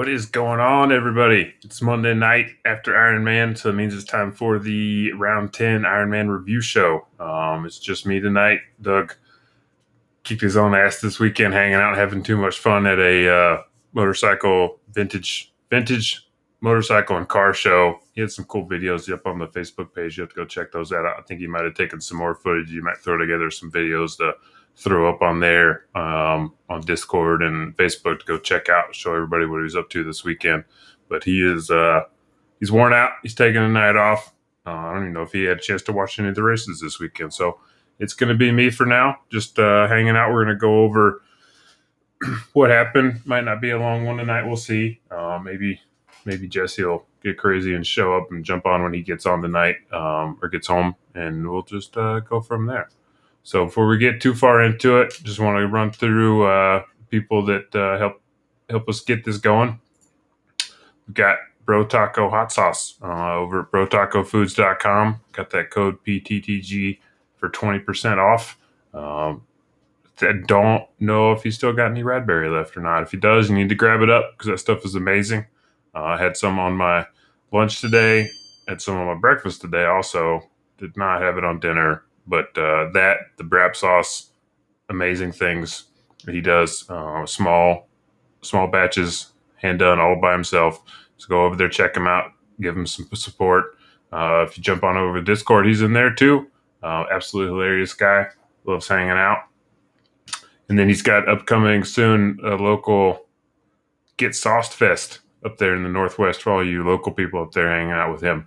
What is going on, everybody? It's Monday night after Ironman, so it means it's time for the Round 10 Ironman review show. It's just me tonight. Doug kicked his own ass this weekend, hanging out, having too much fun at a motorcycle vintage motorcycle and car show. He had some cool videos up on the Facebook page. You have to go check those out. I think he might have taken some more footage. You might throw together some videos to throw up on there on Discord and Facebook to go check out, show everybody what he was up to this weekend. But he is he's worn out. He's taking a night off. I don't even know if he had a chance to watch any of the races this weekend. So it's going to be me for now, just hanging out. We're going to go over what happened. Might not be a long one tonight. We'll see. Maybe Jesse will get crazy and show up and jump on when he gets on tonight or gets home, and we'll just go from there. So before we get too far into it, just want to run through people that help us get this going. We've got BROTACO Hot Sauce over at BROTACOfoods.com. Got that code PTTG for 20% off. I don't know if he's still got any Radberry left or not. If he does, you need to grab it up because that stuff is amazing. I had some on my lunch today, had some on my breakfast today also. Did not have it on dinner. But the brap sauce, amazing things he does. Small batches, hand done, all by himself. So go over there, check him out, give him some support. If you jump on over to Discord, he's in there too. Absolutely hilarious guy. Loves hanging out. And then he's got upcoming soon a local Get Sauced Fest up there in the Northwest for all you local people up there hanging out with him.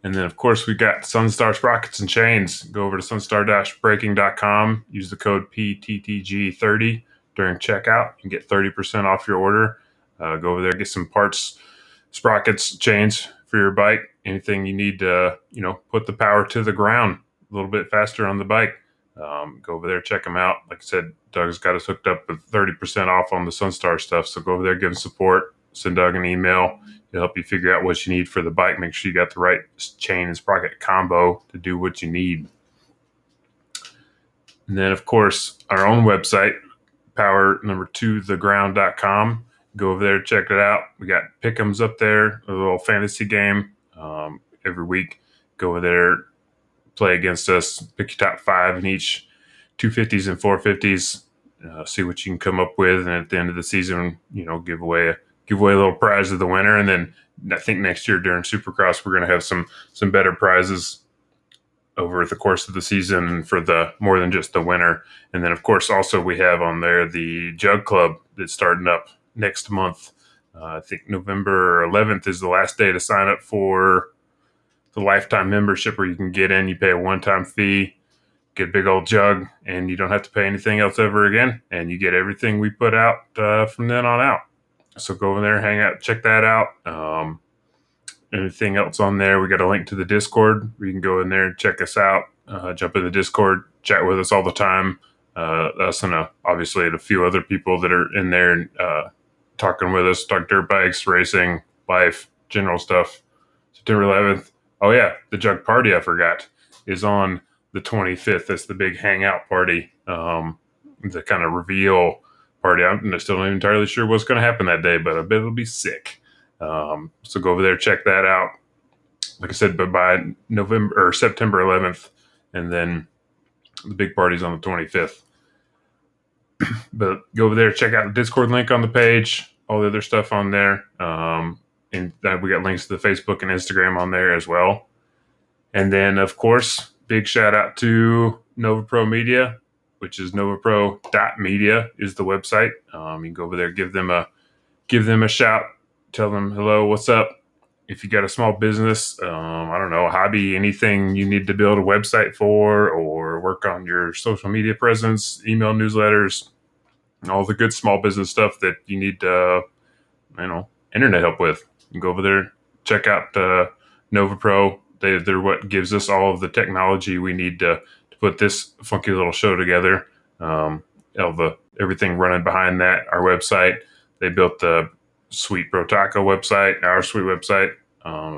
And then, of course, we got Sunstar Sprockets and Chains. Go over to sunstar-breaking.com. Use the code PTTG30 during checkout and get 30% off your order. Go over there, get some parts, sprockets, chains for your bike. Anything you need to, put the power to the ground a little bit faster on the bike. Go over there, check them out. Like I said, Doug's got us hooked up with 30% off on the Sunstar stuff. So go over there, give him support. Send Doug an email. It'll help you figure out what you need for the bike. Make sure you got the right chain and sprocket combo to do what you need. And then, of course, our own website, power2theground.com. Go over there, check it out. We got pick'ems up there, a little fantasy game every week. Go over there, play against us, pick your top 5 in each 250s and 450s. See what you can come up with, and at the end of the season, give away a little prize of the winner. And then I think next year during Supercross, we're going to have some better prizes over the course of the season for the more than just the winner. And then, of course, also we have on there the Jug Club that's starting up next month. I think November 11th is the last day to sign up for the lifetime membership where you can get in. You pay a one-time fee, get a big old jug, and you don't have to pay anything else ever again. And you get everything we put out from then on out. So go over there, hang out, check that out. Anything else on there, we got a link to the Discord where you can go in there and check us out. Jump in the Discord, chat with us all the time. Us and obviously a few other people that are in there and talking with us, talk dirt bikes, racing, life, general stuff. September 11th. Oh, yeah, the Jug Party, I forgot, is on the 25th. That's the big hangout party, the kind of reveal party. I'm still not entirely sure what's going to happen that day, but I bet it'll be sick. So go over there, check that out. Like I said, but by November or September 11th, and then the big party's on the 25th. But go over there, check out the Discord link on the page, all the other stuff on there. And we got links to the Facebook and Instagram on there as well. And then, of course, big shout out to Nova Pro Media, which is novapro.media is the website. You can go over there, give them a shout, tell them hello, what's up. If you got a small business, I don't know, a hobby, anything you need to build a website for or work on your social media presence, email newsletters, all the good small business stuff that you need internet help with. You can go over there, check out Nova Pro. They're what gives us all of the technology we need to put this funky little show together. Everything running behind that, our website. They built the sweet BROTACO website, our sweet website.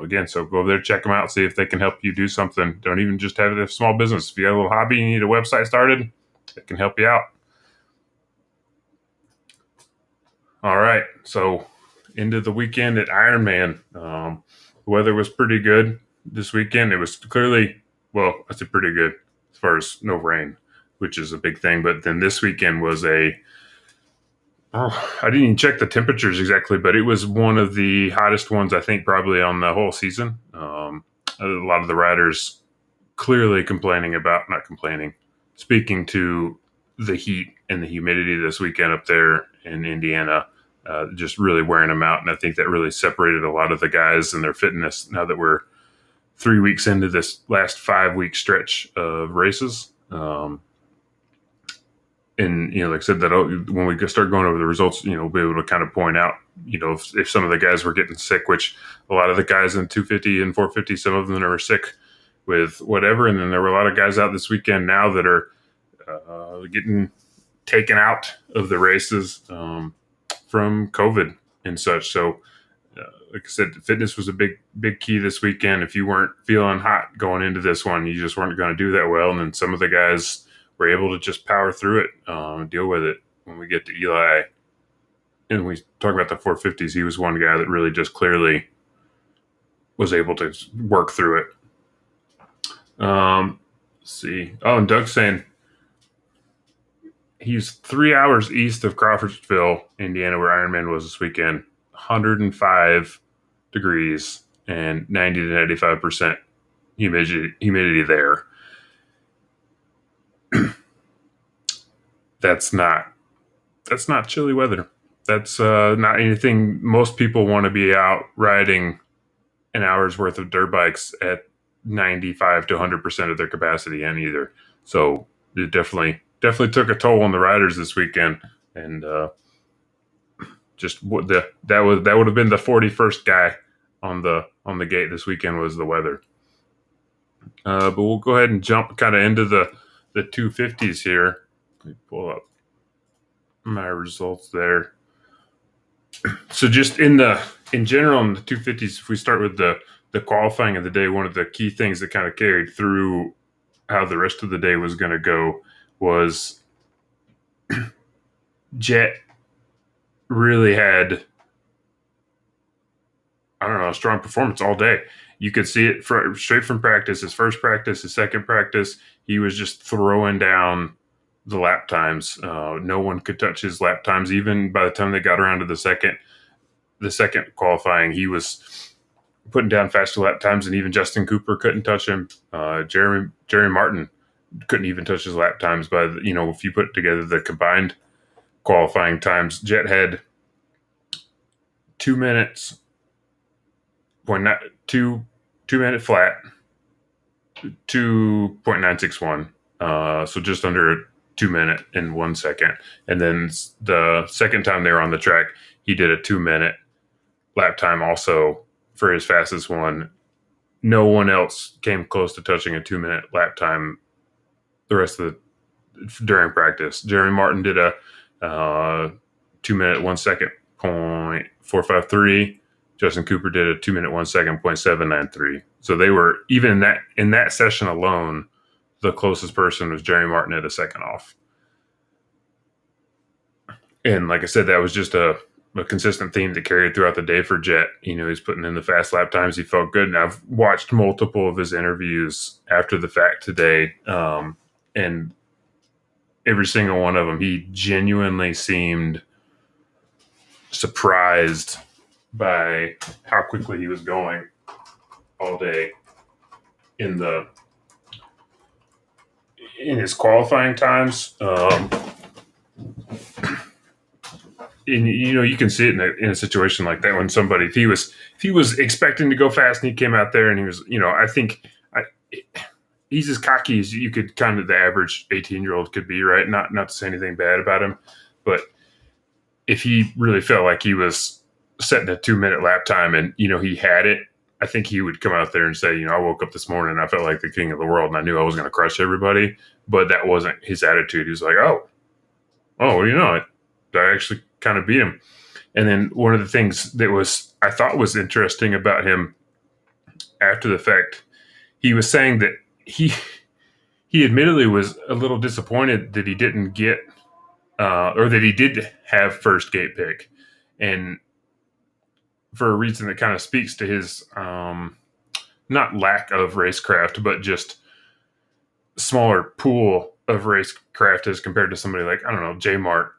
Again, so go over there, check them out, see if they can help you do something. Don't even just have it as a small business. If you got a little hobby, you need a website started, it can help you out. All right, so into the weekend at Ironman. The weather was pretty good this weekend. It was clearly, well, I said pretty good as far as no rain, which is a big thing. But then this weekend was I didn't even check the temperatures exactly, but it was one of the hottest ones I think probably on the whole season. A lot of the riders clearly not complaining, speaking to the heat and the humidity this weekend up there in Indiana, just really wearing them out. And I think that really separated a lot of the guys and their fitness now that we're 3 weeks into this last 5 week stretch of races. And, like I said, that when we start going over the results, we'll be able to kind of point out, if some of the guys were getting sick, which a lot of the guys in 250 and 450, some of them are sick with whatever. And then there were a lot of guys out this weekend now that are getting taken out of the races from COVID and such. So, like I said, fitness was a big key this weekend. If you weren't feeling hot going into this one, you just weren't going to do that well. And then some of the guys were able to just power through it, deal with it. When we get to Eli, and we talk about the 450s, he was one guy that really just clearly was able to work through it. Let's see. Oh, and Doug's saying he's 3 hours east of Crawfordsville, Indiana, where Ironman was this weekend. 105 degrees and 90 to 95% humidity there. That's not chilly weather. That's not anything most people want to be out riding an hour's worth of dirt bikes at 95 to 100% of their capacity in either. So it definitely took a toll on the riders this weekend, and that would have been the 41st guy on the gate this weekend was the weather. But we'll go ahead and jump kind of into the 250s here. Let me pull up my results there. So just in general in the 250s, if we start with the qualifying of the day, one of the key things that kind of carried through how the rest of the day was going to go was Jet really had, a strong performance all day. You could see it straight from practice. His first practice, his second practice, he was just throwing down the lap times. No one could touch his lap times. Even by the time they got around to the second qualifying, he was putting down faster lap times, and even Justin Cooper couldn't touch him. Jeremy Martin couldn't even touch his lap times. If you put together the combined qualifying times, Jet had 2 minutes, 2 minute flat, 2.961. So just under 2 minute and 1 second. And then the second time they were on the track, he did a 2 minute lap time also for his fastest one. No one else came close to touching a 2 minute lap time during practice. Jeremy Martin did a 2 minute 1 second 0.453. Justin Cooper did a 2 minute 1 second 0.793. So they were, even in that session alone, the closest person was Jeremy Martin at a second off. And like I said, that was just a consistent theme that carried throughout the day for Jet. He's putting in the fast lap times. He felt good. And I've watched multiple of his interviews after the fact today. And every single one of them, he genuinely seemed surprised by how quickly he was going all day in his qualifying times. And you can see it in a situation like that when somebody, if he was expecting to go fast and he came out there and he was, I think he's as cocky as you could kind of the average 18-year-old could be, right? Not to say anything bad about him, but if he really felt like he was setting a 2 minute lap time and he had it, I think he would come out there and say, I woke up this morning and I felt like the king of the world and I knew I was going to crush everybody. But that wasn't his attitude. He was like, oh, I actually kind of beat him. And then one of the things that I thought was interesting about him after the fact, he was saying that he admittedly was a little disappointed that he didn't get, or that he did have first gate pick. and for a reason that kind of speaks to his not lack of racecraft, but just smaller pool of racecraft as compared to somebody like, I don't know, J Mart.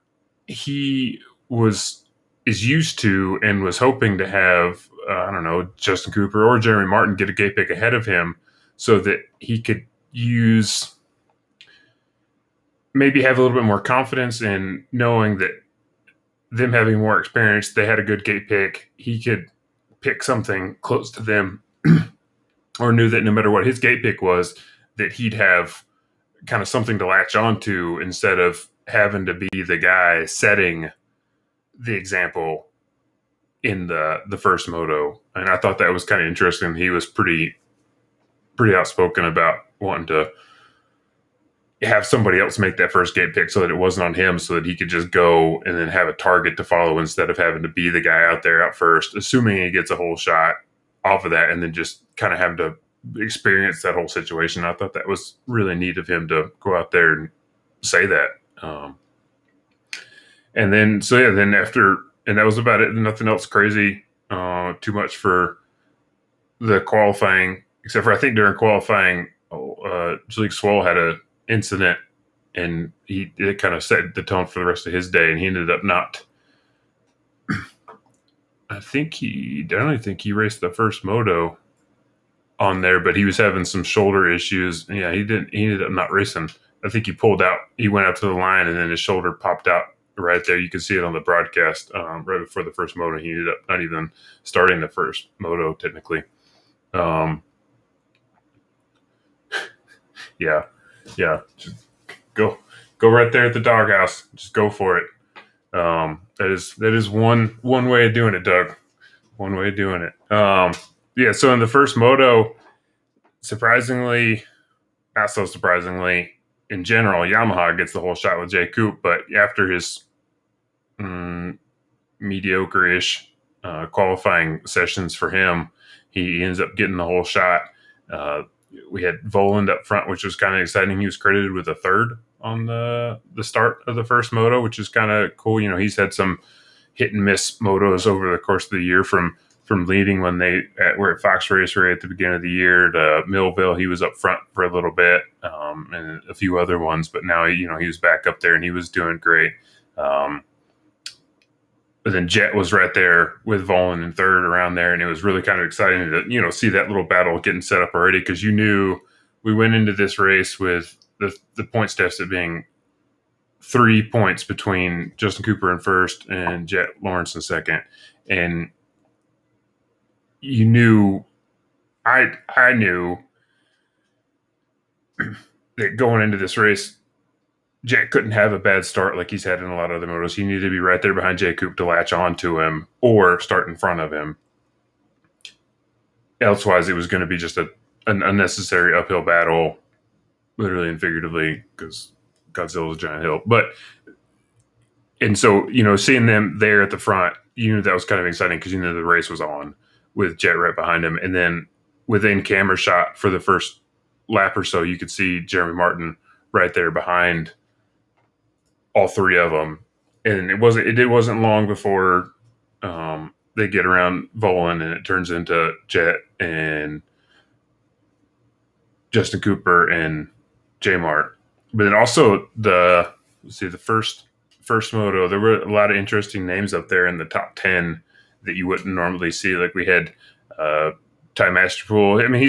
He is used to and was hoping to have, I don't know, Justin Cooper or Jeremy Martin get a gate pick ahead of him so that he could maybe have a little bit more confidence in knowing that them having more experience, they had a good gate pick. He could pick something close to them or knew that no matter what his gate pick was, that he'd have kind of something to latch onto instead of having to be the guy setting the example in the first moto. And I thought that was kind of interesting. He was pretty outspoken about wanting to have somebody else make that first gate pick so that it wasn't on him, so that he could just go and then have a target to follow instead of having to be the guy out there out first, assuming he gets a whole shot off of that and then just kind of having to experience that whole situation. I thought that was really neat of him to go out there and say that. And then that was about it. Nothing else crazy, too much for the qualifying, except for I think during qualifying, Jalik Swoll had a incident, and it kind of set the tone for the rest of his day, and he ended up not. I don't even think he raced the first moto on there, but he was having some shoulder issues. Yeah, he ended up not racing. I think he pulled out. He went out to the line, and then his shoulder popped out right there. You can see it on the broadcast right before the first moto. He ended up not even starting the first moto technically. Yeah. Just go right there at the doghouse. Just go for it. That is one way of doing it, Doug. One way of doing it. Yeah. So in the first moto, surprisingly, not so surprisingly, in general, Yamaha gets the whole shot with Jay Coop, but after his mediocre-ish qualifying sessions for him, he ends up getting the whole shot. We had Voland up front, which was kind of exciting. He was credited with a third on the start of the first moto, which is kind of cool. You know, he's had some hit and miss motos over the course of the year, from leading when were at Fox Raceway at the beginning of the year to Millville. He was up front for a little bit, and a few other ones, but now, he was back up there and he was doing great. But then Jet was right there with Volan in third around there, and it was really kind of exciting to see that little battle getting set up already, because you knew we went into this race with the points deficit being 3 points between Justin Cooper in first and Jet Lawrence in second, and you knew, I knew that going into this race, Jet couldn't have a bad start like he's had in a lot of other motos. He needed to be right there behind Jay Coop to latch on to him or start in front of him. Elsewise, it was going to be just an unnecessary uphill battle, literally and figuratively, because Godzilla's a giant hill. And so, seeing them there at the front, you knew that was kind of exciting, because the race was on with Jet right behind him. And then within camera shot for the first lap or so, you could see Jeremy Martin right there behind all three of them, and it wasn't long before they get around Volan, and it turns into Jet and Justin Cooper and J Mart. But then also the first moto, there were a lot of interesting names up there in the top 10 that you wouldn't normally see. Like we had Ty Masterpool. I mean,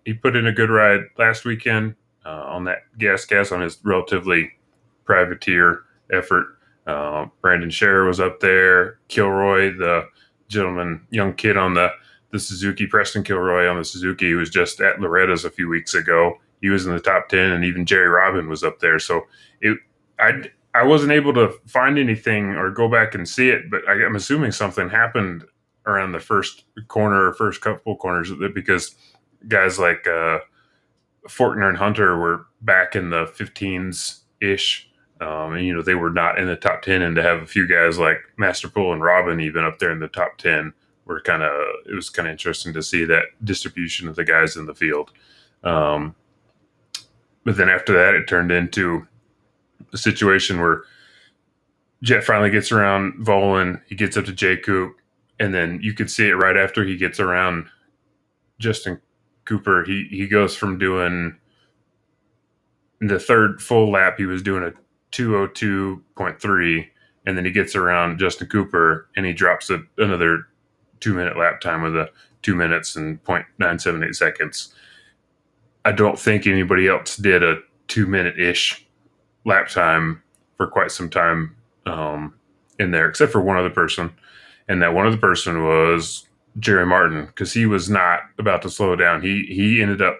he put in a good ride last weekend on that gas on his relatively privateer effort. Brandon Scherer was up there. Kilroy, the young kid on the Suzuki, Preston Kilroy on the Suzuki, who was just at Loretta's a few weeks ago. He was in the top 10, and even Jerry Robin was up there. So I wasn't able to find anything or go back and see it, but I'm assuming something happened around the first corner or first couple corners of it, because guys like Fortner and Hunter were back in the 15s-ish. And, they were not in the top 10, and to have a few guys like Masterpool and Robin even up there in the top 10 it was kind of interesting to see that distribution of the guys in the field. But then after that, it turned into a situation where Jet finally gets around Volan. He gets up to J Coop, and then you could see it right after he gets around Justin Cooper. He goes from doing the third full lap, he was doing a 2:02.3, and then he gets around Justin Cooper and he drops another 2-minute lap time with a 2 minutes and 0.978 seconds. I don't think anybody else did a 2-minute ish lap time for quite some time in there, except for one other person. And that one other person was Jerry Martin, because he was not about to slow down. He ended up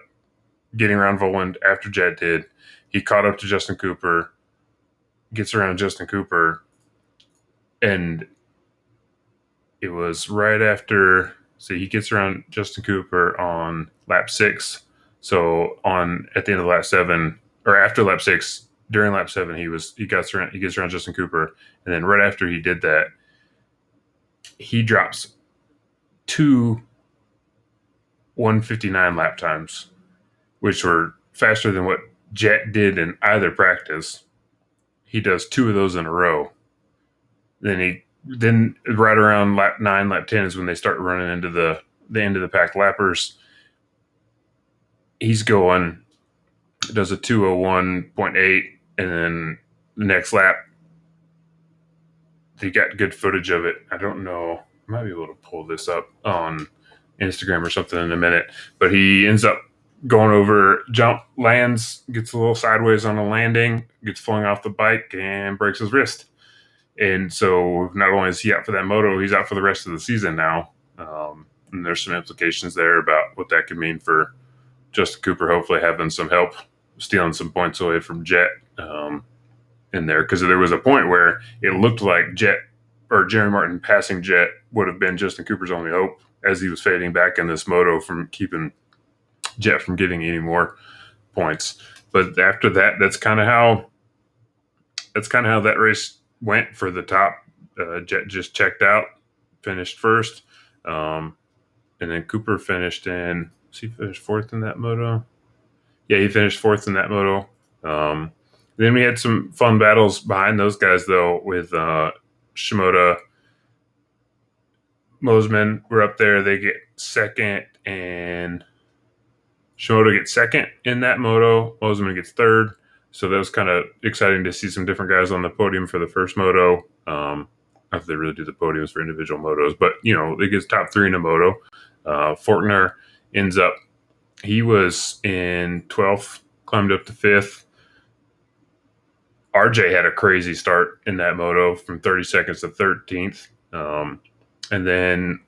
getting around Voland after Jet did. He caught up to Justin Cooper, gets around Justin Cooper, and it was right after. So he gets around Justin Cooper on lap 6. So at the end of lap 7, or after lap 6, during lap 7, he gets around Justin Cooper, and then right after he did that, he drops 2 1:59 lap times, which were faster than what Jet did in either practice. He does 2 of those in a row. Then right around lap 9, lap 10 is when they start running into the end of the pack lappers. He's going, does a 2:01.8, and then the next lap, they got good footage of it. I don't know. I might be able to pull this up on Instagram or something in a minute, but he ends up going over, jump, lands, gets a little sideways on a landing, gets flung off the bike, and breaks his wrist. And so not only is he out for that moto, he's out for the rest of the season now. And there's some implications there about what that could mean for Justin Cooper, hopefully having some help stealing some points away from Jet in there. Because there was a point where it looked like Jet or Jerry Martin passing Jet would have been Justin Cooper's only hope as he was fading back in this moto from keeping Jet from getting any more points. But after that, that's kind of how that race went for the top. Jet just checked out, finished first, and then Cooper finished in. He finished fourth in that moto. Yeah, he finished fourth in that moto. Then we had some fun battles behind those guys, though, with Shimoda. Mosman were up there. They get second, and Shimoda gets second in that moto. Mosman gets third. So that was kind of exciting to see some different guys on the podium for the first moto. Not that they really do the podiums for individual motos, but, it gets top 3 in a moto. Fortner ends up, he was in 12th, climbed up to 5th. RJ had a crazy start in that moto from 32nd to 13th. And then,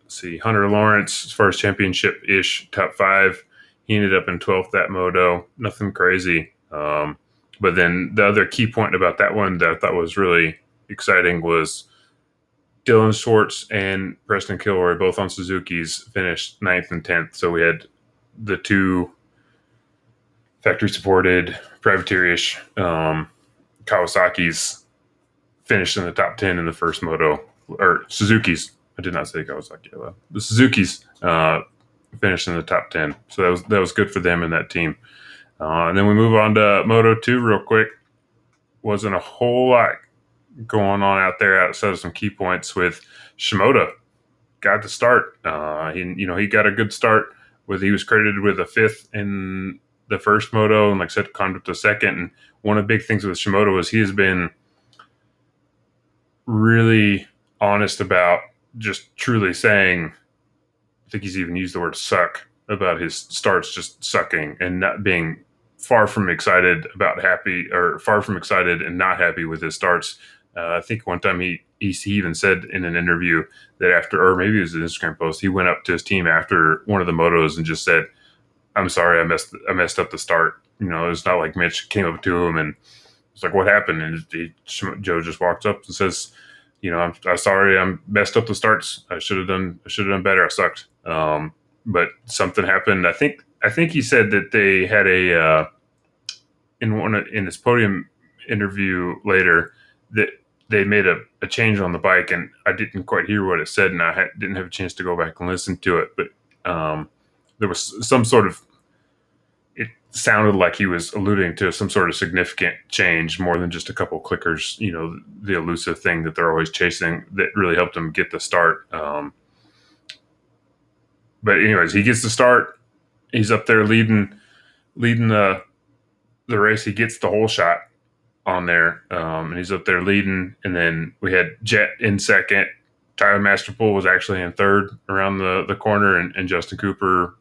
Hunter Lawrence, as far as championship-ish, top 5, he ended up in 12th that moto. Nothing crazy. But then the other key point about that one that I thought was really exciting was Dylan Schwartz and Preston Kilroy, both on Suzuki's, finished 9th and 10th. So we had the 2 factory-supported, privateer-ish Kawasaki's finished in the top 10 in the first moto. Or Suzuki's. I did not say Kawasaki. The Suzuki's finished in the top 10. So that was good for them and that team. And then we move on to Moto 2 real quick. Wasn't a whole lot going on out there outside of some key points with Shimoda. Got the start. He got a good start. He was credited with a 5th in the first moto, and like I said, climbed up to 2nd. And one of the big things with Shimoda was he has been really honest about just truly saying, I think he's even used the word suck, about his starts just sucking and not being far from excited and not happy with his starts. I think one time he even said in an interview that after, or maybe it was an Instagram post, he went up to his team after one of the motos and just said, "I'm sorry, I messed up the start." It's not like Mitch came up to him and was like, "What happened?" And Joe just walks up and says, I'm sorry, I messed up the starts. I should have done better. I sucked." But something happened. I think he said that they had in his podium interview later that they made a change on the bike, and I didn't quite hear what it said, and I didn't have a chance to go back and listen to it. But there was some sort of, it sounded like he was alluding to some sort of significant change more than just a couple clickers, the elusive thing that they're always chasing that really helped him get the start. But anyways, he gets the start. He's up there leading the race. He gets the whole shot on there, and he's up there leading. And then we had Jet in second. Tyler Masterpool was actually in third around the corner, and Justin Cooper,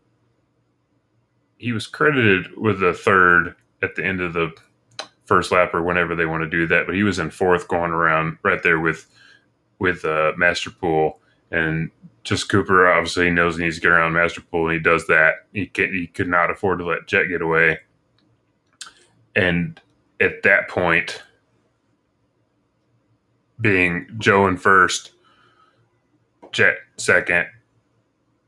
he was credited with the third at the end of the first lap or whenever they want to do that, but he was in fourth going around right there with Masterpool. And just Cooper obviously knows he needs to get around Masterpool, and he does that. He could not afford to let Jet get away. And at that point, being Joe in first, Jet second,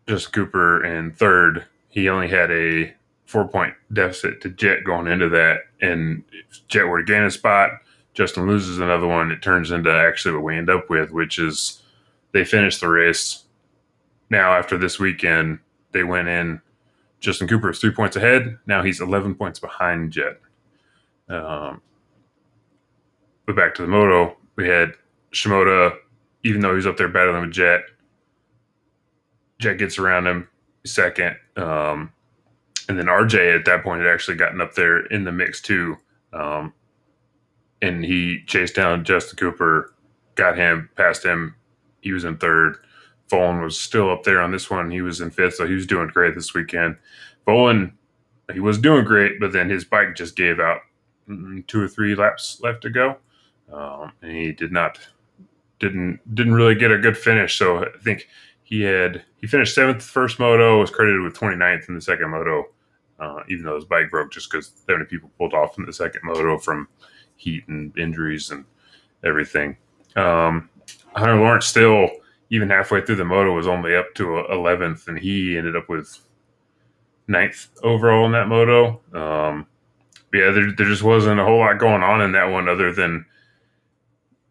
just Cooper in third, he only had a 4-point deficit to Jet going into that. And if Jet were to gain a spot, Justin loses another one. It turns into actually what we end up with, which is they finish the race. Now, after this weekend, they went in. Justin Cooper is 3 points ahead. Now he's 11 points behind Jet. But back to the moto, we had Shimoda, even though he's up there battling with Jet gets around him second. And then RJ at that point had actually gotten up there in the mix too. And he chased down Justin Cooper, got him, passed him. He was in third. Folan was still up there on this one. He was in fifth, so he was doing great this weekend. Folan, he was doing great, but then his bike just gave out 2 or 3 laps left to go. And he didn't really get a good finish. So I think he finished 7th first moto, was credited with 29th in the second moto, even though his bike broke just because so many people pulled off in the second moto from heat and injuries and everything. Hunter Lawrence still, even halfway through the moto, was only up to 11th, and he ended up with 9th overall in that moto. Yeah, there just wasn't a whole lot going on in that one other than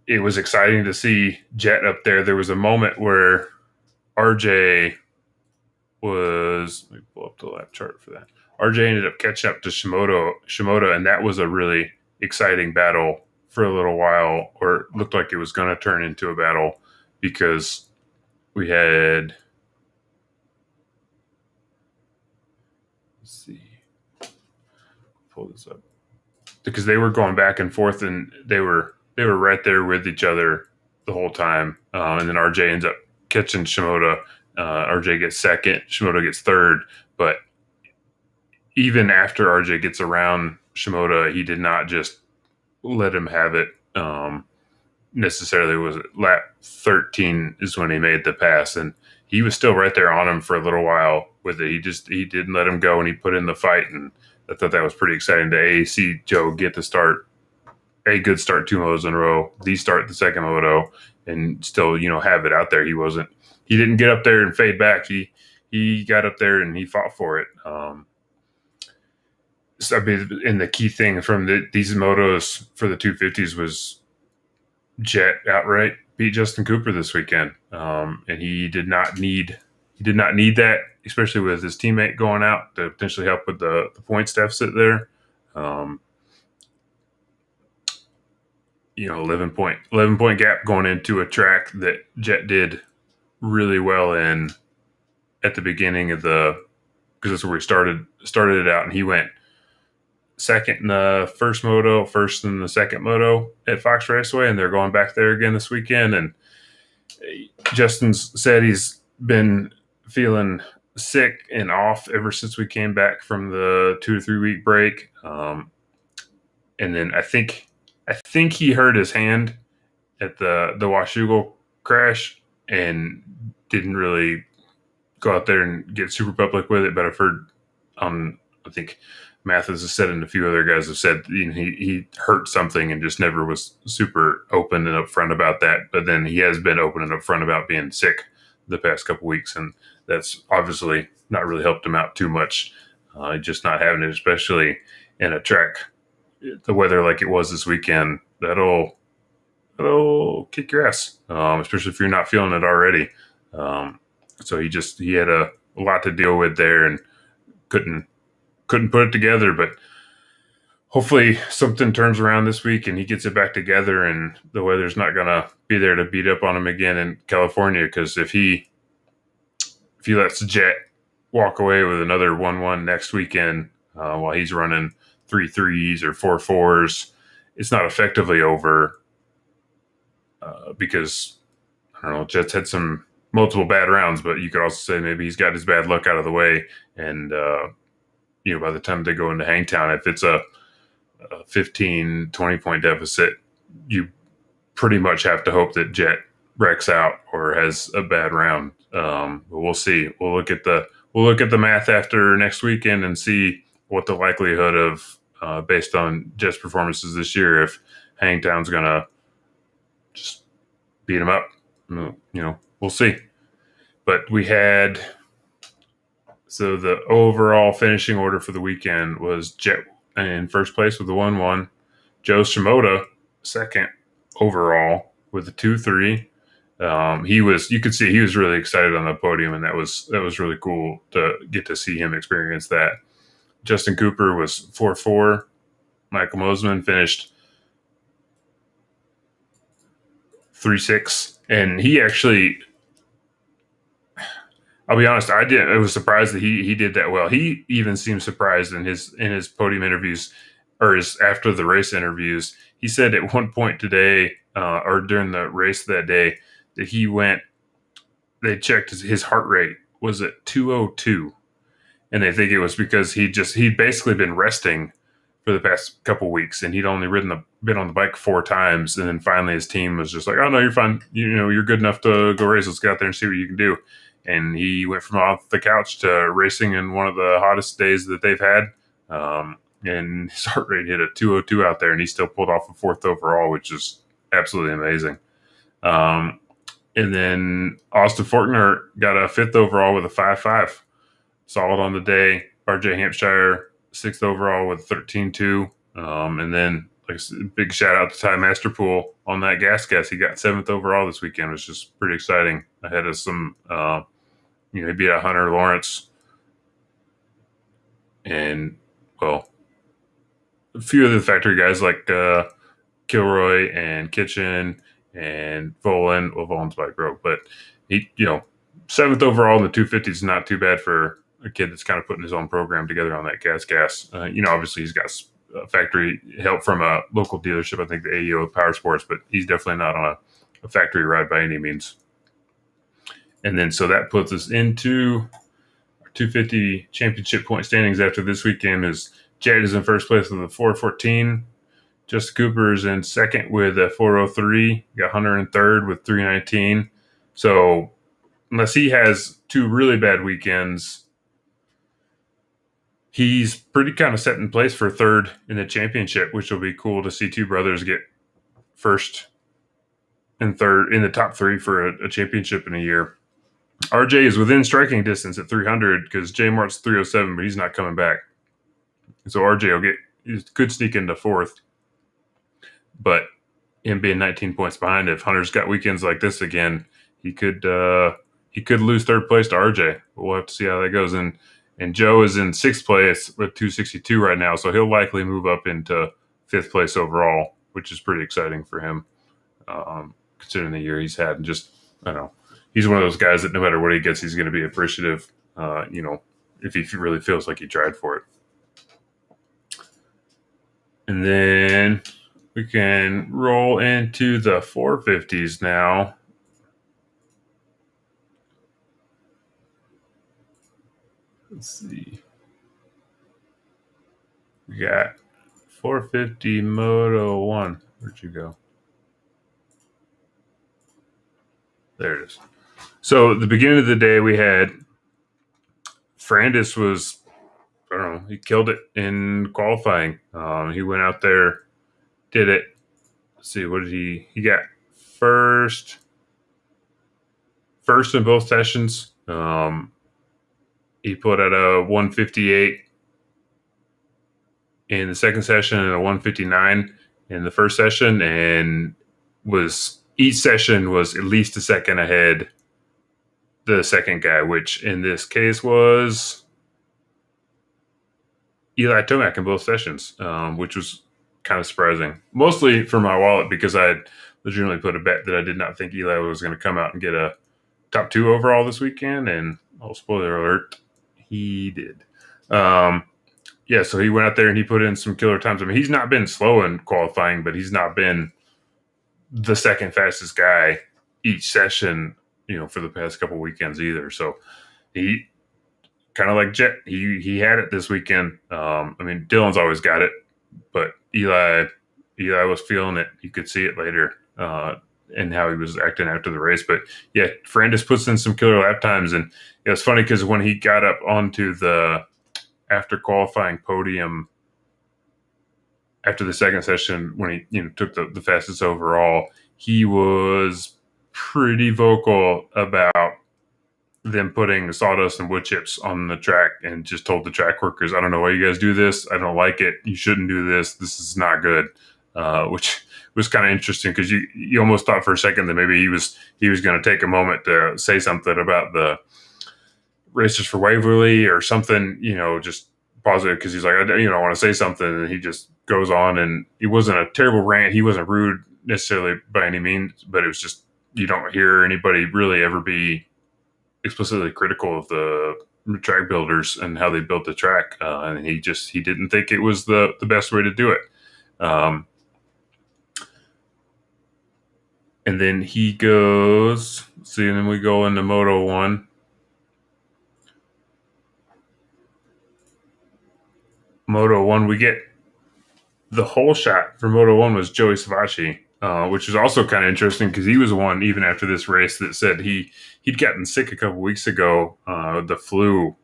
it was exciting to see Jet up there. There was a moment where RJ was, let me pull up the lap chart for that. RJ ended up catching up to Shimoda, and that was a really exciting battle for a little while, or it looked like it was going to turn into a battle because we had, let's see, pull this up, because they were going back and forth, and they were right there with each other the whole time. And then RJ ends up catching Shimoda. RJ gets second, Shimoda gets third. But even after RJ gets around Shimoda, he did not just let him have it. Necessarily, was lap 13 is when he made the pass, and he was still right there on him for a little while with it. He didn't let him go, and he put in the fight, and I thought that was pretty exciting to see Joe get the start, a good start 2 motos in a row, the start the second moto, and still have it out there. He didn't get up there and fade back. He got up there and he fought for it. So, and the key thing from these motos for the 250s was Jet outright beat Justin Cooper this weekend, and he did not need that, especially with his teammate going out to potentially help with the points deficit there. 11 point gap going into a track that Jet did really well in at the beginning of because that's where we started it out, and he went second in the first moto, first in the second moto at Fox Raceway, and they're going back there again this weekend. And Justin's said he's been feeling sick and off ever since we came back from the 2 to 3 week break. And then I think he hurt his hand at the Washougal crash and didn't really go out there and get super public with it. But I've heard I think Mathis has said, and a few other guys have said, he hurt something and just never was super open and upfront about that. But then he has been open and upfront about being sick the past couple weeks, and that's obviously not really helped him out too much. Just not having it, especially in a track, the weather like it was this weekend, that'll kick your ass, especially if you're not feeling it already. So he had a lot to deal with there, and couldn't couldn't put it together, but hopefully something turns around this week and he gets it back together and the weather's not going to be there to beat up on him again in California. Because if he lets Jet walk away with another 1-1 next weekend while he's running 3-3s or 4-4s, it's not effectively over because, I don't know, Jet's had some multiple bad rounds, but you could also say maybe he's got his bad luck out of the way. And, by the time they go into Hangtown, if it's a 15, 20-point deficit, you pretty much have to hope that Jet wrecks out or has a bad round. But we'll see. We'll look at the math after next weekend and see what the likelihood of, based on Jet's performances this year, if Hangtown's going to just beat him up. We'll see. But we had, so the overall finishing order for the weekend was Jet in first place with the 1-1, Joe Shimoda second overall with the 2-3. You could see he was really excited on the podium, and that was really cool to get to see him experience that. Justin Cooper was 4-4. Michael Mosman finished 3-6, and he actually, I'll be honest, I was surprised that he did that well. He even seemed surprised in his podium interviews or his after the race interviews. He said at one point today or during the race that day that they checked his heart rate was at 202, and they think it was because he'd basically been resting for the past couple weeks, and he'd only been on the bike 4 times, and then finally his team was just like, "Oh no, you're fine. You're good enough to go race. Let's get out there and see what you can do." And he went from off the couch to racing in one of the hottest days that they've had. And his heart rate hit a 202 out there, and he still pulled off a 4th overall, which is absolutely amazing. And then Austin Forkner got a 5th overall with a 5.5. Solid on the day. RJ Hampshire, 6th overall with 13.2. And then, like I said, big shout out to Ty Masterpool on that gas. He got 7th overall this weekend, which is pretty exciting. Ahead of some, he beat out Hunter Lawrence. And, well, a few of the factory guys like Kilroy and Kitchen and Volan. Well, Volan's bike broke, but he, 7th overall in the 250 is not too bad for a kid that's kind of putting his own program together on that gas. Obviously he's got factory help from a local dealership, I think the AEO of Power Sports, but he's definitely not on a factory ride by any means. And then so that puts us into our 250 championship point standings after this weekend. Is Jet is in first place with a 414. Justin Cooper is in second with a 403. Got Hunter in third with 319. So unless he has 2 really bad weekends, he's pretty kind of set in place for third in the championship, which will be cool to see 2 brothers get first and third in the top 3 for a championship in a year. RJ is within striking distance at 300 because J Mart's 307, but he's not coming back. So RJ could sneak into 4th, but him being 19 points behind, if Hunter's got weekends like this again, he could lose third place to RJ. We'll have to see how that goes. And Joe is in 6th place with 262 right now, so he'll likely move up into 5th place overall, which is pretty exciting for him, considering the year he's had. And just, I don't know, he's one of those guys that no matter what he gets, he's going to be appreciative, if he really feels like he tried for it. And then we can roll into the 450s now. Let's see. We got 450 Moto 1. Where'd you go? There it is. So at the beginning of the day, we had Ferrandis was, I don't know, he killed it in qualifying. He went out there, did it. Let's see, what did he got first in both sessions. He put at a 158 in the second session and a 159 in the first session, and each session was at least a second ahead the second guy, which in this case was Eli Tomac in both sessions, which was kind of surprising. Mostly for my wallet because I had legitimately put a bet that I did not think Eli was going to come out and get a top 2 overall this weekend. And spoiler alert, he did. Yeah, so he went out there and he put in some killer times. I mean, he's not been slow in qualifying, but he's not been the second fastest guy each session, for the past couple weekends either. So he kind of like Jet, he had it this weekend. I mean, Dylan's always got it, but Eli was feeling it. You could see it later, and how he was acting after the race. But yeah, Ferrandis puts in some killer lap times, and it was funny because when he got up onto the after qualifying podium after the second session, when he took the fastest overall, he was pretty vocal about them putting sawdust and wood chips on the track, and just told the track workers, "I don't know why you guys do this. I don't like it. You shouldn't do this. This is not good." Which was kind of interesting because you almost thought for a second that maybe he was going to take a moment to say something about the Racers for Waverly or something, just positive, because he's like, I want to say something, and he just goes on, and it wasn't a terrible rant. He wasn't rude necessarily by any means, but it was just, you don't hear anybody really ever be explicitly critical of the track builders and how they built the track, and he didn't think it was the best way to do it. And then he goes, see, and then we go into Moto 1. Moto 1, we get the whole shot for Moto 1 was Joey Savacci, which is also kind of interesting because he was one, even after this race, that said he'd gotten sick a couple weeks ago, the flu,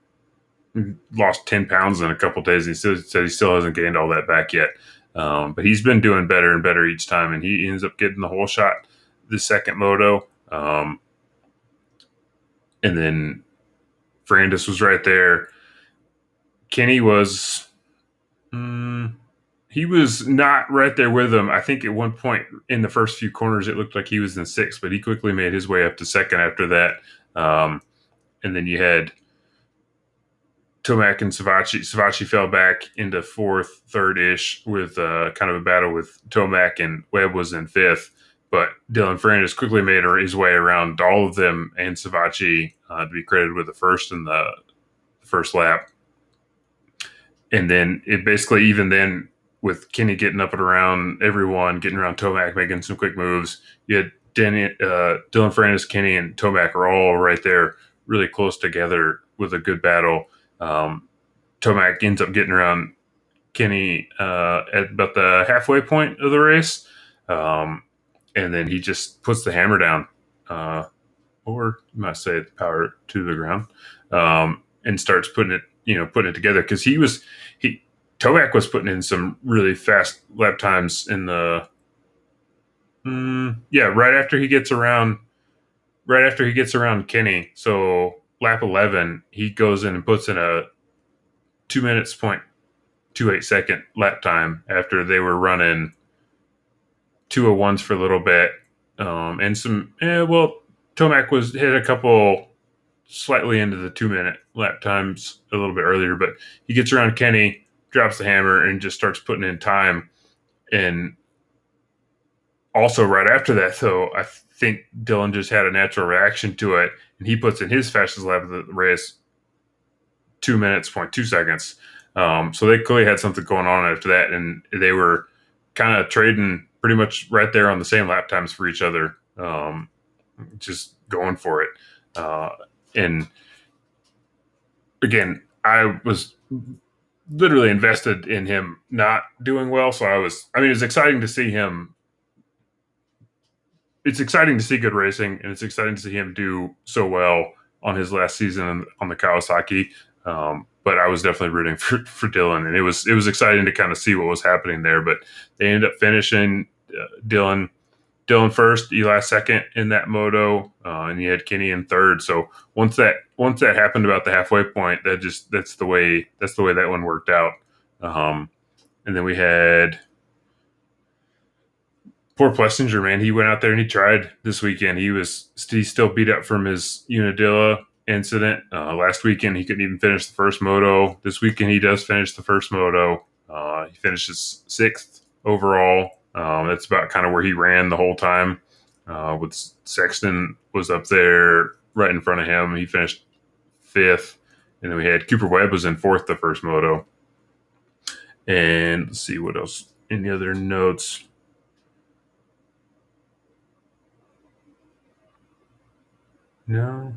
lost 10 pounds in a couple days. He said he still hasn't gained all that back yet. But he's been doing better and better each time, and he ends up getting the whole shot the second moto. And then Ferrandis was right there. Kenny was... he was not right there with him. I think at one point in the first few corners, it looked like he was in sixth, but he quickly made his way up to second after that. And then you had Tomac and Savacci. Savacci fell back into fourth, third-ish with kind of a battle with Tomac, and Webb was in fifth. But Dylan Ferrandis quickly made his way around all of them and Savacci, to be credited with the first in the first lap. And then it basically, even then, with Kenny getting up and around everyone, getting around Tomac, making some quick moves, you had Dylan Ferrandis, Kenny, and Tomac are all right there, really close together with a good battle. Tomac ends up getting around Kenny at about the halfway point of the race. And then he just puts the hammer down, or you might say the power to the ground, and starts putting it together, because Tomac was putting in some really fast lap times in the right after he gets around Kenny. So lap 11, he goes in and puts in a 2 minutes 0.28 second lap time after they were running 2:01s for a little bit, and some Tomac was hit a couple slightly into the 2 minute lap times a little bit earlier, but he gets around Kenny, drops the hammer, and just starts putting in time. And also right after that, though, I think Dylan just had a natural reaction to it, and he puts in his fastest lap of the race, 2 minutes 0.2 seconds. So they clearly had something going on after that, and they were kind of trading pretty much right there on the same lap times for each other, just going for it. And again, I was literally invested in him not doing well. So it's exciting to see him. It's exciting to see good racing, and it's exciting to see him do so well on his last season on the Kawasaki. But I was definitely rooting for Dylan, and it was exciting to kind of see what was happening there. But they ended up finishing Dylan first, Eli second in that moto, and you had Kenny in third. So once that happened about the halfway point, that's the way that one worked out. And then we had poor Plessinger, man. He went out there and he tried this weekend. He's still beat up from his Unadilla, incident. Last weekend, he couldn't even finish the first moto. This weekend, he does finish the first moto. He finishes 6th overall. That's about kind of where he ran the whole time. With Sexton was up there right in front of him. He finished 5th. And then we had Cooper Webb was in 4th the first moto. And let's see what else. Any other notes? No.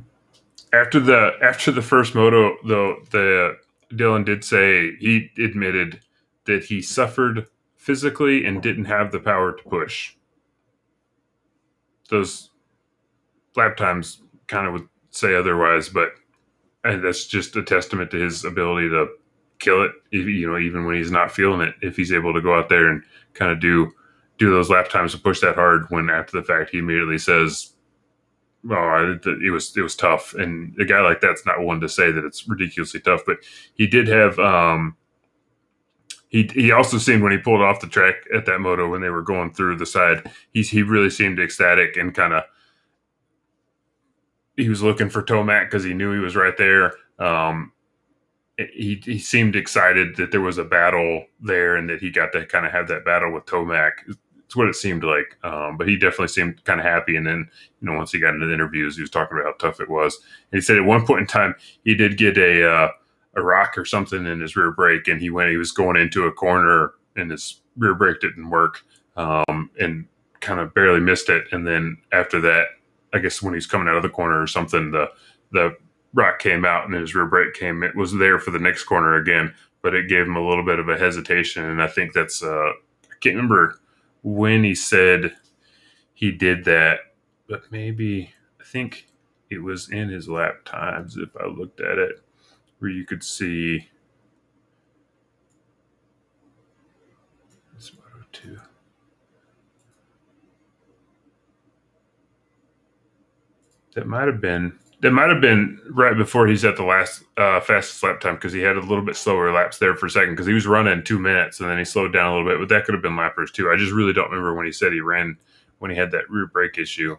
After the first moto, though, the Dylan did say he admitted that he suffered physically and didn't have the power to push. Those lap times kind of would say otherwise, but that's just a testament to his ability to kill it. Even when he's not feeling it, if he's able to go out there and kind of do those lap times to push that hard, when after the fact he immediately says, "Oh, it was tough." And a guy like that's not one to say that it's ridiculously tough, but he did have. He also seemed when he pulled off the track at that moto when they were going through the side, he really seemed ecstatic and kind of he was looking for Tomac because he knew he was right there. He seemed excited that there was a battle there and that he got to kind of have that battle with Tomac. It's what it seemed like. But he definitely seemed kind of happy. And then, once he got into the interviews, he was talking about how tough it was. And he said at one point in time, he did get a rock or something in his rear brake, and he was going into a corner and his rear brake didn't work, and kind of barely missed it. And then after that, I guess when he's coming out of the corner or something, the rock came out and his rear brake it was there for the next corner again, but it gave him a little bit of a hesitation. And I think that's I can't remember when he said he did that, but maybe I think it was in his lap times if I looked at it, where you could see it's Moto 2. That might have been right before he's at the last fastest lap time, because he had a little bit slower laps there for a second because he was running 2 minutes and then he slowed down a little bit, but that could have been lappers too. I just really don't remember when he said he ran when he had that rear brake issue.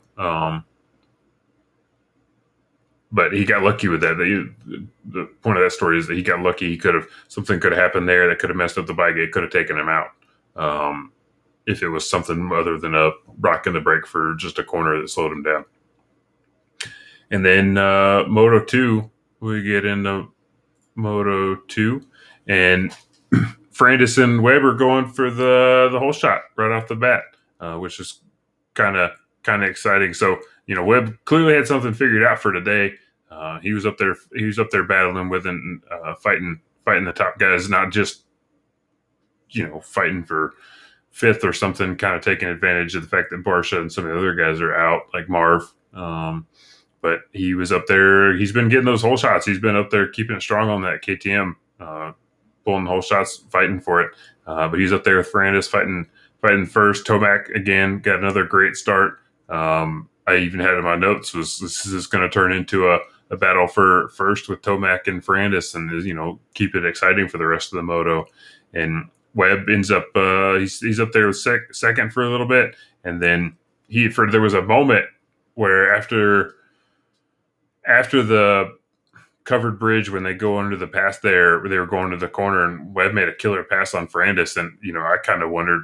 But he got lucky with that. The point of that story is that he got lucky. Something could have happened there that could have messed up the bike. It could have taken him out if it was something other than a rock in the brake for just a corner that slowed him down. And then Moto 2, we get into Moto 2, and Ferrandis and Webb are going for the whole shot right off the bat, which is kind of exciting. So Webb clearly had something figured out for today. He was up there battling with and fighting the top guys, not just fighting for 5th or something, kind of taking advantage of the fact that Barsha and some of the other guys are out, like Marv. But he was up there. He's been getting those whole shots. He's been up there keeping it strong on that KTM, pulling the whole shots, fighting for it. But he's up there with Ferrandis fighting first. Tomac, again, got another great start. I even had in my notes this is going to turn into a battle for first with Tomac and Ferrandis, and keep it exciting for the rest of the moto. And Webb ends up he's up there with second for a little bit, and then there was a moment where after the covered bridge, when they go under the pass there, they were going to the corner, and Webb made a killer pass on Ferrandis. And, I kind of wondered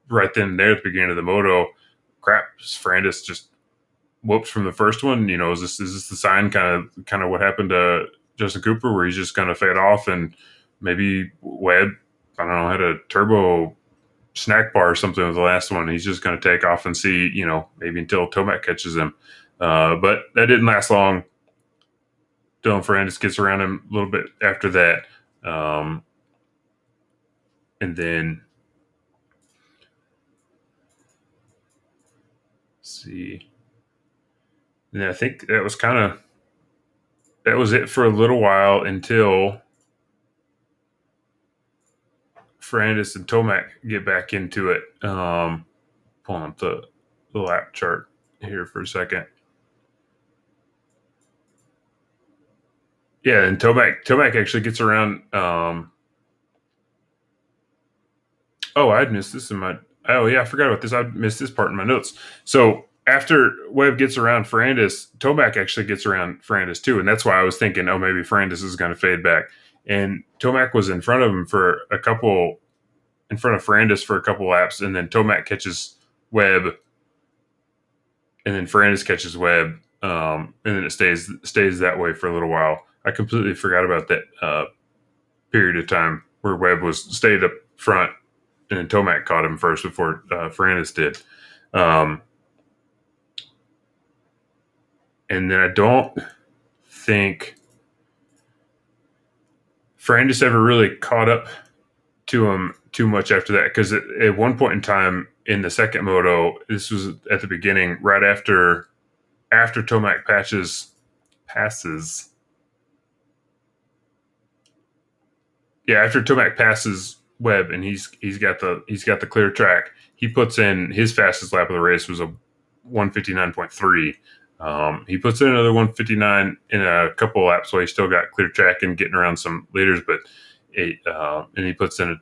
right then and there at the beginning of the moto, crap, Ferrandis just whoops from the first one. Is this the sign kind of what happened to Justin Cooper, where he's just going to fade off, and maybe Webb, I don't know, had a turbo snack bar or something with the last one. He's just going to take off and see, maybe until Tomac catches him. But that didn't last long. Dylan Ferrandis gets around him a little bit after that. And then, let's see. And I think that was it for a little while until Ferrandis and Tomac get back into it. Pulling up the lap chart here for a second. Yeah, and Tomac actually gets around. I'd missed this in my. Oh yeah, I forgot about this. I missed this part in my notes. So after Webb gets around Ferrandis, Tomac actually gets around Ferrandis too, and that's why I was thinking, oh, maybe Ferrandis is going to fade back. And Tomac was in front of him in front of Ferrandis for a couple laps, and then Tomac catches Webb, and then Ferrandis catches Webb, and then it stays that way for a little while. I completely forgot about that period of time where Webb stayed up front, and then Tomac caught him first before Ferrandis did. And then I don't think Ferrandis ever really caught up to him too much after that, because at one point in time in the second moto, this was at the beginning, right after Tomac passes Webb, and he's got the clear track. He puts in his fastest lap of the race was a 1:59.3. He puts in another 1:59 in a couple laps, so he still got clear track and getting around some leaders. But and he puts in a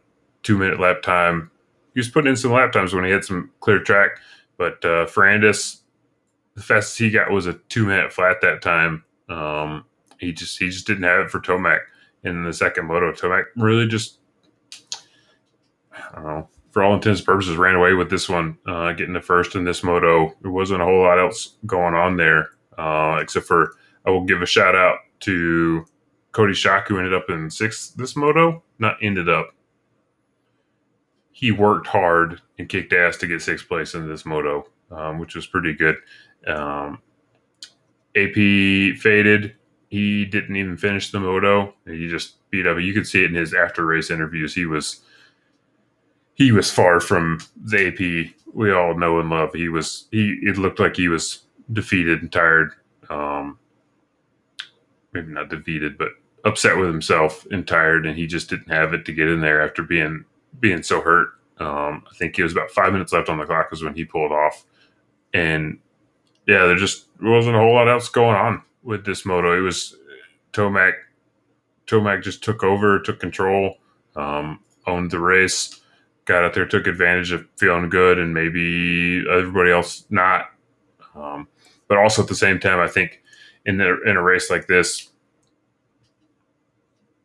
2-minute lap time. He was putting in some lap times when he had some clear track. But Ferrandis, the fastest he got was a 2-minute flat that time. He just didn't have it for Tomac in the second moto. Tomac really just, I don't know, for all intents and purposes, ran away with this one, getting the first in this moto. There wasn't a whole lot else going on there, except for I will give a shout out to Cody Schock, who ended up in sixth this moto. Not ended up. He worked hard and kicked ass to get sixth place in this moto, which was pretty good. AP faded. He didn't even finish the moto. He just beat up. You could see it in his after race interviews. He was far from the AP we all know and love. It looked like he was defeated and tired. Maybe not defeated, but upset with himself and tired, and he just didn't have it to get in there after being so hurt. I think it was about 5 minutes left on the clock was when he pulled off. And yeah, there just wasn't a whole lot else going on with this moto. It was Tomac just took over, took control, owned the race, got out there, took advantage of feeling good, and maybe everybody else not. But also at the same time, I think in a race like this,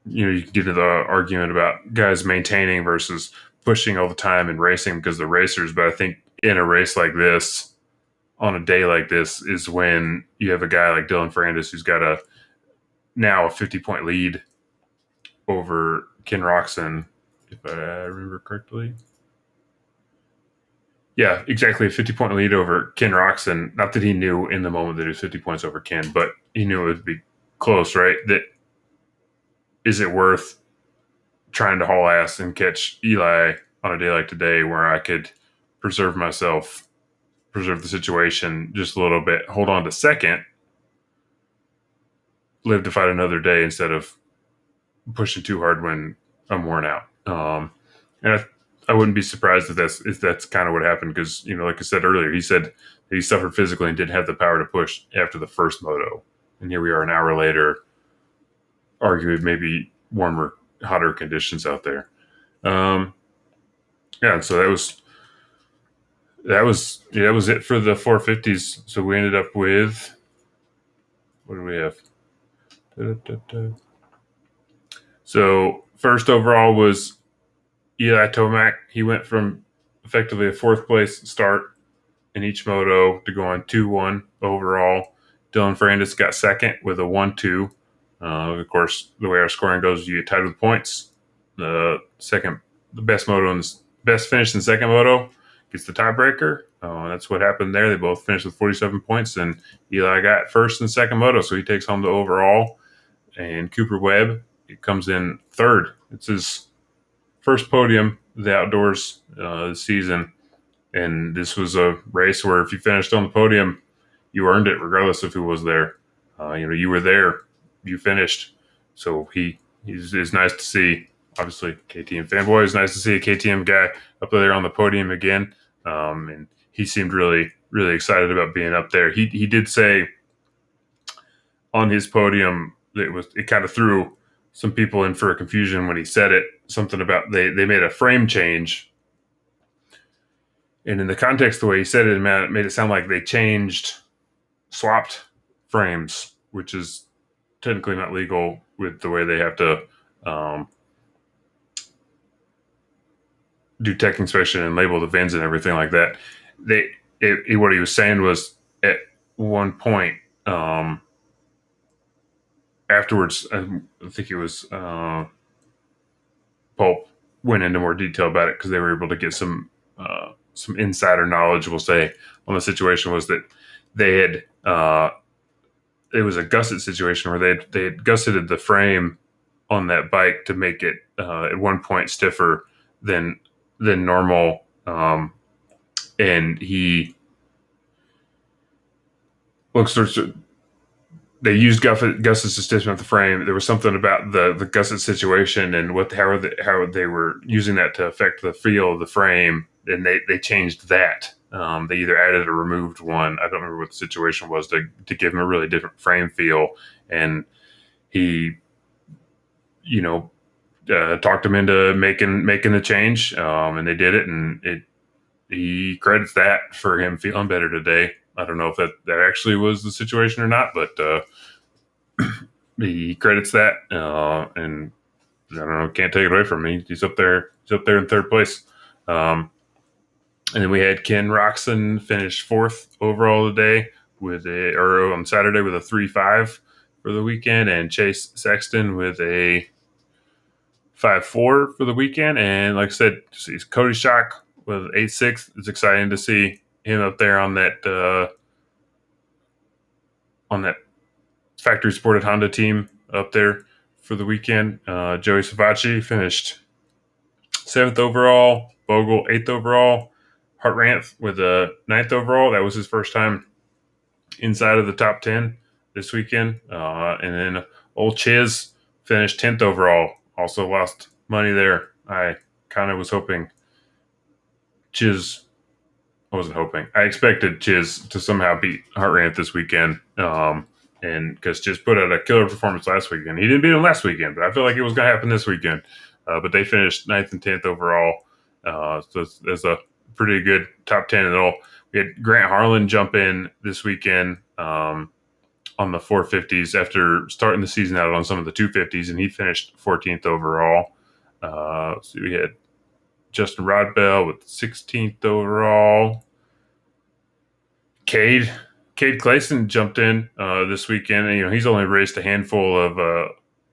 you can get into the argument about guys maintaining versus pushing all the time and racing because they're racers. But I think in a race like this, on a day like this, is when you have a guy like Dylan Ferrandis who's got a 50-point lead over Ken Roczen, if I remember correctly. Yeah, exactly, a 50-point lead over Ken Roczen. Not that he knew in the moment that it was 50 points over Ken, but he knew it would be close, right? That is it worth trying to haul ass and catch Eli on a day like today where I could preserve myself, preserve the situation just a little bit, hold on to second, live to fight another day instead of pushing too hard when I'm worn out. And I wouldn't be surprised if that's kind of what happened because, like I said earlier, he said that he suffered physically and didn't have the power to push after the first moto. And here we are an hour later, arguably maybe warmer, hotter conditions out there. Yeah, so that was it for the 450s. So we ended up with, what do we have? So first overall was Eli Tomac. He went from effectively a fourth place start in each moto to go on 2-1 overall. Dylan Ferrandis got second with a 1-2. Of course, the way our scoring goes, you get tied with points. The best finish in the second moto gets the tiebreaker. That's what happened there. They both finished with 47 points, and Eli got first and second moto, so he takes home the overall. And Cooper Webb, it comes in third. It's his first podium of the outdoors this season, and this was a race where if you finished on the podium, you earned it regardless of who was there. You were there, you finished. So it's nice to see. Obviously, KTM fanboy. It's nice to see a KTM guy up there on the podium again. And he seemed really, really excited about being up there. He did say on his podium that it kind of threw some people in for a confusion when he said it. Something about they made a frame change And in the context, the way he said it, it made it sound like they swapped frames, which is technically not legal with the way they have to um, do tech inspection and label the VINs and everything like that. What he was saying was at one point afterwards, I think it was Pulp went into more detail about it because they were able to get some insider knowledge, we'll say, on the situation. Was that they had it was a gusset situation where they had gusseted the frame on that bike to make it at one point stiffer than normal, and he looks they used gussets to stiffen up the frame. There was something about the gusset situation and how they were using that to affect the feel of the frame, and they changed that. They either added or removed one. I don't remember what the situation was to give him a really different frame feel, and he, talked him into making the change, and they did it, and he credits that for him feeling better today. I don't know if that actually was the situation or not, but he credits that, and I don't know, can't take it away from me. He's up there. He's up there in third place. And then we had Ken Roxon finish fourth overall today on Saturday with a 3.5 for the weekend, and Chase Sexton with a 5.4 for the weekend. And like I said, Cody Shock with 8.6. It's exciting to see him up there on that factory supported Honda team up there for the weekend. Joey Savacci finished 7th overall, Bogle 8th overall, Hart Ranth with a 9th overall. That was his first time inside of the top 10 this weekend. And then old Chiz finished 10th overall, also lost money there. I kind of was hoping I wasn't hoping. I expected Chiz to somehow beat Hart Ranth this weekend. And because Chiz put out a killer performance last weekend. He didn't beat him last weekend, but I feel like it was going to happen this weekend. But they finished 9th and 10th overall. So there's a pretty good top 10 and all. We had Grant Harlan jump in this weekend on the 450s after starting the season out on some of the 250s, and he finished 14th overall. So we had Justin Rodbell with 16th overall. Cade Clayson jumped in this weekend, and he's only raced a handful of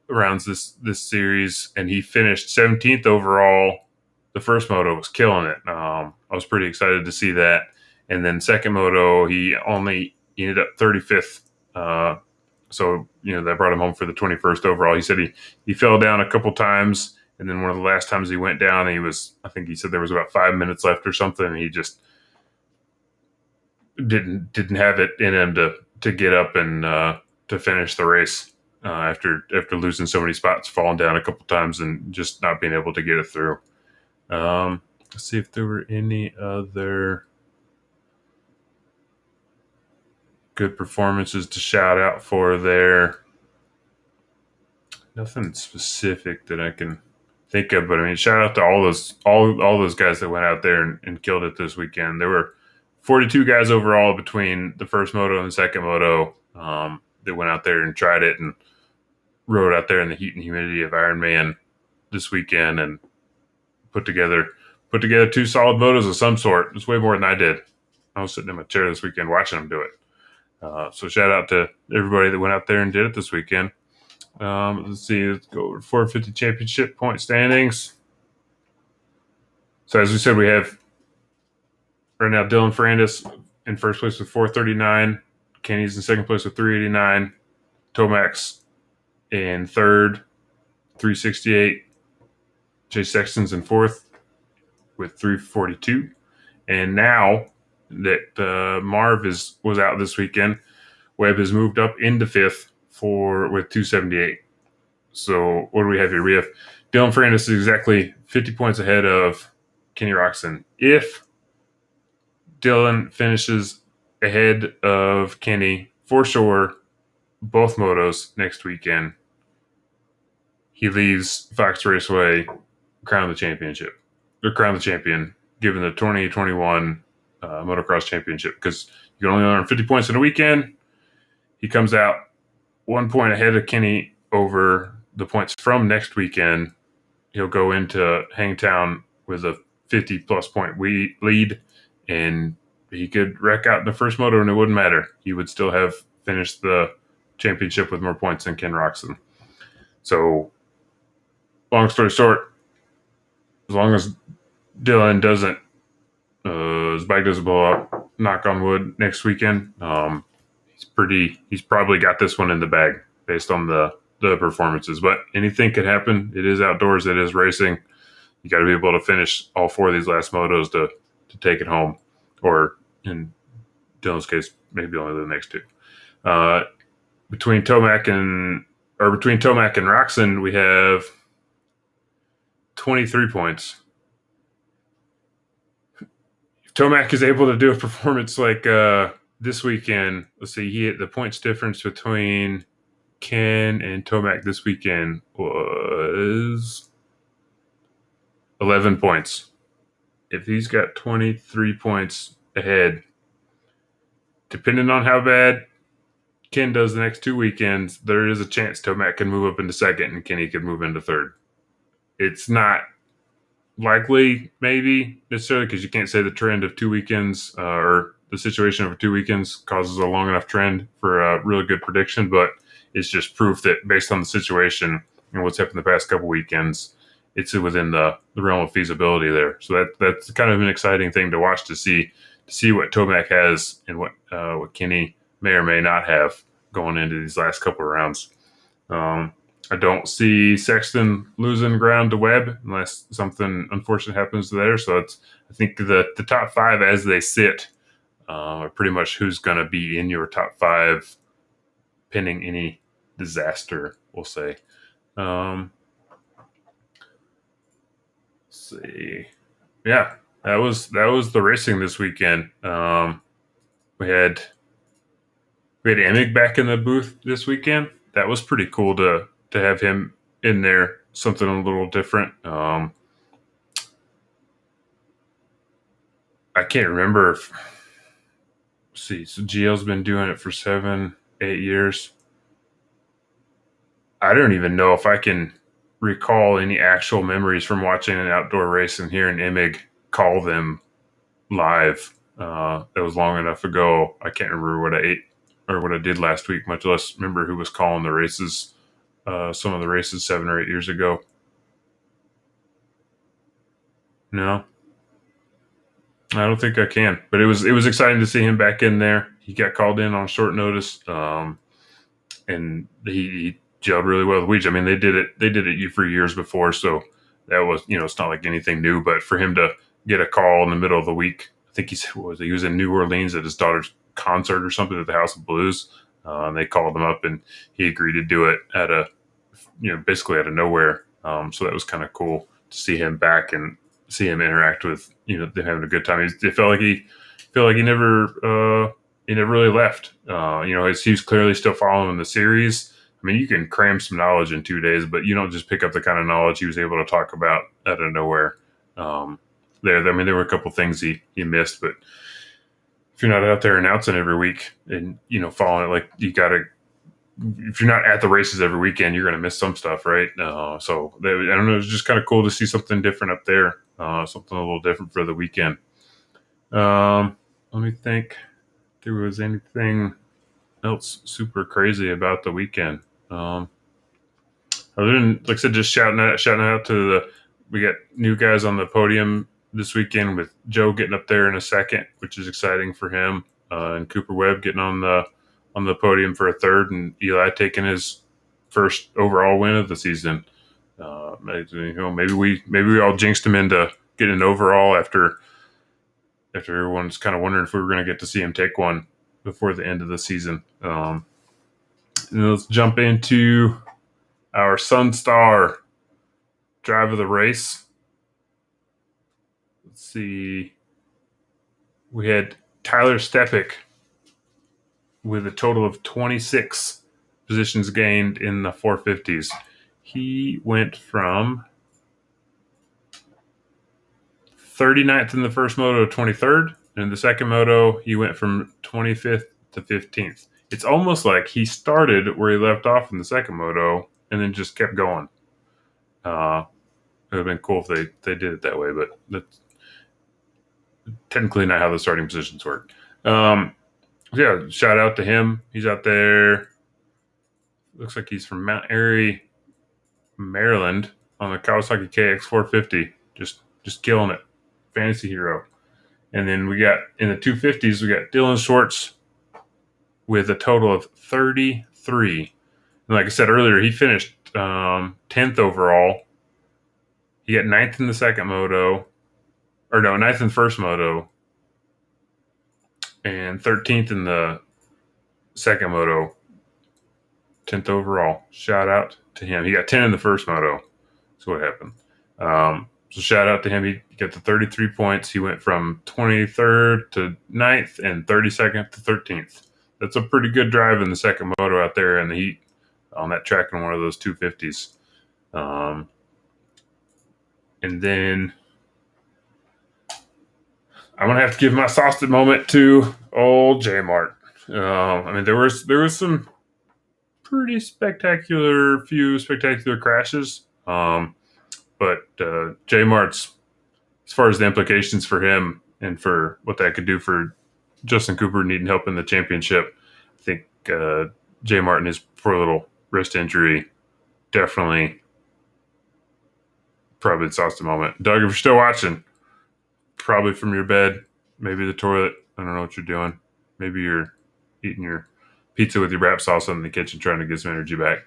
rounds this series, and he finished 17th overall. The first moto was killing it. I was pretty excited to see that. And then second moto, he ended up 35th. So that brought him home for the 21st overall. He said he fell down a couple times, and then one of the last times he went down, I think he said there was about 5 minutes left or something, and he just didn't have it in him to get up and to finish the race after losing so many spots, falling down a couple times, and just not being able to get it through. Let's see if there were any other good performances to shout out for there. Nothing specific that I can think of, but I mean, shout out to all those guys that went out there and killed it this weekend. There were 42 guys overall between the first moto and the second moto that went out there and tried it and rode out there in the heat and humidity of Ironman this weekend and put together 2 solid motos of some sort. It's way more than I did. I was sitting in my chair this weekend watching them do it. So shout out to everybody that went out there and did it this weekend. Let's see. Let's go over 450 championship point standings. So as we said, we have right now Dylan Ferrandis in first place with 439. Kenny's in second place with 389. Tomax in third, 368. Chase Sexton's in fourth with 342. And now that Marv was out this weekend, Webb has moved up into fifth with 278. So what do we have here? We have Dylan Ferrandis is exactly 50 points ahead of Kenny Roxon. If Dylan finishes ahead of Kenny for sure, both motos next weekend, he leaves Fox Raceway crown the champion given the 2021 motocross championship, because you can only earn 50 points in a weekend. He comes out 1 point ahead of Kenny over the points from next weekend. He'll go into Hangtown with a 50-plus point lead, and he could wreck out in the first moto, and it wouldn't matter. He would still have finished the championship with more points than Ken Roczen. So, long story short, as long as Dylan doesn't, his bike doesn't blow up, knock on wood, next weekend, he's probably got this one in the bag based on the performances. But anything could happen. It is outdoors. It is racing. You got to be able to finish all 4 of these last motos to take it home, or in Dylan's case, maybe only the next 2. Between Tomac and Roczen, we have 23 points. If Tomac is able to do a performance like this weekend, let's see, the points difference between Ken and Tomac this weekend was 11 points. If he's got 23 points ahead, depending on how bad Ken does the next 2 weekends, there is a chance Tomac can move up into second and Kenny can move into third. It's not likely, maybe, necessarily, because you can't say the trend of 2 weekends or the situation over 2 weekends causes a long enough trend for a really good prediction, but it's just proof that based on the situation and what's happened the past couple weekends, it's within the realm of feasibility there. So that's kind of an exciting thing to watch, to see what Tomac has and what Kenny may or may not have going into these last couple of rounds. I don't see Sexton losing ground to Webb unless something unfortunate happens there. So I think the top 5 as they sit are pretty much who's going to be in your top 5 pending any disaster, we'll say. Let's see. Yeah, that was the racing this weekend. We had Emig back in the booth this weekend. That was pretty cool to have him in there, something a little different. I can't remember. So GL's been doing it for 7-8 years. I don't even know if I can recall any actual memories from watching an outdoor race and hearing Emig call them live. It was long enough ago. I can't remember what I ate or what I did last week, much less remember who was calling the races. Some of the races 7 or 8 years ago. No, I don't think I can. But it was exciting to see him back in there. He got called in on short notice, and he gelled really well with Weege. I mean, they did it for years before, so that was, it's not like anything new. But for him to get a call in the middle of the week, I think he was in New Orleans at his daughter's concert or something at the House of Blues. And they called him up, and he agreed to do it basically out of nowhere. So that was kind of cool to see him back and see him interact with, them having a good time. It felt like he never really left. He was clearly still following the series. I mean, you can cram some knowledge in 2 days, but you don't just pick up the kind of knowledge he was able to talk about out of nowhere. There were a couple things he missed, but if you're not out there announcing every week and, following it, like if you're not at the races every weekend, you're going to miss some stuff, right? I don't know. It was just kind of cool to see something different up there, something a little different for the weekend. Let me think if there was anything else super crazy about the weekend. Other than, like I said, just shouting out to we got new guys on the podium this weekend with Joe getting up there in a second, which is exciting for him, and Cooper Webb getting on the podium for a third, and Eli taking his first overall win of the season. Maybe we all jinxed him into getting an overall after everyone's kind of wondering if we were going to get to see him take one before the end of the season. And let's jump into our Sunstar Drive of the race. Let's see. We had Tyler Stepik with a total of 26 positions gained in the 450s. He went from 39th in the first moto, 23rd. And in the second moto, he went from 25th to 15th. It's almost like he started where he left off in the second moto and then just kept going. It would have been cool if they did it that way, but that's technically not how the starting positions work. Yeah, shout out to him. He's out there. Looks like he's from Mount Airy, Maryland, on the Kawasaki KX450. Just killing it. Fantasy hero. And then we got in the 250s, we got Dylan Schwartz with a total of 33. And like I said earlier, he finished 10th overall. He got 9th in the second moto, or no, 9th in the first moto, and 13th in the second moto. 10th overall. Shout out to him. He got 10 in the first moto. That's what happened. So shout out to him. He got the 33 points. He went from 23rd to 9th and 32nd to 13th. That's a pretty good drive in the second moto out there in the heat on that track in one of those 250s. And then I'm gonna have to give my sausage moment to old J Mart. I mean, there was some pretty spectacular crashes. But J Mart's, as far as the implications for him and for what that could do for Justin Cooper needing help in the championship, I think J Mart and his poor little wrist injury definitely probably the sauce moment. Doug, if you're still watching, probably from your bed, maybe the toilet. I don't know what you're doing. Maybe you're eating your pizza with your wrap sauce in the kitchen trying to get some energy back.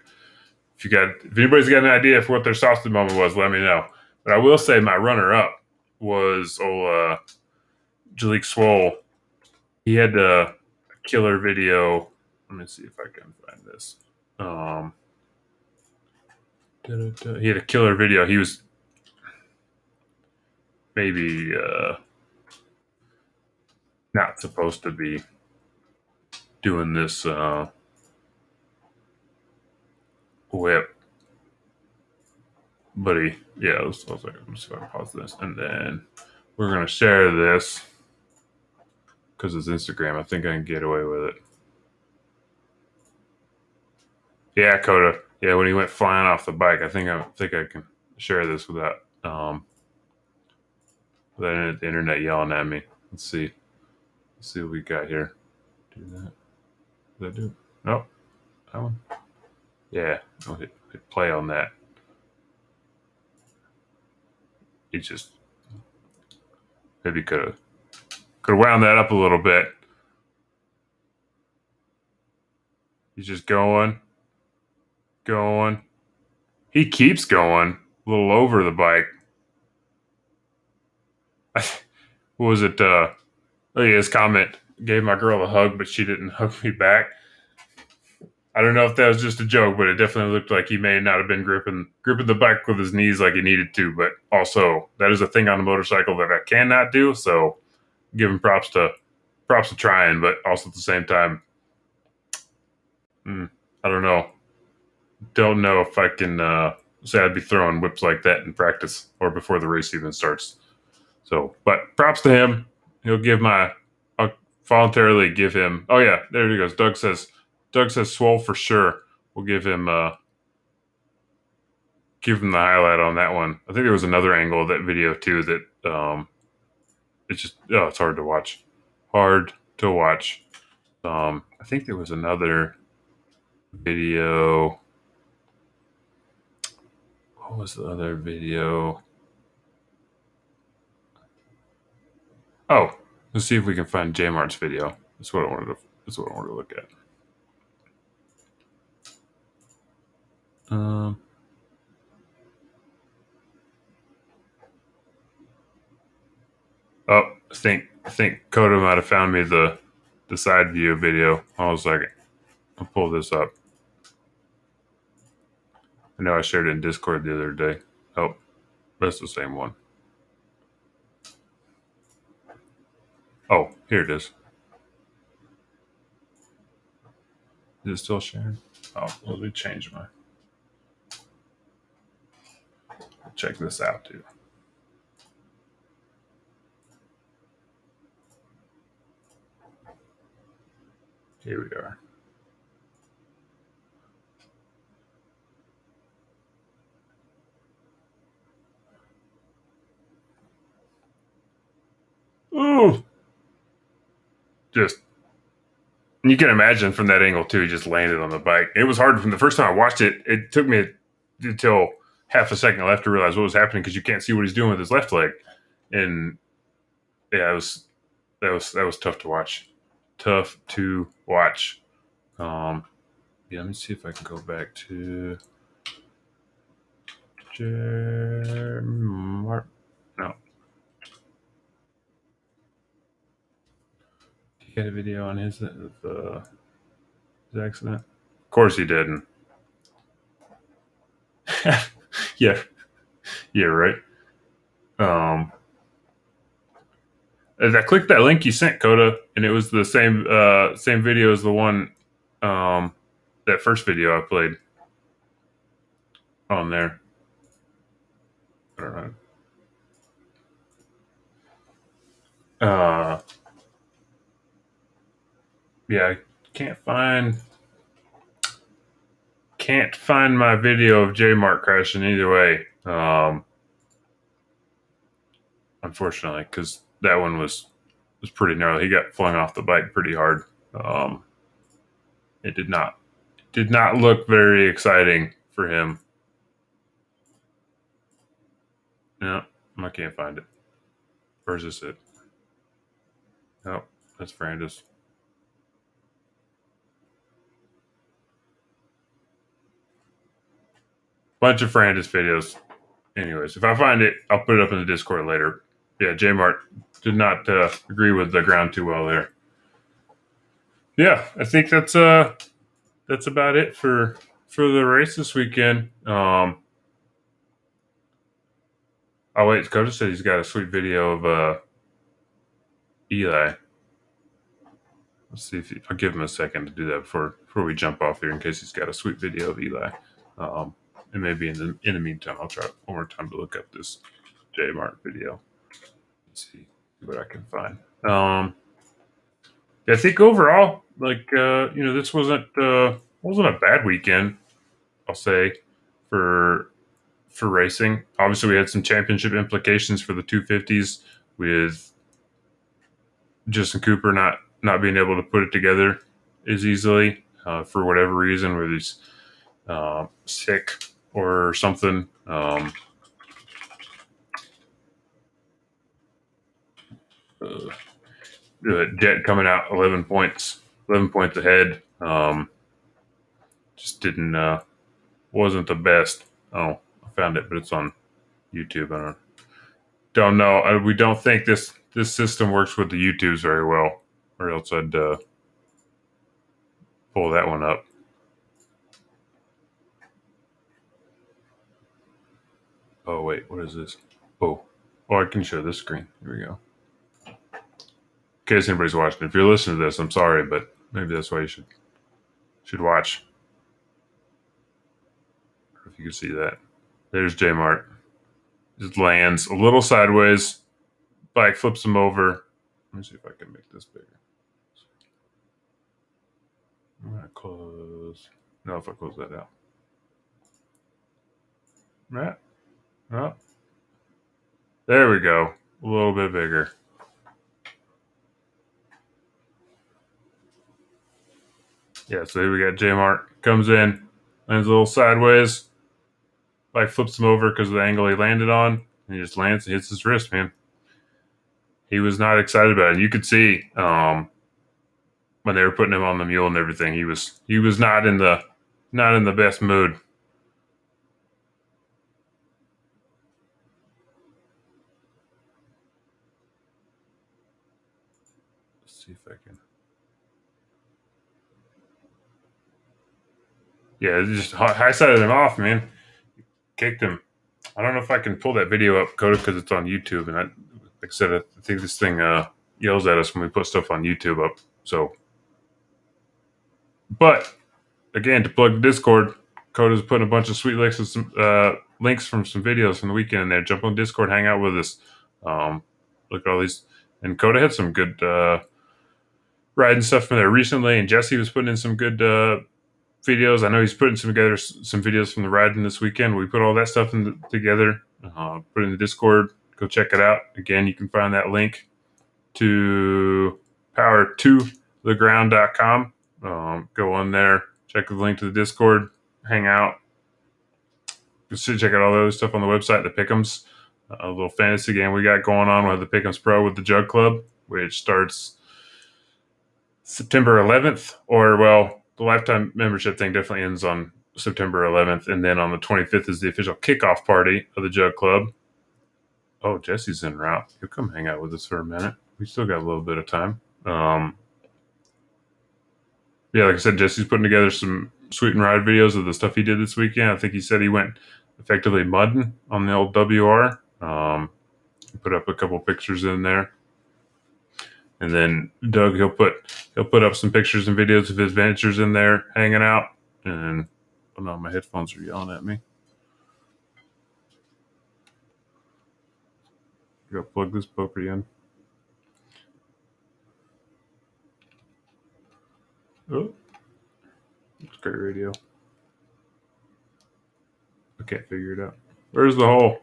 If anybody's got an idea for what their sausage moment was, let me know. But I will say my runner-up was old Jalik Swole. He had a killer video. Let me see if I can find this. He had a killer video. He was maybe not supposed to be doing this whip. But I was like, I'm just going to pause this. And then we're going to share this because it's Instagram. I think I can get away with it. Yeah, Coda. Yeah, when he went flying off the bike, I think I can share this without the internet yelling at me. Let's see what we got here. Do that. Does that do it? Nope. That one. Yeah, I'll hit play on that. He just maybe could have wound that up a little bit. He's just going. He keeps going a little over the bike. What was it? His comment, gave my girl a hug, but she didn't hug me back. I don't know if that was just a joke, but it definitely looked like he may not have been gripping the bike with his knees like he needed to. But also, that is a thing on a motorcycle that I cannot do. So, give him props to trying, but also at the same time, I don't know. Don't know if I can say I'd be throwing whips like that in practice or before the race even starts. So, but props to him. I'll voluntarily give him. Oh yeah, there he goes. Doug says Swole for sure. We'll give him the highlight on that one. I think there was another angle of that video too that it's hard to watch. I think there was another video. What was the other video? Oh, let's see if we can find J Mart's video. That's what I wanted to look at. I think Coda might have found me the side view video. Hold on a second. I'll pull this up. I know I shared it in Discord the other day. Oh, that's the same one. Oh, here it is. Is it still sharing? Oh, let me change my. Check this out, too. Here we are. Ooh, just you can imagine from that angle too. He just landed on the bike. It was hard from the first time I watched it. It took me until half a second left to realize what was happening because you can't see what he's doing with his left leg. And yeah, that was tough to watch. Tough to watch. Yeah, let me see if I can go back to Mark. No, he had a video on his accident. Of course he didn't. Yeah, yeah, right. Um, as I clicked that link you sent, Coda, and it was the same video as the one, that first video I played on there. I don't know. Yeah, I can't find my video of J Mark crashing either way. Unfortunately, because that one was pretty gnarly. He got flung off the bike pretty hard. It did not look very exciting for him. No, I can't find it. Where's this it? No, that's Brandis. Bunch of Brandis videos. Anyways, if I find it, I'll put it up in the Discord later. Yeah, J Mart did not agree with the ground too well there. Yeah, I think that's about it for the race this weekend. Oh wait, Coach said he's got a sweet video of Eli. Let's see if I'll give him a second to do that before we jump off here in case he's got a sweet video of Eli. And maybe in the meantime, I'll try one more time to look up this J Mart video. Let's see what I can find. Yeah, I think overall, this wasn't a bad weekend. I'll say for racing. Obviously, we had some championship implications for the 250s with Justin Cooper not being able to put it together as easily for whatever reason, whether he's sick or something. Jet coming out 11 points ahead. Just wasn't the best. Oh, I found it, but it's on YouTube. I don't know. We don't think this system works with the YouTubes very well, or else I'd pull that one up. Oh wait, what is this? Oh, I can show this screen. Here we go. In case anybody's watching, if you're listening to this, I'm sorry, but maybe that's why you should watch. If you can see that, there's J Mart. Just lands a little sideways. Bike flips him over. Let me see if I can make this bigger. I'm gonna close. No, if I close that out. Right. Oh. There we go. A little bit bigger. Yeah, so here we got J Mart comes in, lands a little sideways. Bike flips him over because of the angle he landed on. And he just lands and hits his wrist, man. He was not excited about it. You could see when they were putting him on the mule and everything, he was not in the best mood. Let's see if I can. Yeah, it just high-sided him off, man. Kicked him. I don't know if I can pull that video up, Coda, because it's on YouTube. And like I said, I think this thing yells at us when we put stuff on YouTube up. So, but again, to plug the Discord, Coda's putting a bunch of sweet links with some links from some videos from the weekend in there. Jump on Discord, hang out with us. Look at all these, and Coda had some good riding stuff from there recently, and Jesse was putting in some good videos. I know he's putting together some videos from the riding this weekend. We put all that stuff together, put it in the Discord. Go check it out. Again, you can find that link to power2theground.com. Go on there, check the link to the Discord, hang out. Check out all the other stuff on the website, the Pick'ems, a little fantasy game we got going on with the Pick'ems Pro with the Jug Club, which starts September 11th, or well, the lifetime membership thing definitely ends on September 11th, and then on the 25th is the official kickoff party of the Jug Club. Oh, Jesse's en route. He'll come hang out with us for a minute. We still got a little bit of time. Yeah, like I said, Jesse's putting together some sweet and ride videos of the stuff he did this weekend. I think he said he went effectively mudding on the old WR. Put up a couple pictures in there, and then Doug he'll put up some pictures and videos of his adventures in there, hanging out. And oh no, my headphones are yelling at me. You gotta plug this puppy in. Oh, it's great radio. I can't figure it out. Where's the hole?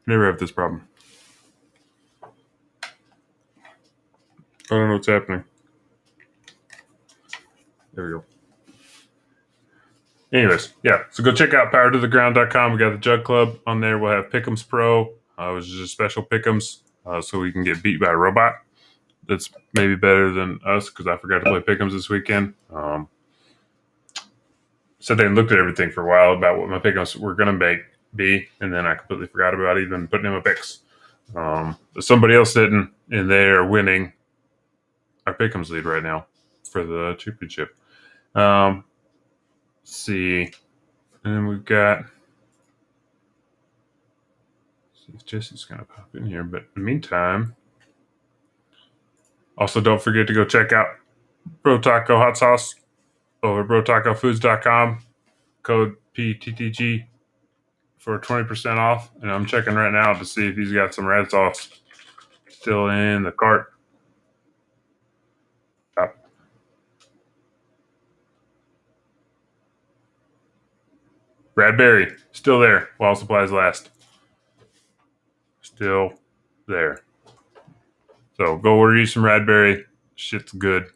Never have this problem. I don't know what's happening. There we go. Anyways, yeah. So go check out powertotheground.com. We got the Jug Club on there. We'll have Pick'ems Pro, which is a special Pick'ems, so we can get beat by a robot. That's maybe better than us because I forgot to play Pick'ems this weekend. Sat there and looked at everything for a while about what my Pick'ems were going to be, and then I completely forgot about even putting in my picks. Somebody else didn't, and they are winning our Pick'ems lead right now for the championship. Let's see. And then we've got. See if Jesse's going to pop in here. But in the meantime, also don't forget to go check out BROTACO Hot Sauce over at BROTACOFoods.com. Code PTTG for 20% off. And I'm checking right now to see if he's got some red sauce still in the cart. Bradberry, still there while supplies last. Still there. So go order you some Radberry. Shit's good. I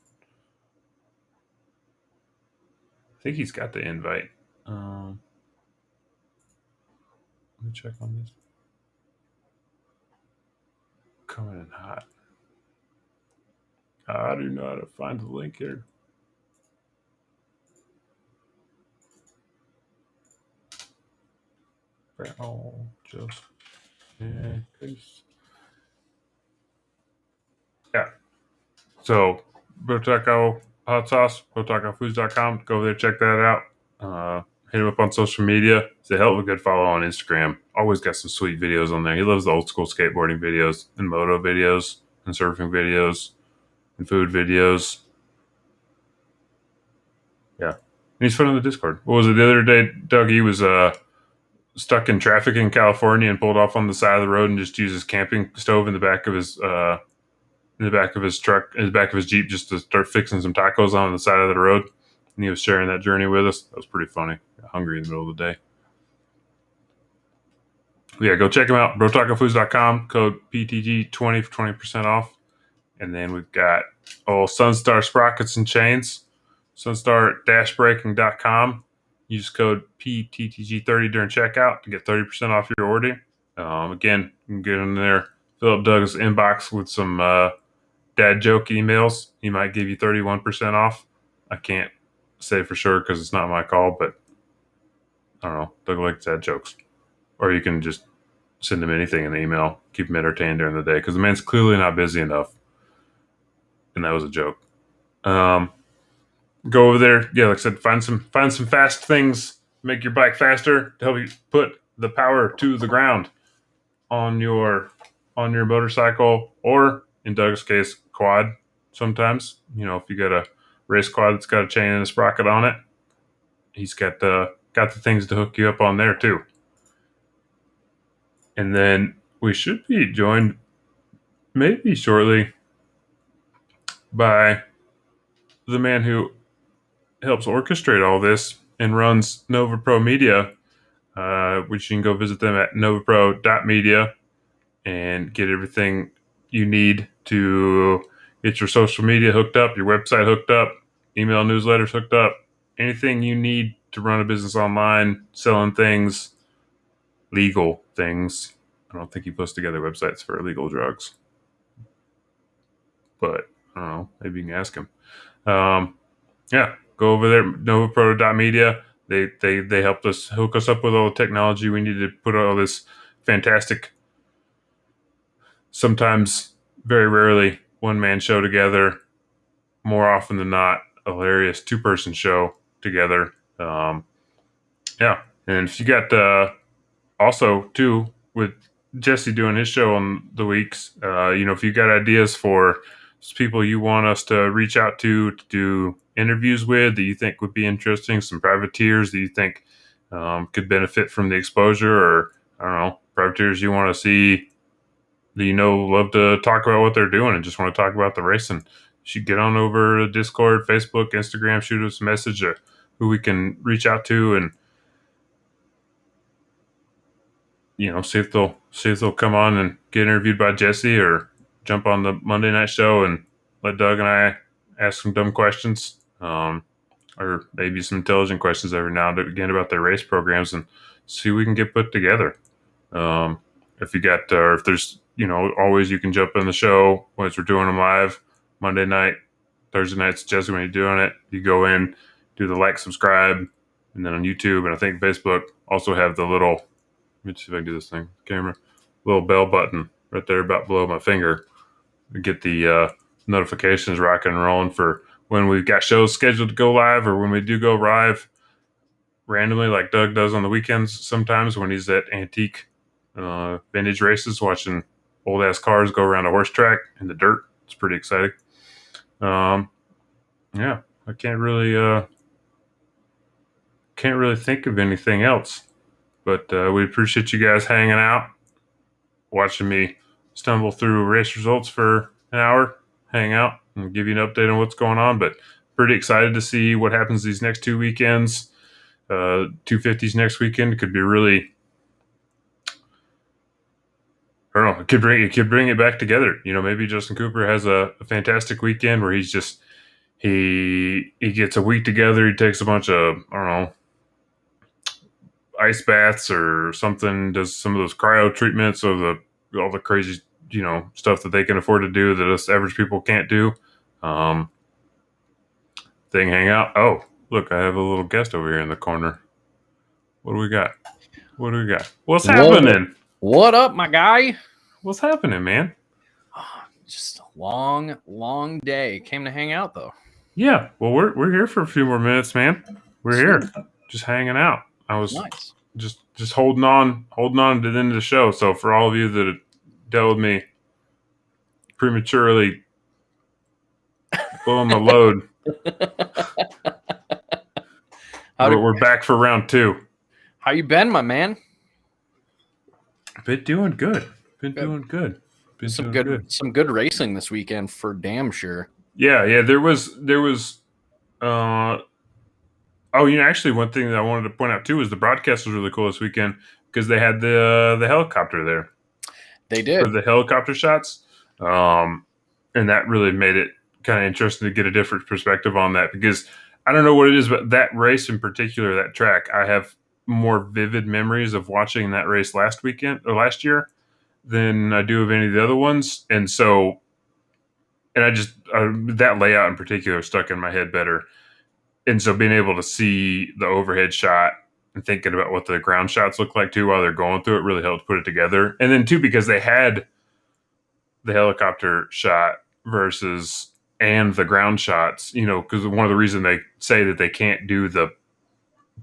think he's got the invite. Let me check on this. Coming in hot. I do know how to find the link here. Oh, just in case. Yeah. So, BROTACO Hot Sauce, BROTACOFoods.com. Go over there, check that out. Hit him up on social media. It's a hell of a good follow on Instagram. Always got some sweet videos on there. He loves the old school skateboarding videos and moto videos and surfing videos and food videos. Yeah. And he's fun on the Discord. What was it the other day? Doug, he was stuck in traffic in California and pulled off on the side of the road and just used his camping stove in the back of his truck, in the back of his Jeep, just to start fixing some tacos on the side of the road. And he was sharing that journey with us. That was pretty funny. Got hungry in the middle of the day. Yeah, go check him out. BROTACOFoods.com. Code PTG20 for 20% off. And then we've got Sunstar Sprockets and Chains. Sunstar-braking.com. Use code PTTG30 during checkout to get 30% off your order. Again, you can get in there, fill up Doug's inbox with some dad joke emails. He might give you 31% off. I can't say for sure because it's not my call, but I don't know. Doug likes dad jokes. Or you can just send him anything in the email. Keep him entertained during the day because the man's clearly not busy enough. And that was a joke. Go over there. Yeah, like I said, find some fast things, make your bike faster to help you put the power to the ground on your motorcycle, or in Doug's case, quad. Sometimes, if you got a race quad that's got a chain and a sprocket on it, he's got the things to hook you up on there too. And then we should be joined maybe shortly by the man who helps orchestrate all this and runs Nova Pro Media, which you can go visit them at novapro.media and get everything you need to get your social media hooked up, your website hooked up, email newsletters hooked up, anything you need to run a business online, selling things, legal things. I don't think he puts together websites for illegal drugs, but I don't know. Maybe you can ask him. Yeah, go over there, novaproto.media. They helped us hook us up with all the technology we needed to put all this fantastic, sometimes very rarely one-man show together. More often than not, a hilarious two-person show together. Yeah, and if you got also too with Jesse doing his show on the weeks, if you got ideas for people you want us to reach out to do interviews with that you think would be interesting, some privateers that you think could benefit from the exposure, or I don't know, privateers you want to see that love to talk about what they're doing and just want to talk about the racing, you should get on over to Discord, Facebook, Instagram, shoot us a message of who we can reach out to and see if they'll come on and get interviewed by Jesse or jump on the Monday night show and let Doug and I ask some dumb questions, or maybe some intelligent questions every now and again about their race programs and see what we can get put together. If you got, or if there's, always you can jump in the show once we're doing them live Monday night, Thursday nights. Jesse, when you're doing it, you go in, do the like, subscribe, and then on YouTube and I think Facebook also have the little. Let me see if I can do this thing. Camera. Little bell button right there about below my finger. We get the notifications rocking and rolling for when we've got shows scheduled to go live or when we do go live randomly like Doug does on the weekends sometimes when he's at antique vintage races watching old-ass cars go around a horse track in the dirt. It's pretty exciting. Yeah, I can't really think of anything else. But we appreciate you guys hanging out, watching me stumble through race results for an hour, hang out, and give you an update on what's going on. But pretty excited to see what happens these next 2 weekends. 250s next weekend could be really, I don't know, it could bring it back together. Maybe Justin Cooper has a fantastic weekend where he's just, he gets a week together. He takes a bunch of, I don't know, ice baths or something, does some of those cryo treatments or all the crazy, stuff that they can afford to do that us average people can't do. Hang out. Oh, look, I have a little guest over here in the corner. What do we got? What's happening? What up, my guy? What's happening, man? Just a long day. Came to hang out though. Yeah, well, we're here for a few more minutes, man. We're here, just hanging out. I was nice. just holding on to the end of the show. So for all of you that dealt with me prematurely blowing my load, we're back for round 2. How you been, my man? Been doing good. Doing good. Some good racing this weekend for damn sure. Yeah. There was. Actually, one thing that I wanted to point out too was the broadcast was really cool this weekend because they had the helicopter there. They did for the helicopter shots, and that really made it kind of interesting to get a different perspective on that because I don't know what it is, but that race in particular, that track, I have more vivid memories of watching that race last year than I do of any of the other ones, and I just that layout in particular stuck in my head better. And so being able to see the overhead shot and thinking about what the ground shots look like too while they're going through it really helped put it together. And then too, because they had the helicopter shot and the ground shots, because one of the reasons they say that they can't do the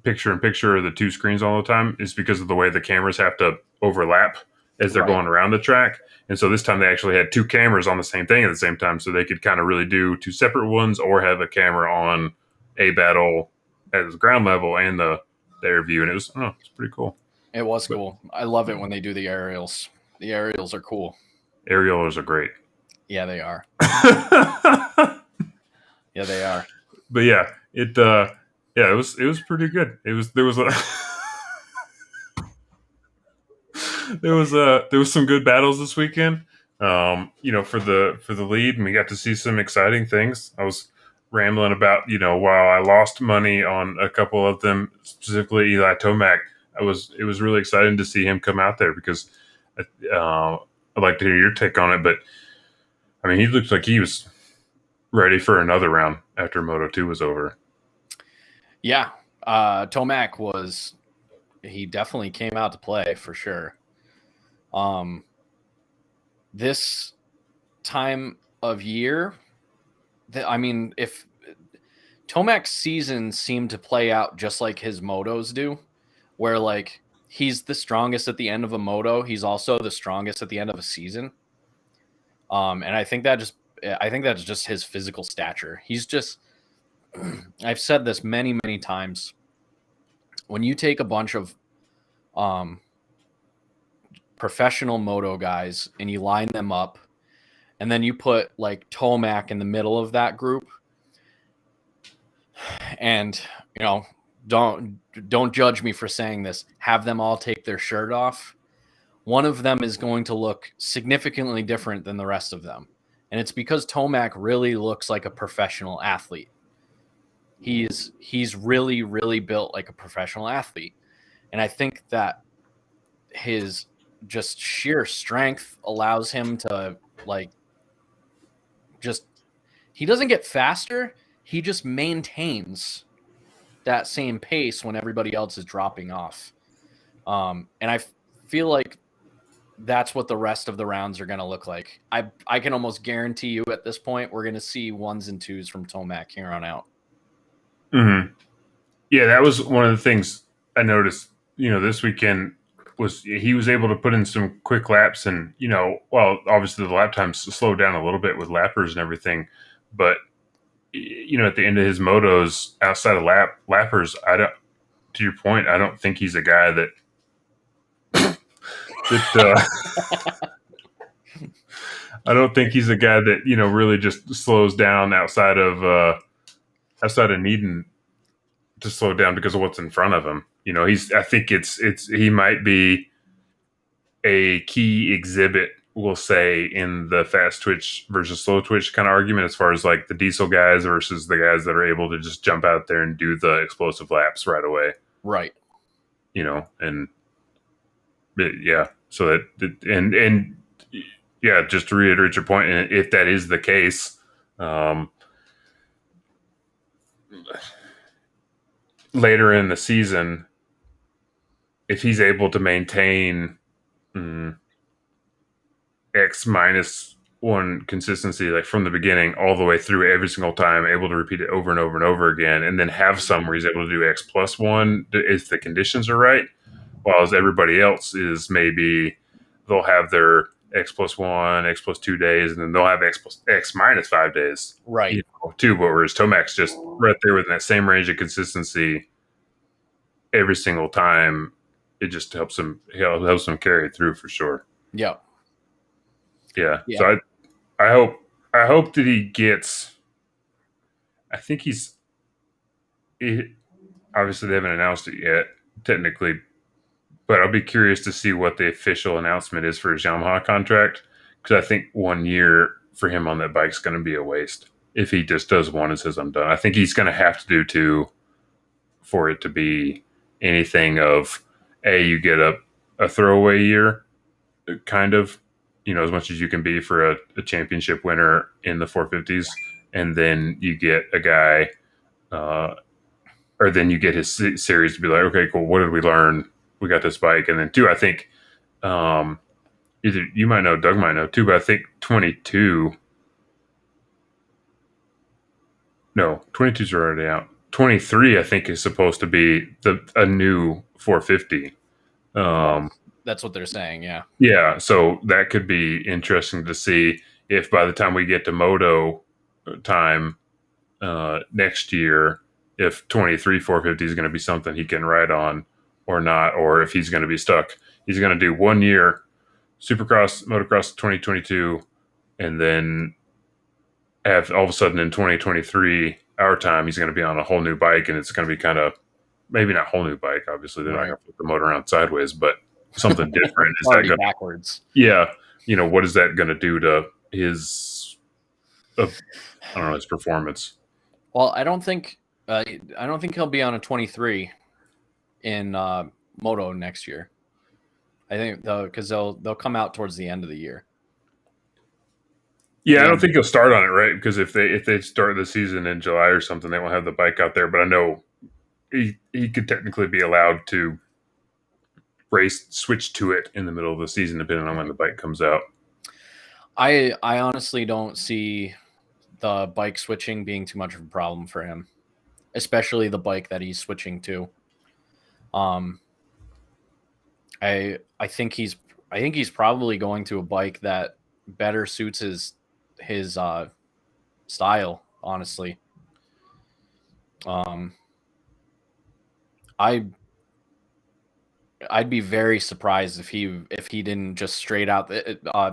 picture-in-picture or the 2 screens all the time is because of the way the cameras have to overlap as they're going around the track. And so this time they actually had 2 cameras on the same thing at the same time, so they could kind of really do 2 separate ones or have a camera on a battle at the ground level and the air view, and it's pretty cool. It was cool. I love it when they do the aerials. The aerials are cool. Aerials are great. Yeah, they are. Yeah, they are. But yeah, it was pretty good. There was a there was some good battles this weekend. For the lead, and we got to see some exciting things. I was rambling about, while I lost money on a couple of them, specifically Eli Tomac. It was really exciting to see him come out there because I'd like to hear your take on it. But I mean, he looked like he was ready for another round after Moto 2 was over. Yeah, Tomac he definitely came out to play for sure. This time of year, if Tomac's season seemed to play out just like his motos do, where like he's the strongest at the end of a moto, he's also the strongest at the end of a season. And I think that's just his physical stature. He's just I've said this many, many times. When you take a bunch of professional moto guys and you line them up, and then you put like Tomac in the middle of that group, and don't judge me for saying this, have them all take their shirt off, one of them is going to look significantly different than the rest of them. And it's because Tomac really looks like a professional athlete. He's really, really built like a professional athlete. And I think that his just sheer strength allows him to he doesn't get faster. He just maintains that same pace when everybody else is dropping off. And I feel like that's what the rest of the rounds are going to look like. I can almost guarantee you at this point, we're going to see 1s and 2s from Tomac here on out. Mm-hmm. Yeah, that was one of the things I noticed, this weekend was he was able to put in some quick laps and, obviously the lap times slowed down a little bit with lappers and everything. But, at the end of his motos outside of lappers, to your point, I don't think he's a guy that I don't think he's a guy that, really just slows down outside of needing to slow down because of what's in front of him. I think he might be a key exhibit, we'll say, in the fast twitch versus slow twitch kind of argument, as far as like the diesel guys versus the guys that are able to just jump out there and do the explosive laps right away. Right. And yeah, so that, and yeah, just to reiterate your point, and if that is the case, later in the season, if he's able to maintain X-1 consistency, like from the beginning all the way through every single time, able to repeat it over and over and over again, and then have some where he's able to do X+1 if the conditions are right, while as everybody else is maybe they'll have their X+1, X+2 days, and then they'll have X-5 days. Right. Too, but whereas Tomac's just right there within that same range of consistency every single time, it just helps him carry it through for sure. Yeah. Yeah. So I hope that he gets. I think obviously they haven't announced it yet, technically, but I'll be curious to see what the official announcement is for his Yamaha contract, because I think 1 year for him on that bike is going to be a waste if he just does one and says I'm done. I think he's going to have to do 2 for it to be anything of you get a throwaway year, kind of, as much as you can be for a championship winner in the 450s, and then you get a guy, or then you get his series to be like, okay, cool, what did we learn? We got this bike. And then 2, I think, either you might know, Doug might know too, but I think 22's are already out. 23, I think, is supposed to be a new 450. That's what they're saying, yeah. Yeah, so that could be interesting to see if by the time we get to Moto time next year, if 23 450 is going to be something he can ride on or not, or if he's going to be stuck. He's going to do 1 year Supercross, Motocross 2022, and then have all of a sudden in 2023, our time, he's going to be on a whole new bike, and it's going to be kind of maybe not whole new bike. Obviously, they're not Right. going to flip the motor around sideways, but something different. It's Is that already going? backwards. Yeah, what is that going to do to his? I don't know, his performance. Well, I don't think he'll be on a 23 in moto next year. I think because they'll come out towards the end of the year. Yeah, I don't think he'll start on it, right? Because if they start the season in July or something, they won't have the bike out there. But I know he could technically be allowed to switch to it in the middle of the season, depending on when the bike comes out. I honestly don't see the bike switching being too much of a problem for him, especially the bike that he's switching to. I think he's probably going to a bike that better suits his style, honestly. I'd be very surprised if he didn't just straight out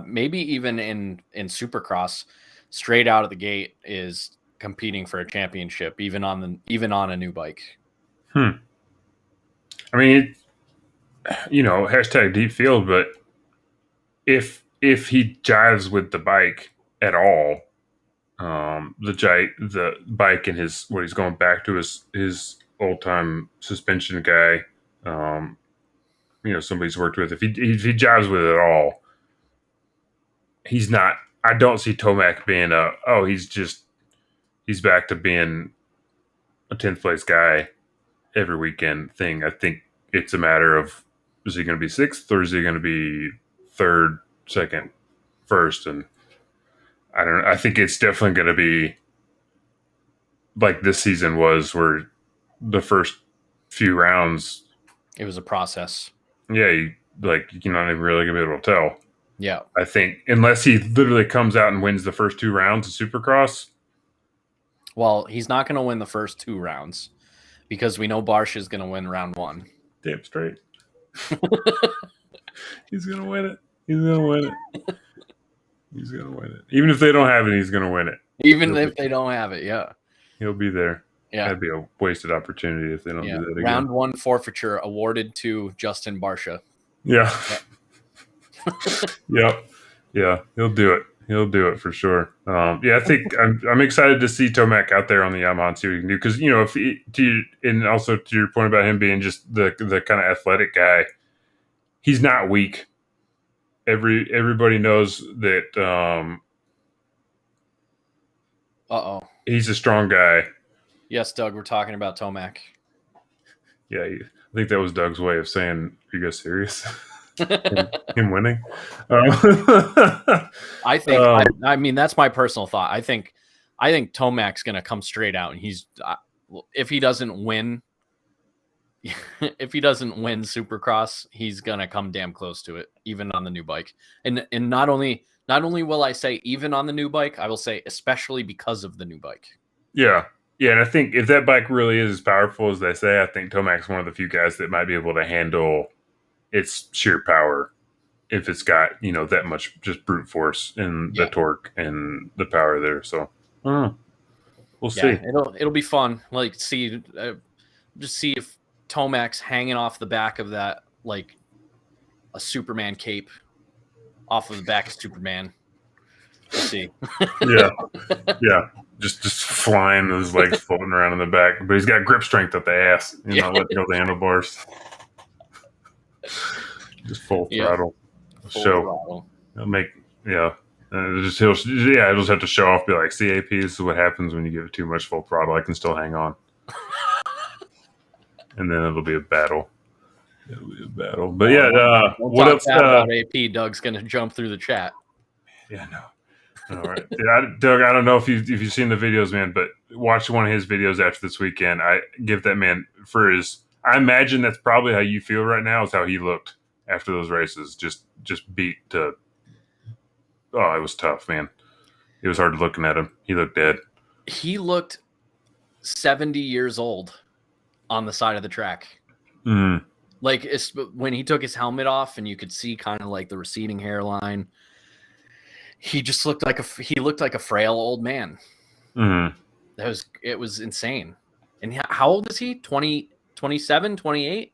maybe even in Supercross, straight out of the gate is competing for a championship even on a new bike. I mean, hashtag deep field, but if he jives with the bike at all, the bike and what he's going back to his old time suspension guy, somebody's worked with. If he jives with it at all, he's not. I don't see Tomac being he's back to being a 10th place guy every weekend thing. I think it's a matter of, is he going to be 6th or is he going to be 3rd, 2nd, 1st? And I don't know. I think it's definitely going to be like this season was, where the first few rounds, it was a process. Yeah, you're not even really going to be able to tell. Yeah. I think unless he literally comes out and wins the first 2 rounds of Supercross. Well, he's not going to win the first 2 rounds because we know Barsh is going to win round 1. Damn straight. He's going to win it. He's going to win it. He's going to win it. Even if they don't have it, he's going to win it. Even if they don't have it, yeah. He'll be there. Yeah. That'd be a wasted opportunity if they don't do that again. Round 1 forfeiture awarded to Justin Barsha. Yeah. Yep. Yeah, he'll do it. He'll do it for sure. I think I'm excited to see Tomac out there on the Yamaha and see what he can do. Because, and also to your point about him being just the kind of athletic guy, he's not weak. Everybody knows that. He's a strong guy. Yes, Doug, we're talking about Tomac. Yeah, I think that was Doug's way of saying, "Are you guys serious?" him winning. I think. I mean, that's my personal thought. I think Tomac's going to come straight out, and if he doesn't win Supercross, he's going to come damn close to it, even on the new bike. And not only will I say even on the new bike, I will say especially because of the new bike. Yeah. Yeah, and I think if that bike really is as powerful as they say, I think Tomac's one of the few guys that might be able to handle its sheer power if it's got, that much just brute force and the torque and the power there. So we'll see. It'll be fun. Just see if Tomac's hanging off the back of that, like a Superman cape off of the back of Superman. We'll see. Yeah. Just flying with his legs floating around in the back, but he's got grip strength at the ass. Not letting go the handlebars. Just full throttle. Throttle. It'll make he'll just have to show off. Be like, CAP. This is what happens when you give it too much full throttle. I can still hang on, and then it'll be a battle. But what else about AP? Doug's gonna jump through the chat. Yeah, no. All right, Doug. I don't know if you've seen the videos, man, but watch one of his videos after this weekend. I give that man for his. I imagine that's probably how you feel right now. Is how he looked after those races. Just beat to. Oh, it was tough, man. It was hard looking at him. He looked dead. He looked 70 years old on the side of the track. Mm-hmm. Like when he took his helmet off, and you could see kind of like the receding hairline. he just looked like a frail old man. Mm-hmm. It was insane. And how old is he? 20, 27, 28?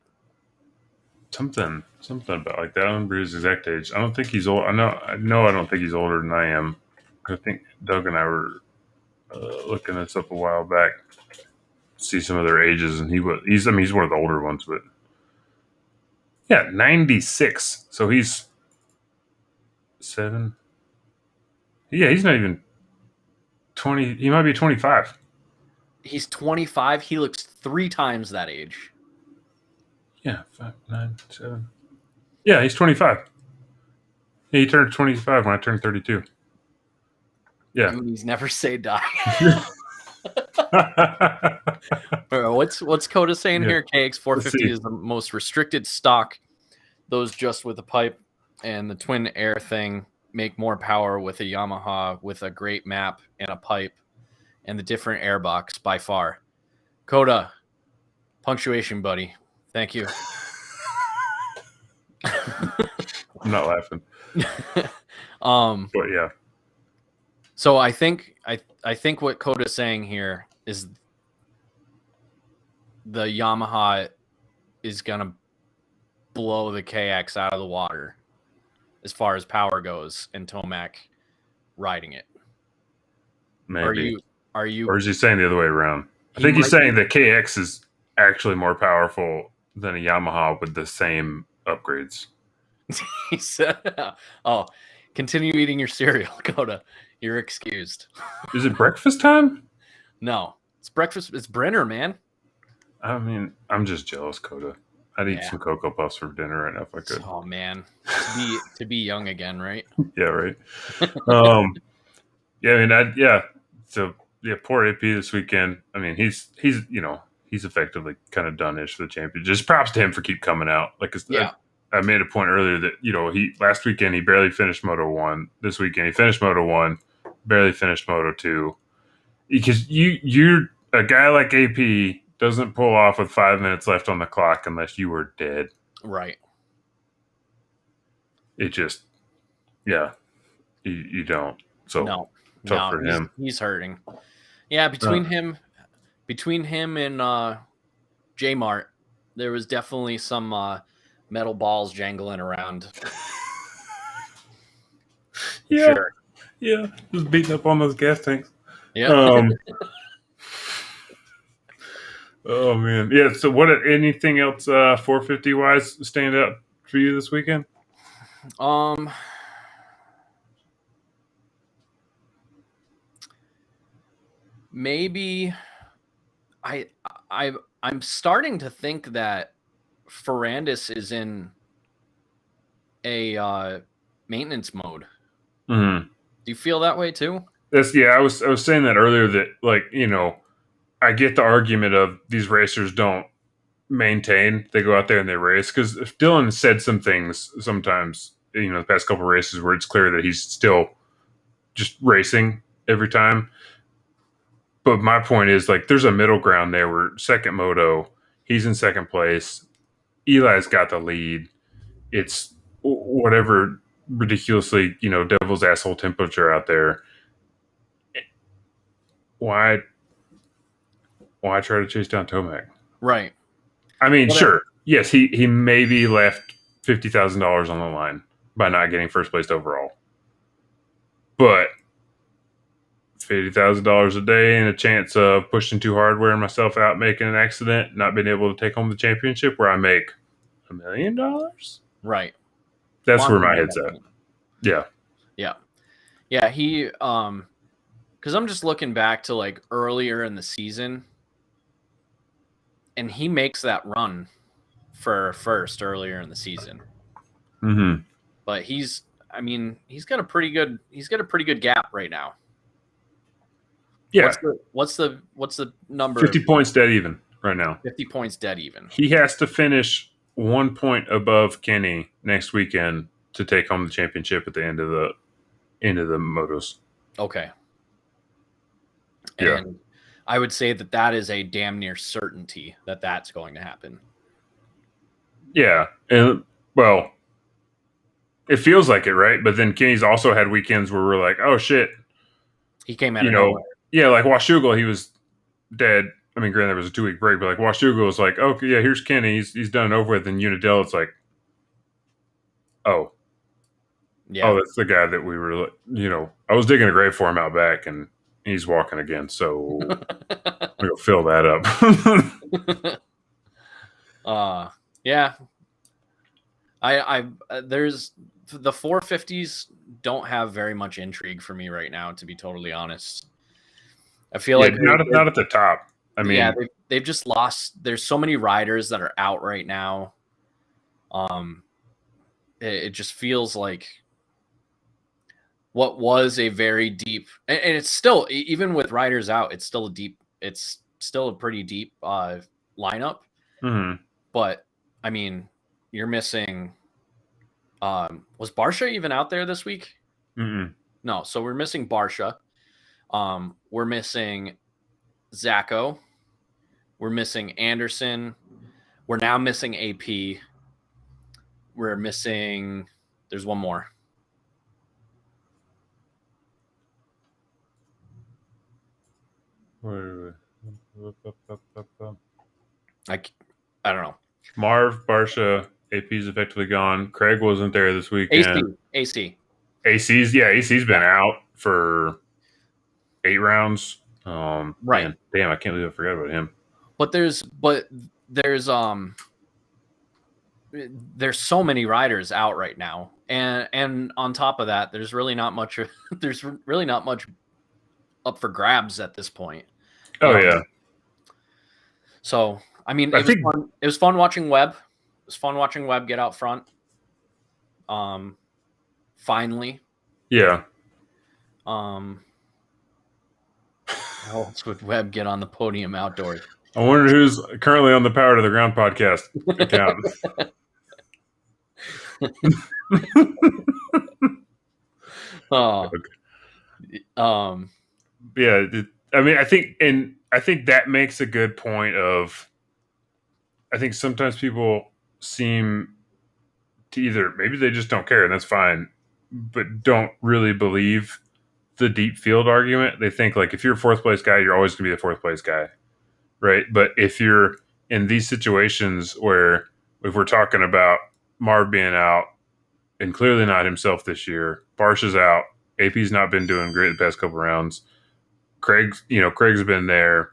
Something about like that. I don't remember his exact age. I don't think he's old. I don't think he's older than I am. I think Doug and I were looking this up a while back, see some of their ages, and he's one of the older ones, but yeah, 96. So he's 7. Yeah, he's not even 20. He might be 25. He's 25. He looks 3 times that age. Yeah, 5, 9, 7. Yeah, he's 25. Yeah, he turned 25 when I turned 32. Yeah. Goonies never say die. What's Coda saying here? KX450 is the most restricted stock. Those just with a pipe and the twin air thing make more power with a Yamaha with a great map and a pipe and the different airbox by far. Coda, punctuation, buddy. Thank you. I'm not laughing. But yeah. So I think what Coda's saying here is the Yamaha is gonna blow the KX out of the water as far as power goes, and Tomac riding it. Maybe. Are you? Or is he saying the other way around? I think he's saying the KX is actually more powerful than a Yamaha with the same upgrades. He said, "Oh, continue eating your cereal, Coda. You're excused." Is it breakfast time? No, it's breakfast. It's Brenner, man. I mean, I'm just jealous, Coda. I'd eat some Cocoa Puffs for dinner right now if I could. Oh man, to be young again, right? Yeah, right. Yeah, I mean, So yeah, poor AP this weekend. I mean, he's effectively kind of done-ish for the championship. Just props to him for keep coming out. Like, I made a point earlier that he last weekend he barely finished Moto 1. This weekend he finished Moto 1, barely finished Moto 2. Because you're a guy like AP doesn't pull off with 5 minutes left on the clock unless you were dead. Right. It just, yeah, you don't. So tough for him. He's hurting. Yeah, between him and J Mart, there was definitely some metal balls jangling around. Yeah, sure. Yeah, just beating up on those gas tanks. Yeah. Oh man, yeah. So, anything else 450 wise stand out for you this weekend? Maybe I'm starting to think that Ferrandis is in a maintenance mode. Mm-hmm. Do you feel that way too? I was saying that earlier that I get the argument of these racers don't maintain. They go out there and they race. Because if Dylan said some things sometimes, the past couple of races where it's clear that he's still just racing every time. But my point is, like, there's a middle ground there where second moto, he's in second place. Eli's got the lead. It's whatever ridiculously, devil's asshole temperature out there. Why try to chase down Tomac? Right. I mean, sure. Yes, he maybe left $50,000 on the line by not getting first place overall. But $50,000 a day and a chance of pushing too hard, wearing myself out, making an accident, not being able to take home the championship where I make $1 million? Right. That's where my head's at. Yeah. Yeah. Yeah, he because I'm just looking back to like earlier in the season, and he makes that run for first earlier in the season. Mm-hmm. But he's got a pretty good gap right now. Yeah. What's the number? 50 points dead even right now. 50 points dead even. He has to finish 1 point above Kenny next weekend to take home the championship at the end of the motos. Okay. Yeah. And I would say that is a damn near certainty that that's going to happen. Yeah. And well, It feels like it, right? But then Kenny's also had weekends where we're like, oh shit, He came out of nowhere. yeah, like Washougal, he was dead. I mean, granted, there was a 2-week break, but like Washougal was like, okay, yeah, here's Kenny, he's done and over with. And Unadilla, it's like, oh, Yeah. that's the guy that we were, I was digging a grave for him out back, and he's walking again, so I'm gonna fill that up. Yeah. I there's the 450s don't have very much intrigue for me right now, to be totally honest. I feel like not at the top. I mean, yeah, they've just lost. There's so many riders that are out right now. It just feels like what was a very deep, and it's still, even with riders out, it's still a pretty deep lineup. mm-hmm. But I mean, you're missing. Was Barsha even out there this week? Mm-mm. No, so we're missing Barsha. We're missing Zacho. We're missing Anderson. We're now missing AP. We're missing. There's one more. I don't know. Marv, Barsha, AP's effectively gone. Craig wasn't there this weekend. AC's been out for 8 rounds. Right. Man, damn, I can't believe I forgot about him. But there's so many riders out right now, and on top of that, there's really not much up for grabs at this point. Oh yeah. So I mean, it was fun watching Webb. It was fun watching Webb get out front. Finally. Yeah. How else would Webb get on the podium outdoors? I wonder who's currently on the Power to the Ground podcast account. Yeah, I mean, I think that makes a good point of, I think sometimes people seem to either, maybe they just don't care, and that's fine, but don't really believe the deep field argument. They think like, if you're a fourth place guy, you're always going to be a fourth place guy, right? But if you're in these situations where, if we're talking about Marv being out and clearly not himself this year, Barsha's out, AP's not been doing great the past couple rounds, Craig's been there,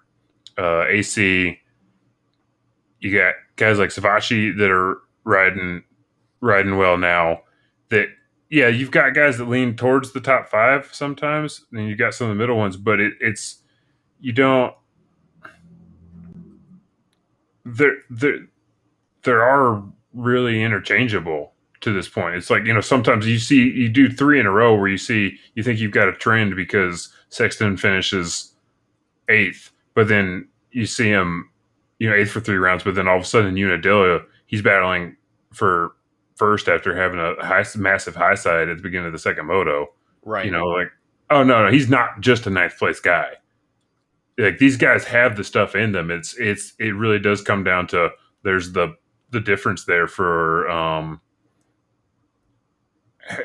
AC, you got guys like Savachi that are riding well now. That, yeah, you've got guys that lean towards the top 5 sometimes, and you got some of the middle ones, but it's you don't. There are really interchangeable to this point. It's like, sometimes you do 3 in a row where you think you've got a trend because Sexton finishes 8th, but then you see him, 8th for 3 rounds, but then all of a sudden Unadilla, he's battling for first after having a massive high side at the beginning of the second moto. Right. Like, oh no, he's not just a 9th place guy. Like, these guys have the stuff in them. It really does come down to, there's the difference there for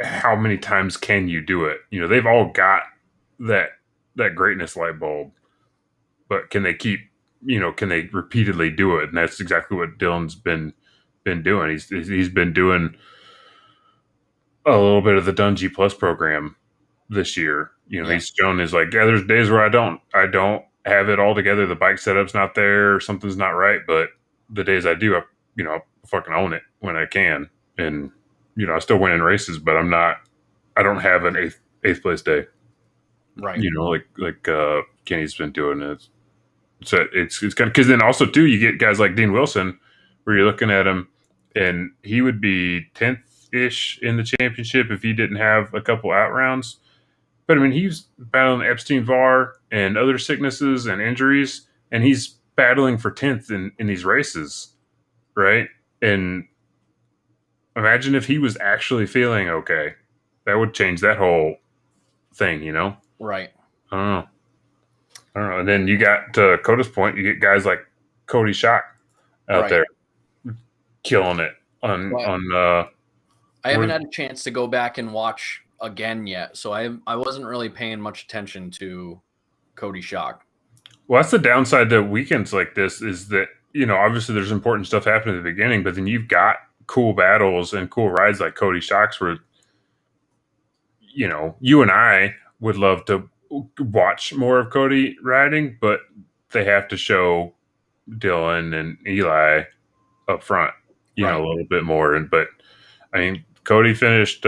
how many times can you do it? They've all got that greatness light bulb, but can they can they repeatedly do it? And that's exactly what Dylan's been doing. He's been doing a little bit of the Dungy Plus program this year. He's shown is like, yeah, there's days where I don't have it all together. The bike setup's not there, something's not right. But the days I do, I fucking own it when I can. And, I still win in races, but I don't have an eighth place day. Right. Like Kenny's been doing it. So it's kind of, because then also too, you get guys like Dean Wilson, where you're looking at him and he would be 10th-ish in the championship if he didn't have a couple out rounds. But I mean, he's battling Epstein-Barr and other sicknesses and injuries, and he's battling for 10th in these races, right? And imagine if he was actually feeling okay. That would change that whole thing, Right. I don't know. And then you got, to Coda's point, you get guys like Cody Schock out there killing it on I haven't had a chance to go back and watch again yet, so I wasn't really paying much attention to Cody Shock. Well, that's the downside to weekends like this is that, obviously there's important stuff happening at the beginning, but then you've got cool battles and cool rides like Cody Shock's where, you and I would love to watch more of Cody riding, but they have to show Dylan and Eli up front, Right. a little bit more. But I mean, Cody finished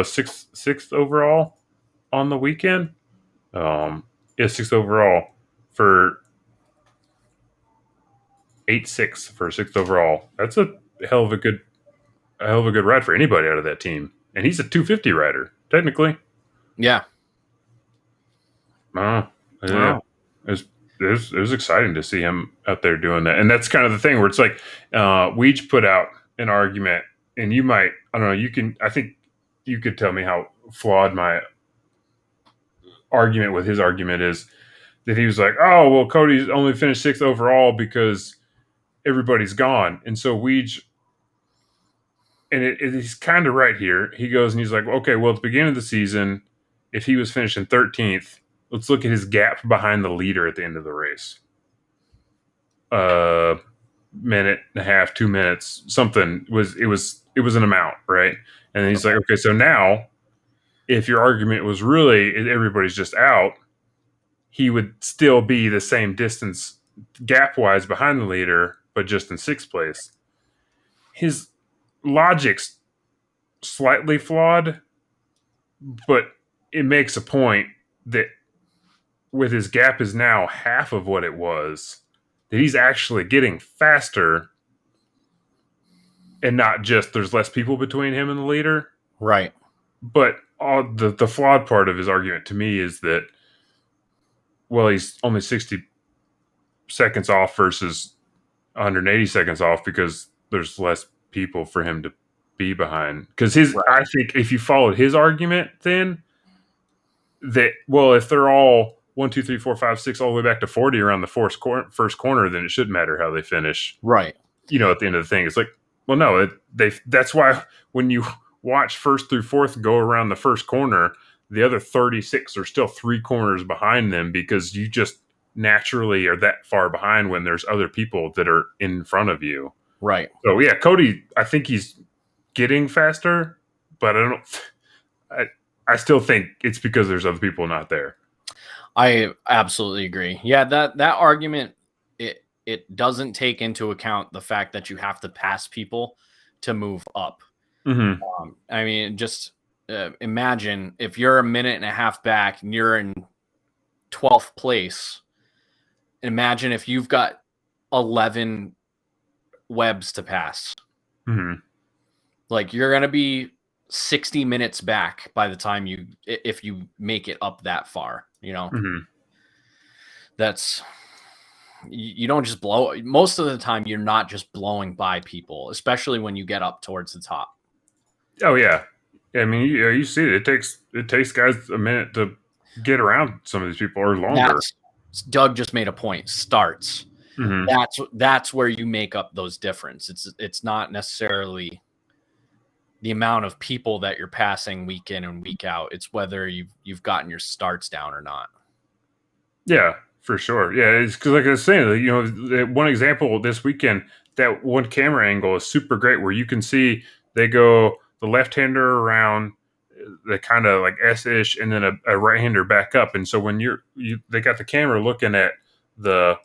sixth overall on the weekend. Sixth overall for 8-6 for sixth overall. That's a hell of a good ride for anybody out of that team. And he's a 250 rider, technically. Yeah. Yeah. It was exciting to see him out there doing that. And that's kind of the thing where it's like, we each put out an argument, and you might, I don't know, I think you could tell me how flawed my argument with his argument is, that he was like, oh, well, Cody's only finished sixth overall because everybody's gone. And so Weege, and he's kind of right here. He goes and he's like, okay, well, at the beginning of the season, if he was finishing 13th, let's look at his gap behind the leader at the end of the race. Minute and a half, 2 minutes, something it was an amount, right? And then he's like, okay, so now if your argument was really everybody's just out, he would still be the same distance gap wise behind the leader, but just in sixth place. His logic's slightly flawed, but it makes a point that with his gap is now half of what it was, that he's actually getting faster and not just there's less people between him and the leader. Right. But the flawed part of his argument to me is that, well, he's only 60 seconds off versus 180 seconds off because there's less people for him to be behind. Because I think if you followed his argument, then that, well, if they're all 1, 2, 3, 4, 5, 6, all the way back to 40 around the first corner, then it shouldn't matter how they finish. Right. At the end of the thing, it's like, well, no, that's why when you watch first through fourth go around the first corner, the other 36 are still 3 corners behind them because you just naturally are that far behind when there's other people that are in front of you. Right. So yeah, Cody, I think he's getting faster, but I still think it's because there's other people not there. I absolutely agree. Yeah, that argument, it doesn't take into account the fact that you have to pass people to move up. Mm-hmm. I mean, just imagine if you're a minute and a half back and you're in 12th place. Imagine if you've got 11 webs to pass. Mm-hmm. Like, you're going to be 60 minutes back by the time if you make it up that far, Mm-hmm. That's, you don't just blow. Most of the time, you're not just blowing by people, especially when you get up towards the top. Oh yeah. I mean, you see it. It takes guys a minute to get around some of these people, or longer. Doug just made a point. Starts. Mm-hmm. That's where you make up those difference. It's not necessarily the amount of people that you're passing week in and week out. It's whether you've gotten your starts down or not. Yeah, for sure. Yeah, it's because, like I was saying, one example this weekend, that one camera angle is super great where you can see they go the left-hander around the kind of like S-ish and then a right-hander back up. And so when they got the camera looking at the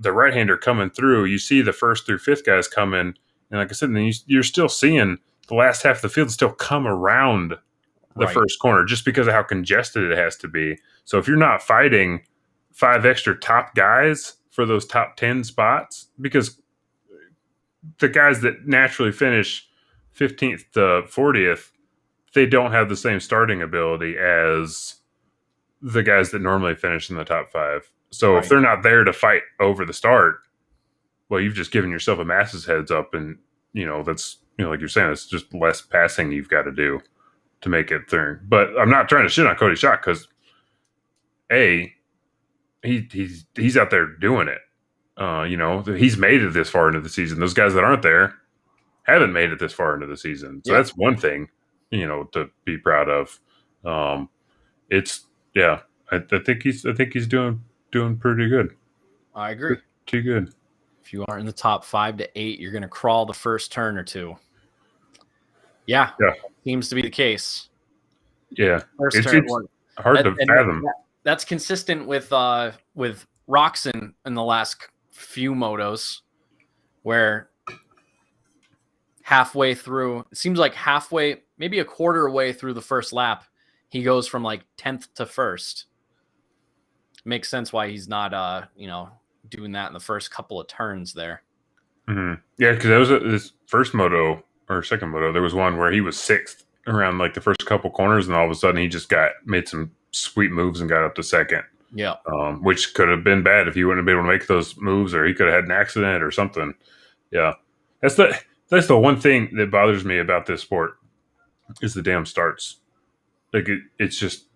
right-hander coming through, you see the first through fifth guys coming. And like I said, then you're still seeing the last half of the field still come around the first corner just because of how congested it has to be. So if you're not fighting 5 extra top guys for those top 10 spots, because the guys that naturally finish 15th to 40th, they don't have the same starting ability as the guys that normally finish in the top 5. So if they're not there to fight over the start, well, you've just given yourself a massive heads up, and that's like you're saying, it's just less passing you've got to do to make it through. But I'm not trying to shit on Cody Shock because he's out there doing it. He's made it this far into the season. Those guys that aren't there haven't made it this far into the season. So that's one thing. to be proud of. It's yeah, I think he's doing pretty good. I agree. Pretty good. If you aren't in the top 5 to 8, you're going to crawl the first turn or two. Yeah, seems to be the case. Yeah, First it's turn. hard to fathom. That's consistent with Roxon in the last few motos, where halfway through, it seems like halfway, maybe a quarter way through the first lap, he goes from like 10th to first. Makes sense why he's not doing that in the first couple of turns there. Mm-hmm. Yeah, because that was his first moto or second moto. There was one where he was 6th around like the first couple corners, and all of a sudden he just made some sweet moves and got up to second. Yeah, which could have been bad if he wouldn't have been able to make those moves, or he could have had an accident or something. Yeah, that's the one thing that bothers me about this sport is the damn starts. Like it's just,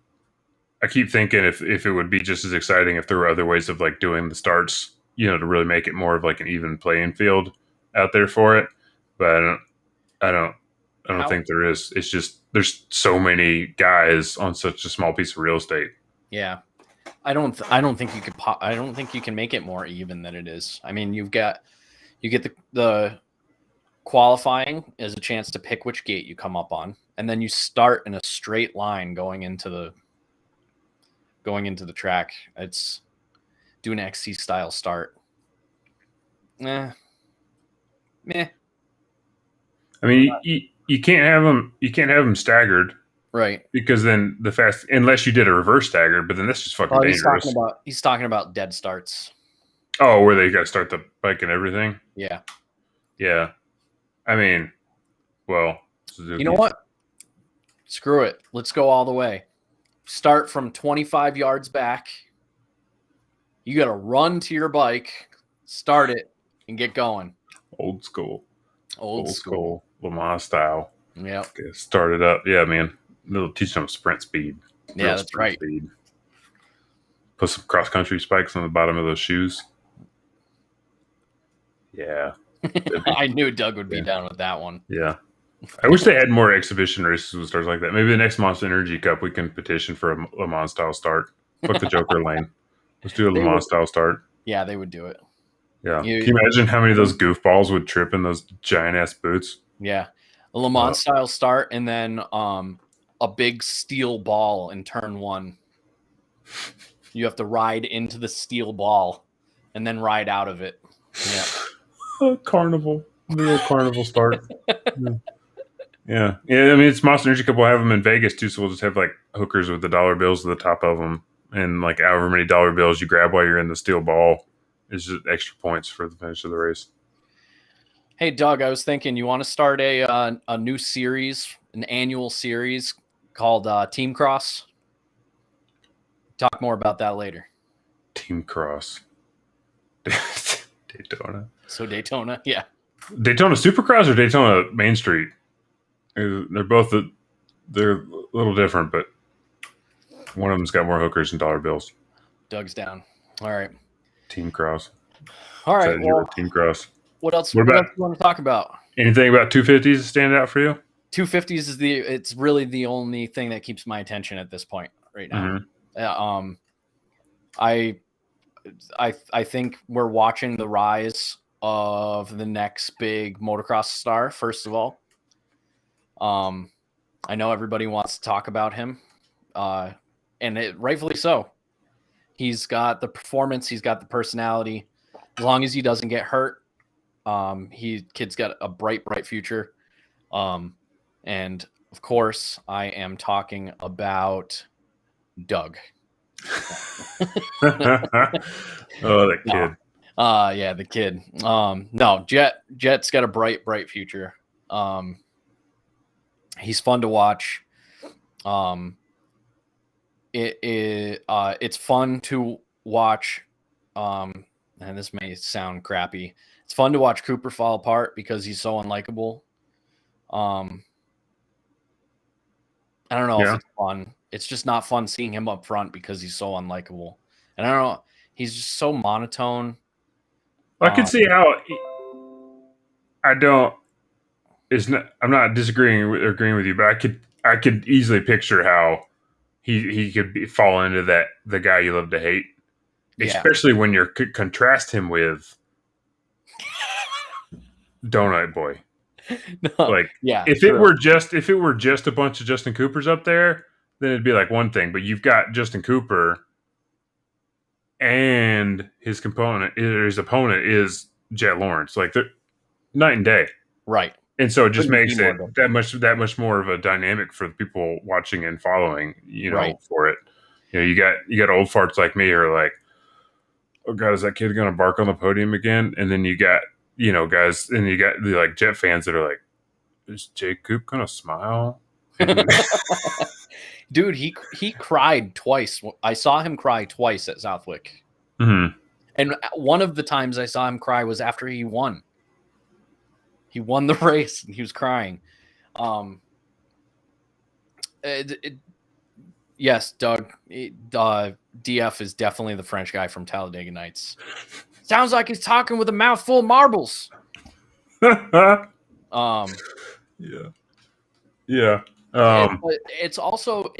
I keep thinking if it would be just as exciting if there were other ways of like doing the starts, to really make it more of like an even playing field out there for it. But I don't think there is. It's just there's so many guys on such a small piece of real estate. Yeah, I don't think you could. I don't think you can make it more even than it is. I mean, you get the qualifying as a chance to pick which gate you come up on, and then you start in a straight line going into the track. It's doing an XC style start. Meh. I mean, you can't have them. You can't have them staggered, right? Because then unless you did a reverse stagger, but then that's just fucking dangerous. He's talking about dead starts. Oh, where they got to start the bike and everything. Yeah. Yeah. I mean, well, Suzuki. You know what? Screw it. Let's go all the way. Start from 25 yards back. You got to run to your bike, start it, and get going. Old school. Old school. Le Mans style. Yeah. Start it up. Yeah, man. They'll teach them sprint speed. Yeah, that's right. Speed. Put some cross-country spikes on the bottom of those shoes. Yeah. I knew Doug would be down with that one. Yeah. I wish they had more exhibition races with starts like that. Maybe the next Monster Energy Cup, we can petition for a Le Mans style start. Fuck the Joker lane. Let's do a Le Mans style start. Yeah, they would do it. Yeah. Can you imagine how many of those goofballs would trip in those giant ass boots? Yeah. A Le Mans style start, and then a big steel ball in turn 1. You have to ride into the steel ball and then ride out of it. Yeah. Carnival. The old carnival start. Yeah. I mean, it's Monster Energy Cup. We'll have them in Vegas too, so we'll just have like hookers with the dollar bills at the top of them, and like however many dollar bills you grab while you're in the steel ball is just extra points for the finish of the race. Hey, Doug, I was thinking you want to start a new series, an annual series called Team Cross. Talk more about that later. Team Cross. Daytona. So Daytona, yeah. Daytona Supercross or Daytona Main Street? They're both they're a little different, but one of them's got more hookers and dollar bills. Doug's down. All right. Team Cross. All right. Well, Team Cross. What else do you want to talk about? Anything about 250s stand out for you? 250s it's really the only thing that keeps my attention at this point right now. Mm-hmm. I think we're watching the rise of the next big motocross star. First of all, I know everybody wants to talk about him, and rightfully so. He's got the performance, he's got the personality. As long as he doesn't get hurt, kid's got a bright future. And of course, I am talking about Doug. Oh, that kid. Yeah, the kid. No, Jet's got a bright future. He's fun to watch. It's fun to watch. And this may sound crappy. It's fun to watch Cooper fall apart because he's so unlikable. I don't know if it's fun. It's just not fun seeing him up front because he's so unlikable. And I don't know. He's just so monotone. I can see how I'm not disagreeing or agreeing with you, but I could easily picture how he could fall into that the guy you love to hate, Yeah. especially when you contrast him with Donut Boy. No, Like yeah, if it true. were just a bunch of Justin Coopers up there, then it'd be like one thing. But you've got Justin Cooper and his opponent is Jet Lawrence. Like they're night and day. Right. And so it just Couldn't be makes more it different. that much more of a dynamic for the people watching and following, Right. for it. You got old farts like me who are like, oh god, is that kid gonna bark on the podium again? And then you got, guys, and you got the like Jet fans that are like, is Jake Coop gonna smile? Dude, he cried twice. I saw him cry twice at Southwick. Mhm. And one of the times I saw him cry was after he won. He won the race and he was crying. Yes, Doug. DF is definitely the French guy from Talladega Nights. Sounds like he's talking with a mouthful of marbles. Um, Yeah. Yeah. but it's also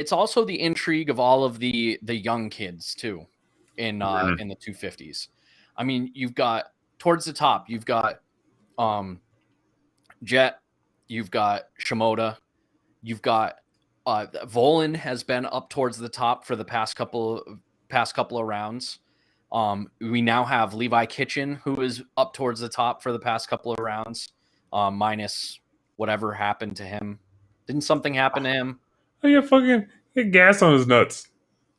the intrigue of all of the young kids too in Mhm. the 250s. I mean, you've got towards the top, you've got Jet, you've got Shimoda, you've got Volan has been up towards the top for the past couple of rounds. We now have Levi Kitchen, who is up towards the top for the past couple of rounds, minus whatever happened to him. Didn't something happen to him? Oh, yeah, fucking get gas on his nuts.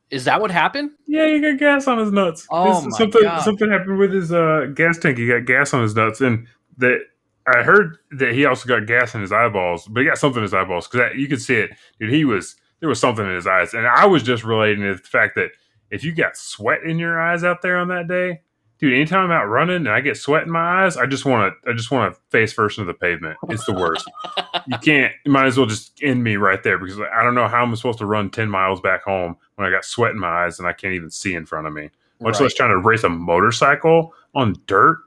Is that what happened? Yeah, he got gas on his nuts. Oh my god! Something happened with his gas tank. He got gas on his nuts, and that I heard that he also got gas in his eyeballs, but he got something in his eyeballs because you could see it, dude. There was something in his eyes, and I was just relating to the fact that if you got sweat in your eyes out there on that day, dude. Anytime I'm out running and I get sweat in my eyes, I just want to face first into the pavement. It's the worst. You can't. You might as well just end me right there because I don't know how I'm supposed to run 10 miles back home when I got sweat in my eyes and I can't even see in front of me. Much less Right, trying to race a motorcycle on dirt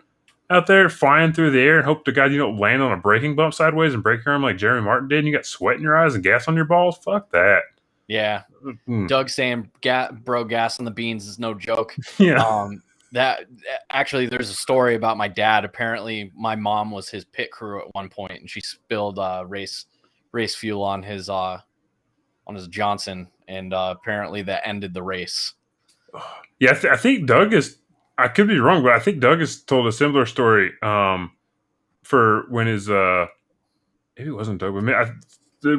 out there, flying through the air and hope to God you don't land on a braking bump sideways and break your arm like Jeremy Martin did. And you got sweat in your eyes and gas on your balls. Fuck that. yeah. Mm. Doug saying, "Bro, gas on the beans is no joke." Yeah. That actually, there's a story about my dad. Apparently, my mom was his pit crew at one point, and she spilled race fuel on his Johnson, and apparently that ended the race. Yeah, I think Doug is. I could be wrong, but I think Doug has told a similar story. For when his maybe it wasn't Doug, but they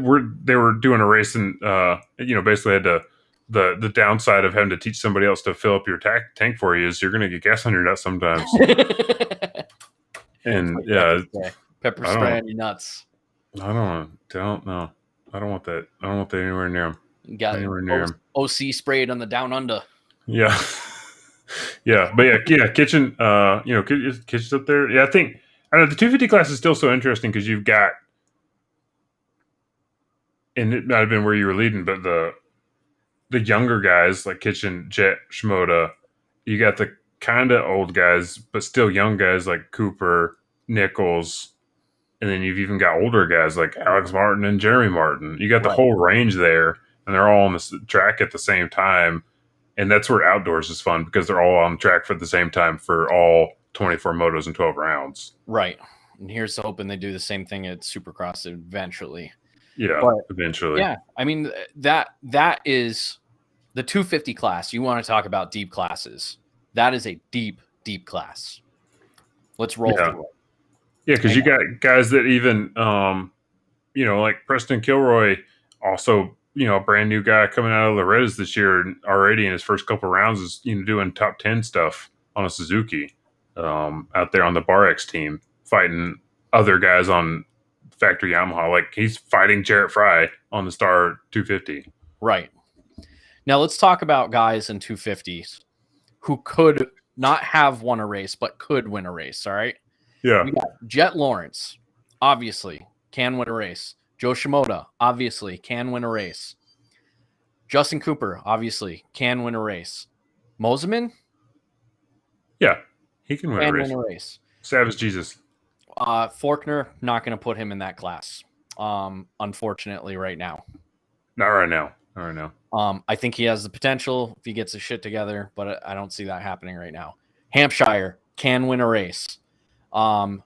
were doing a race and basically had to the downside of having to teach somebody else to fill up your tank for you is you're going to get gas on your nuts sometimes. And yeah, pepper I spray on your nuts. don't know. I don't want that. I don't want that anywhere near him. You got Anywhere near him. OC sprayed on the down under. Yeah. Yeah, but yeah, kitchen. Kitchen's up there. Yeah, I know the 250 class is still so interesting because you've got, and it might have been where you were leading, but the younger guys like Kitchen, Jet, Shimoda. You got the kind of old guys, but still young guys like Cooper, Nichols, and then you've even got older guys like Alex Martin and Jeremy Martin. You got the whole range there, and they're all on the track at the same time. And that's where outdoors is fun because they're all on track for the same time for all 24 motos and 12 rounds. Right. And here's hoping they do the same thing at Supercross eventually. Yeah, eventually. Yeah, I mean that is the 250 class. You want to talk about deep classes? That is a deep class. Let's roll through it. Yeah, because you got guys that even, like Preston Kilroy, also, a brand new guy coming out of Loretta's this year already in his first couple rounds is, doing top 10 stuff on a Suzuki out there on the Bar X team, fighting other guys on factory Yamaha. Like he's fighting Jarrett Fry on the Star 250. Right. Now let's talk about guys in 250s who could not have won a race, but could win a race. All right. Yeah. We got Jet Lawrence, obviously can win a race. Joe Shimoda, obviously can win a race. Justin Cooper, obviously can win a race. Moseman? Yeah. He can win a race. Savage Jesus. Faulkner, not going to put him in that class. Unfortunately right now. Not right now. Not right now. I think he has the potential if he gets his shit together, but I don't see that happening right now. Hampshire can win a race. Ty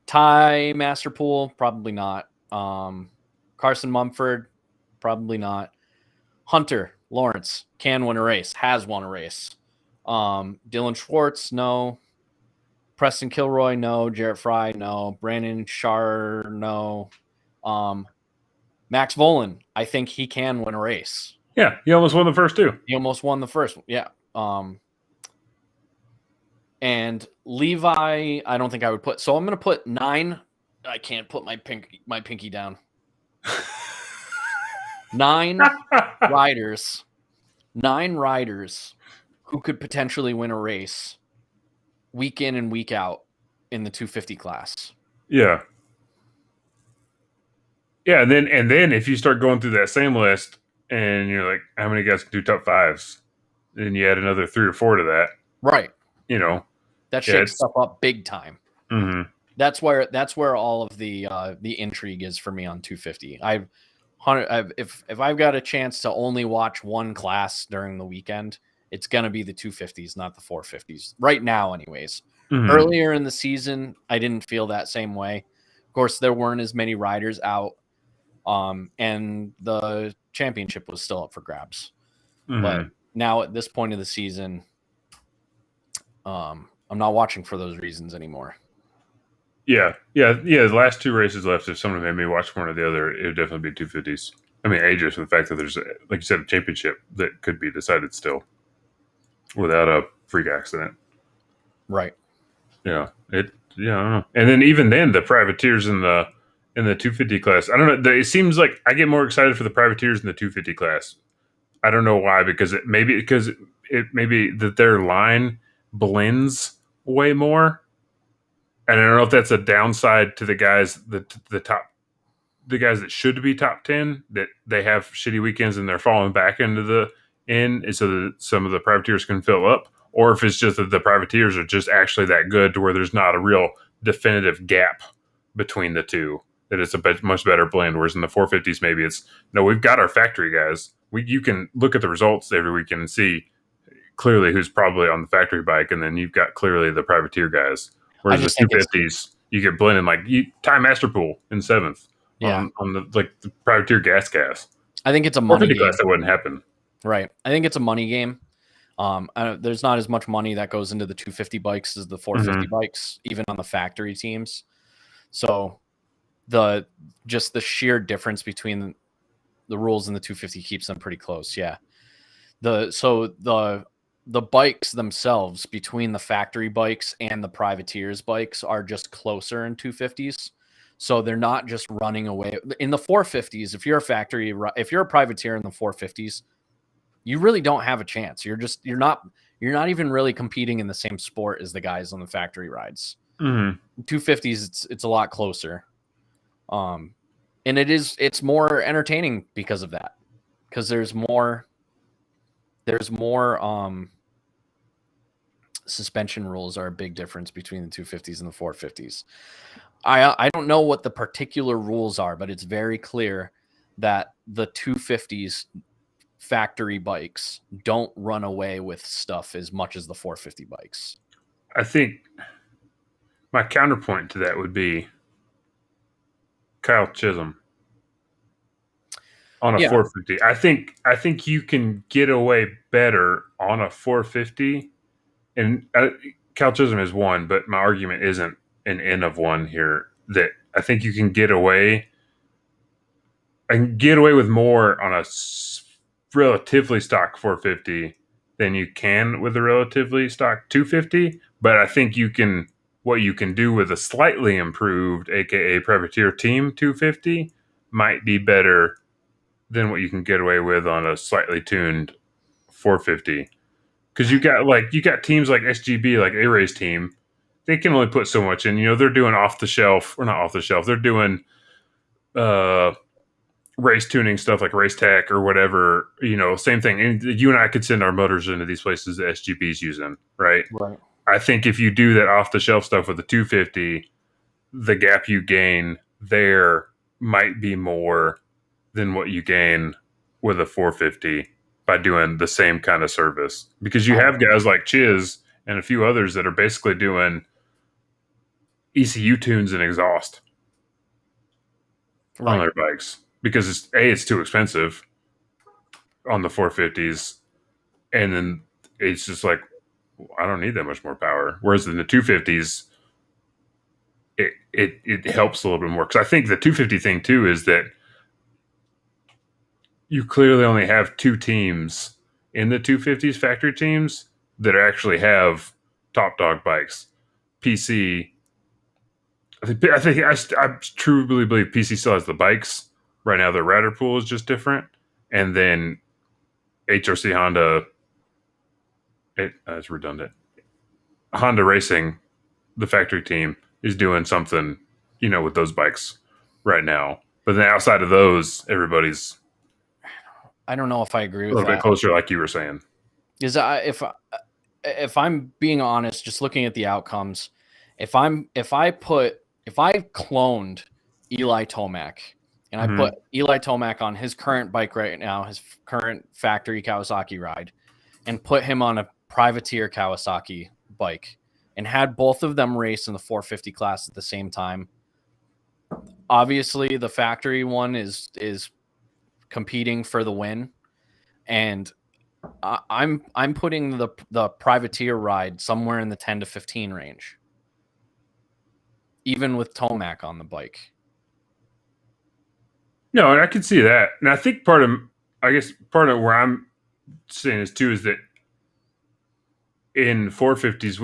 Masterpool, probably not. Carson Mumford, probably not. Hunter Lawrence can win a race, has won a race. Dylan Schwartz, no. Preston Kilroy, no. Jarrett Fry, no. Brandon Shar, no. Max Volan, I think he can win a race. Yeah, he almost won the first two. He almost won the first one. Yeah. And Levi, I don't think I would put. So I'm going to put 9. I can't put my pinky down. 9 riders. 9 riders who could potentially win a race week in and week out in the 250 class. Yeah. Yeah, and then if you start going through that same list and you're like, how many guys can do top 5s? Then you add another 3 or 4 to that. Right. Yeah, That shakes stuff up big time. Mm-hmm. That's where all of the intrigue is for me on 250. If I've got a chance to only watch one class during the weekend, it's going to be the 250s, not the 450s. Right now, anyways. Mm-hmm. Earlier in the season, I didn't feel that same way. Of course, there weren't as many riders out, and the championship was still up for grabs. Mm-hmm. But now at this point of the season, I'm not watching for those reasons anymore. Yeah. The last 2 races left, if someone made me watch one or the other, it would definitely be 250s. I mean, just for the fact that there's, like you said, a championship that could be decided still without a freak accident. Right. Yeah. I don't know. And then even then, the privateers in the 250 class, I don't know. It seems like I get more excited for the privateers in the 250 class. I don't know why, because it may be that their line blends way more. And I don't know if that's a downside to the guys, the guys that should be top 10, that they have shitty weekends and they're falling back into the end, so that some of the privateers can fill up, or if it's just that the privateers are just actually that good to where there's not a real definitive gap between the two, that it's a much better blend. Whereas in the 450s, maybe it's, no, we've got our factory guys. You can look at the results every weekend and see clearly who's probably on the factory bike, and then you've got clearly the privateer guys. Whereas the 250s, you get blended, like Ty Masterpool in 7th. Yeah. On the privateer gas. I think it's a money game. Class, that wouldn't happen. Right. I think it's a money game. There's not as much money that goes into the 250 bikes as the 450 bikes, even on the factory teams. So the sheer difference between the rules in the 250 keeps them pretty close. Yeah. The bikes themselves between the factory bikes and the privateers bikes are just closer in 250s. So they're not just running away in the 450s. If you're a privateer in the 450s, you really don't have a chance. You're not even really competing in the same sport as the guys on the factory rides. 250s, it's a lot closer. And it's more entertaining because of that. Because there's more suspension rules are a big difference between the 250s and the 450s. I don't know what the particular rules are, but it's very clear that the 250s factory bikes don't run away with stuff as much as the 450 bikes. I think my counterpoint to that would be Kyle Chisholm on a 450. I think you can get away better on a 450, and Kyle Chisholm is one, but my argument isn't an N of one here. That I think you can get away with more on a relatively stock 450 than you can with a relatively stock 250. But I think what you can do with a slightly improved, aka privateer team 250, might be better than what you can get away with on a slightly tuned 450. Because you got teams like SGB, like A-Ray's team, they can only put so much in. They're doing off the shelf, or not off the shelf. They're doing race tuning stuff like Race Tech or whatever. Same thing. And you and I could send our motors into these places that SGB's using, right? Right. I think if you do that off the shelf stuff with the 250, the gap you gain there might be more than what you gain with a 450 by doing the same kind of service, because you have guys like Chiz and a few others that are basically doing ECU tunes and exhaust on their bikes because it's too expensive on the 450s, and then it's just like, I don't need that much more power. Whereas in the 250s, it helps a little bit more, because I think the 250 thing too is that you clearly only have two teams in the 250s, factory teams, that actually have top dog bikes. PC, I truly believe PC still has the bikes right now. The rider pool is just different, and then HRC Honda, it's redundant. Honda Racing, the factory team, is doing something, with those bikes right now. But then outside of those, everybody's I don't know if I agree with a little that. bit closer, like you were saying. Is if I'm being honest, just looking at the outcomes, if I cloned Eli Tomac and I put Eli Tomac on his current bike right now, his current factory Kawasaki ride, and put him on a privateer Kawasaki bike and had both of them race in the 450 class at the same time, obviously the factory one is competing for the win, and I'm putting the privateer ride somewhere in the 10 to 15 range, even with Tomac on the bike. No, and I can see that. And I think part of where I'm saying this too is that in 450s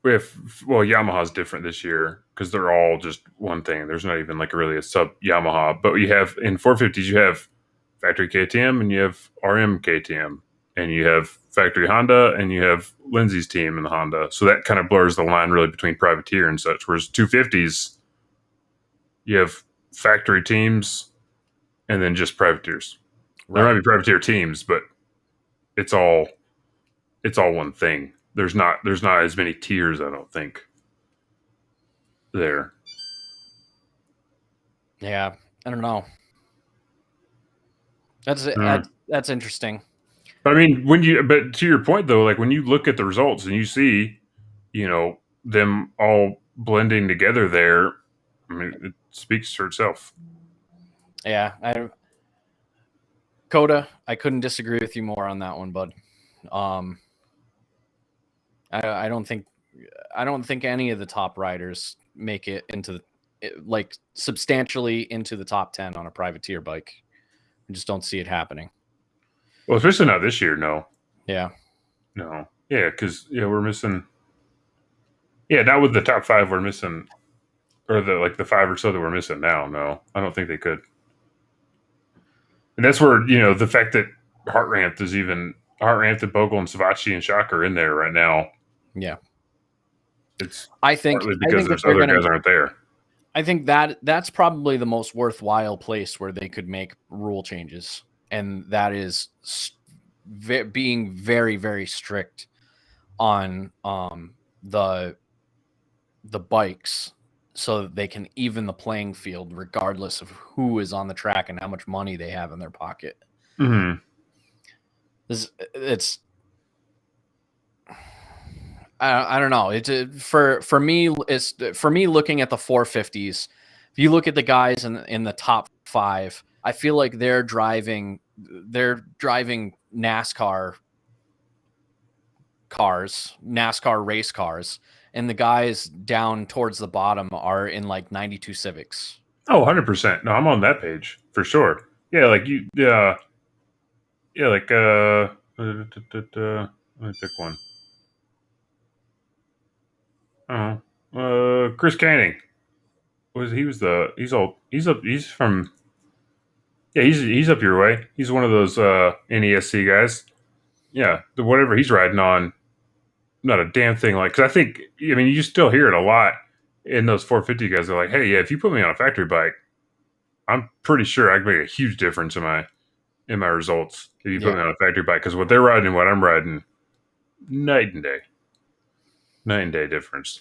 Yamaha's different this year because they're all just one thing. There's not even like really a sub Yamaha, but you have in 450s you have factory KTM and you have RM KTM and you have factory Honda and you have Lindsay's team in the Honda. So that kind of blurs the line really between privateer and such. Whereas 250s, you have factory teams and then just privateers. Right. There might be privateer teams, but it's all one thing. There's not as many tiers, I don't think, there. Yeah, I don't know. That's interesting. But I mean, but to your point though, like when you look at the results and you see, them all blending together there, I mean, it speaks for itself. Yeah, Coda, I couldn't disagree with you more on that one, bud. I don't think any of the top riders make it into substantially into the top 10 on a privateer bike. I just don't see it happening. Well, especially not this year. No. Yeah. No. Yeah, because we're missing. Yeah, not with the top 5 we're missing, or the 5 or so that we're missing now. No, I don't think they could. And that's where the fact that Heart Ramped and Bogle and Savachi and Shock are in there right now. Yeah. I think because there's other guys aren't there. I think that's probably the most worthwhile place where they could make rule changes, and that is being very, very strict on the bikes, so that they can even the playing field regardless of who is on the track and how much money they have in their pocket. Mm-hmm. I don't know. For me looking at the 450s. If you look at the guys in the top 5, I feel like they're driving NASCAR race cars, and the guys down towards the bottom are in like 92 Civics. Oh, 100%. No, I'm on that page for sure. Yeah, like you. Yeah, like let me pick one. Chris Canning. He's from. Yeah, he's up your way. He's one of those NESC guys. Yeah, whatever he's riding on, not a damn thing like. Because I think, you still hear it a lot in those 450 guys. They're like, hey, yeah, if you put me on a factory bike, I'm pretty sure I can make a huge difference in my results if you put me on a factory bike. Because what they're riding and what I'm riding, night and day difference.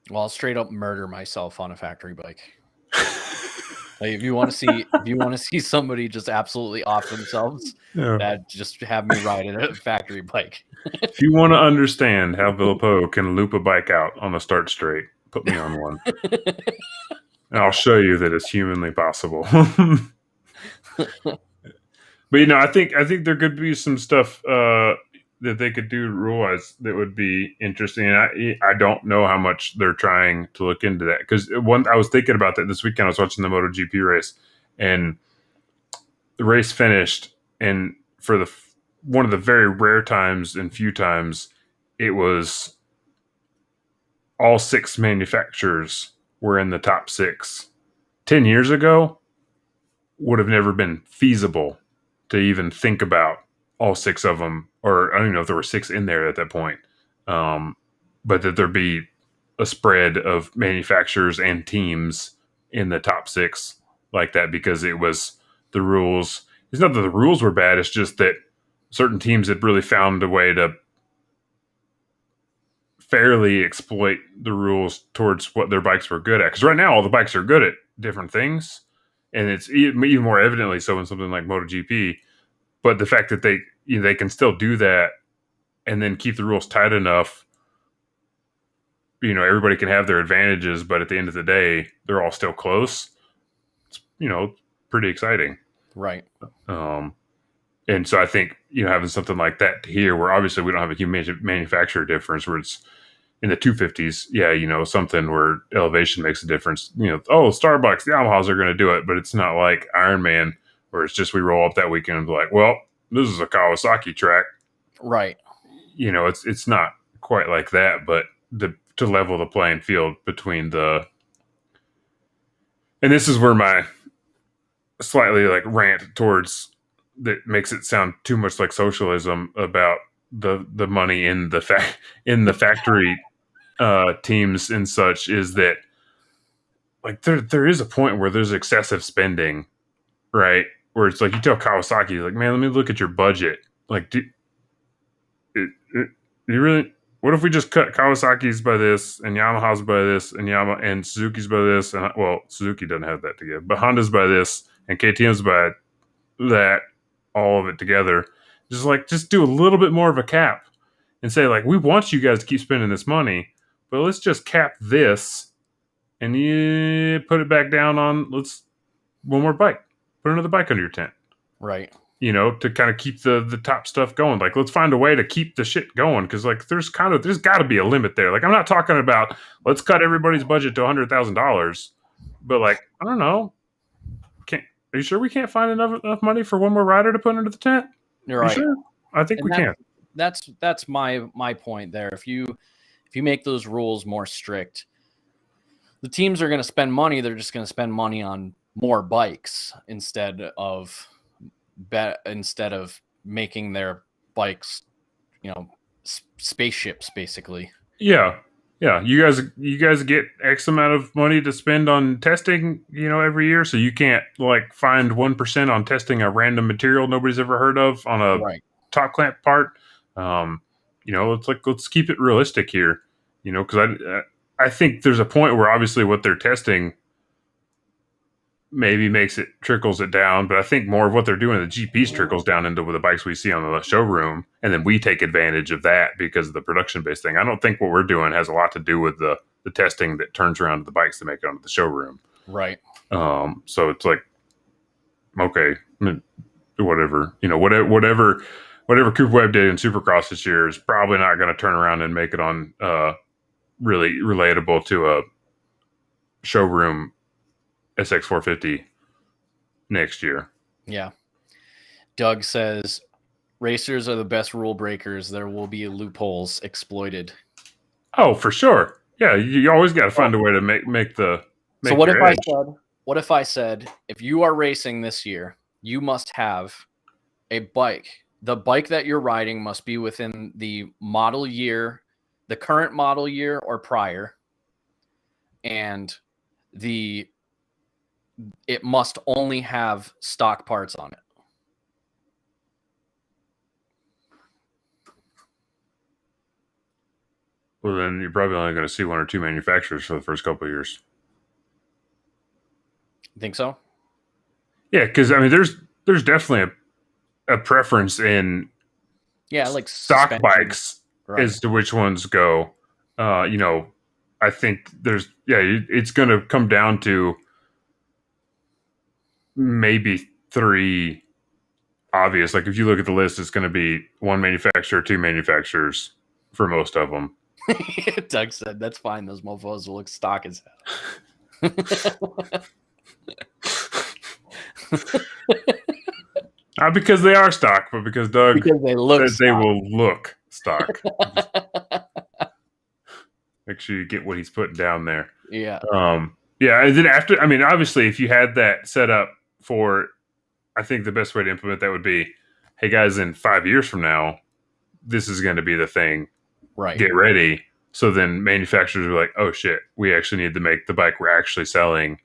Well, I'll straight up murder myself on a factory bike. Like, if you want to see somebody just absolutely off themselves, Yeah. that just have me ride a factory bike. If you want to understand how Villepot can loop a bike out on a start straight, put me on one, and I'll show you that it's humanly possible. But I think there could be some stuff that they could do rule wise that would be interesting. And I don't know how much they're trying to look into that, because one I was thinking about that this weekend. I was watching the MotoGP race, and the race finished, and for the one of the very rare times and few times, it was all 6 manufacturers were in the top 6. 10 years ago would have never been feasible to even think about all 6 of them, or I don't even know if there were 6 in there at that point. Um, but that there'd be a spread of manufacturers and teams in the top 6 like that, because it was the rules. It's not that the rules were bad, it's just that certain teams had really found a way to fairly exploit the rules towards what their bikes were good at. Because right now, all the bikes are good at different things, and it's even more evidently so in something like MotoGP. But the fact that they can still do that and then keep the rules tight enough, everybody can have their advantages, but at the end of the day, they're all still close. It's pretty exciting, Right. And so I think having something like that here, where obviously we don't have a huge manufacturer difference, where it's in the 250s, something where elevation makes a difference. Starbucks, the Yamahas are going to do it, but it's not like Ironman, where it's just we roll up that weekend and be like, well, this is a Kawasaki track, Right. It's not quite like that, but to level the playing field between and this is where my slightly like rant towards that makes it sound too much like socialism about the money in the factory teams and such, is that like there is a point where there's excessive spending, right? Where it's like you tell Kawasaki, like, man, let me look at your budget. Like, you really? What if we just cut Kawasaki's by this, and Yamaha's by this, and Suzuki's by this, and Suzuki doesn't have that together, but Honda's by this, and KTM's by that, all of it together. Just do a little bit more of a cap, and say like, we want you guys to keep spending this money, but let's just cap this, and you put it back down on one more bike, put another bike under your tent. Right. To kind of keep the top stuff going. Like, let's find a way to keep the shit going, because like there's got to be a limit there. Like, I'm not talking about let's cut everybody's budget to $100,000, but like, I don't know. Are you sure we can't find enough money for one more rider to put under the tent? You're right. Sure? I think we can. That's my point there. If you make those rules more strict, the teams are going to spend money. They're just going to spend money on more bikes instead of making their bikes, spaceships, basically. Yeah. You guys get X amount of money to spend on testing, every year. So you can't like find 1% on testing a random material nobody's ever heard of on a top clamp part. Let's keep it realistic here, because I think there's a point where obviously what they're testing maybe trickles it down, but I think more of what they're doing, the GPs trickles down into the bikes we see on the showroom, and then we take advantage of that because of the production-based thing. I don't think what we're doing has a lot to do with the testing that turns around to the bikes to make it onto the showroom. Right. So it's like, okay, whatever, whatever Cooper Webb did in Supercross this year is probably not going to turn around and make it on really relatable to a showroom SX450 next year. Yeah. Doug says racers are the best rule breakers. There will be loopholes exploited. Oh, for sure. Yeah, you always got to find a way to make the. So what if I said, if you are racing this year, you must have a bike. The bike that you're riding must be within the model year, the current model year or prior, and it must only have stock parts on it. Well, then you're probably only going to see 1 or 2 manufacturers for the first couple of years. Think so? Yeah, because I mean, there's definitely a preference in Yeah, like stock suspension. bikes Right. as to which ones go. You know, I think it's going to come down to maybe three obvious. Like if you look at the list, it's going to be one manufacturer, two manufacturers for most of them. Doug said, that's fine. Those mofos will look stock as hell. Not because they are stock, but because Doug Because they look says they stock. will look stock. Make sure you get what he's putting down there. Yeah. Yeah, and then after, I mean, obviously, if you had that set up for, I think the best way to implement that would be, hey guys, in 5 years from now, this is going to be the thing. Right. Get ready. So then manufacturers are like, oh shit, we actually need to make the bike we're actually selling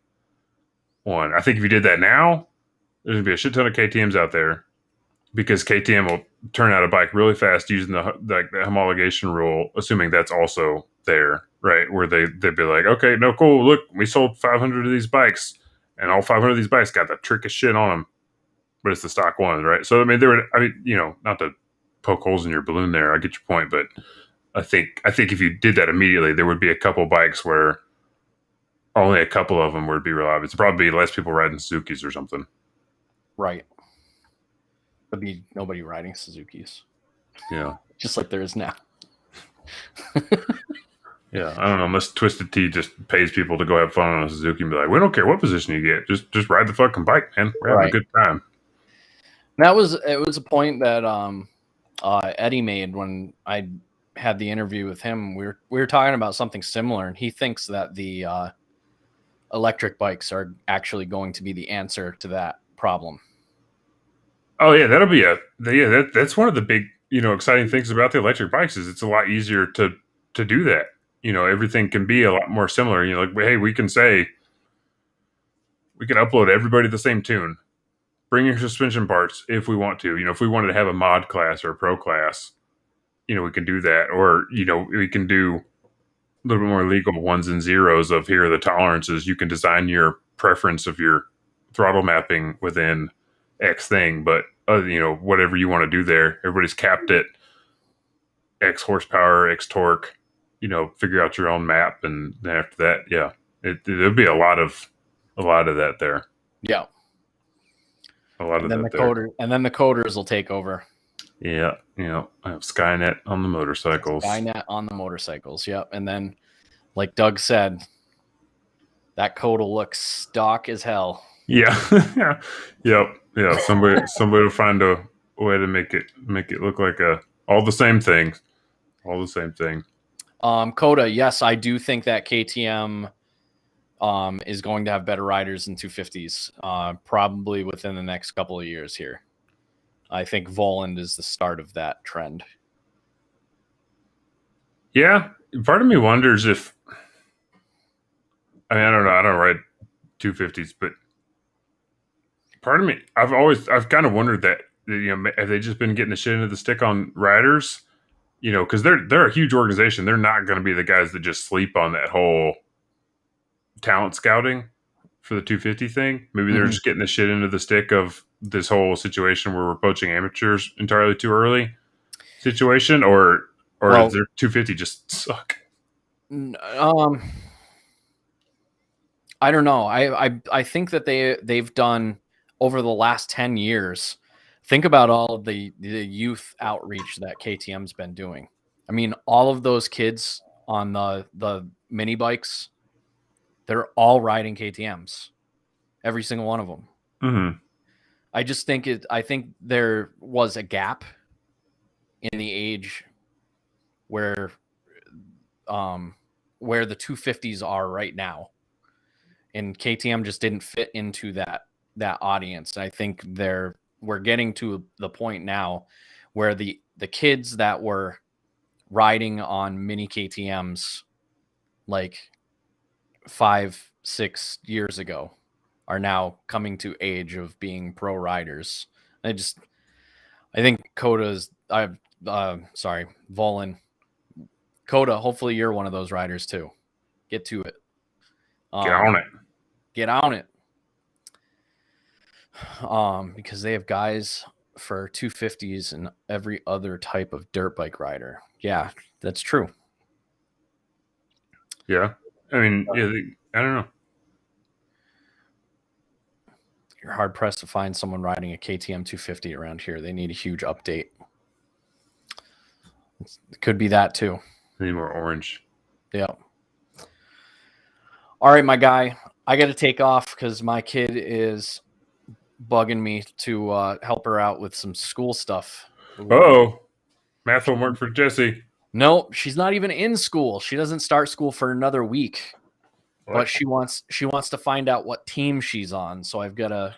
one. I think if you did that now, there's going to be a shit ton of KTMs out there because KTM will turn out a bike really fast using the homologation rule, assuming that's also there, right? Where they'd be like, okay, no, cool. Look, we sold 500 of these bikes, and all 500 of these bikes got the trickest shit on them, but it's the stock ones, right? So I mean, not to poke holes in your balloon there. I get your point, but I think if you did that immediately, there would be a couple bikes where only a couple of them would be reliable. It's probably less people riding Suzuki's or something. Right. There'd be nobody riding Suzuki's. Yeah. Just like there is now. Yeah, I don't know. Unless Twisted Tea just pays people to go have fun on a Suzuki and be like, we don't care what position you get, just ride the fucking bike, man. We're having a good time. It was a point that Eddie made when I had the interview with him. We were talking about something similar, and he thinks that the electric bikes are actually going to be the answer to that problem. Oh yeah, that's one of the big exciting things about the electric bikes is it's a lot easier to do that. Everything can be a lot more similar. Like hey, we can upload everybody the same tune. Bring your suspension parts if we want to. If we wanted to have a mod class or a pro class, we can do that. Or we can do a little bit more legal ones and zeros of here are the tolerances. You can design your preference of your throttle mapping within X thing, but whatever you want to do there, everybody's capped at X horsepower, X torque. Figure out your own map, and then after that, yeah, there'll be a lot of that there. Yeah, A lot and of then that there. and then the coders will take over. Yeah, I have Skynet on the motorcycles. Skynet on the motorcycles. Yep, and then like Doug said, that code will look stock as hell. Yeah, yep, yeah. Somebody will find a way to make it look like all the same thing, all the same thing. Coda, yes, I do think that KTM is going to have better riders in 250s, probably within the next couple of years here. I think Voland is the start of that trend. Yeah, part of me wonders if I don't know. I don't ride 250s, but part of me, I've kind of wondered that have they just been getting the shit into the stick on riders? Because they're a huge organization. They're not going to be the guys that just sleep on that whole talent scouting for the 250 thing. Maybe they're just getting the shit into the stick of this whole situation where we're poaching amateurs entirely too early situation, or does their 250 just suck? I don't know. I think that they've done over the last 10 years. Think about all of the youth outreach that KTM's been doing. I mean, all of those kids on the mini bikes, they're all riding KTM's. Every single one of them. Mm-hmm. I think there was a gap in the age where the 250s are right now. And KTM just didn't fit into that audience. I think we're getting to the point now where the kids that were riding on mini KTMs like 5-6 years ago are now coming to age of being pro riders. I think Volan, Coda, hopefully you're one of those riders too. Get to it. Get on it. Get on it. because they have guys for 250s and every other type of dirt bike rider. Yeah, that's true. Yeah. I mean, yeah, I don't know. You're hard pressed to find someone riding a KTM 250 around here. They need a huge update. It could be that too. I need more orange. Yeah. All right, my guy. I got to take off because my kid is bugging me to help her out with some school stuff. Oh, math homework for Jesse. No, she's not even in school. She doesn't start school for another week. What? But she wants to find out what team she's on. So I've got to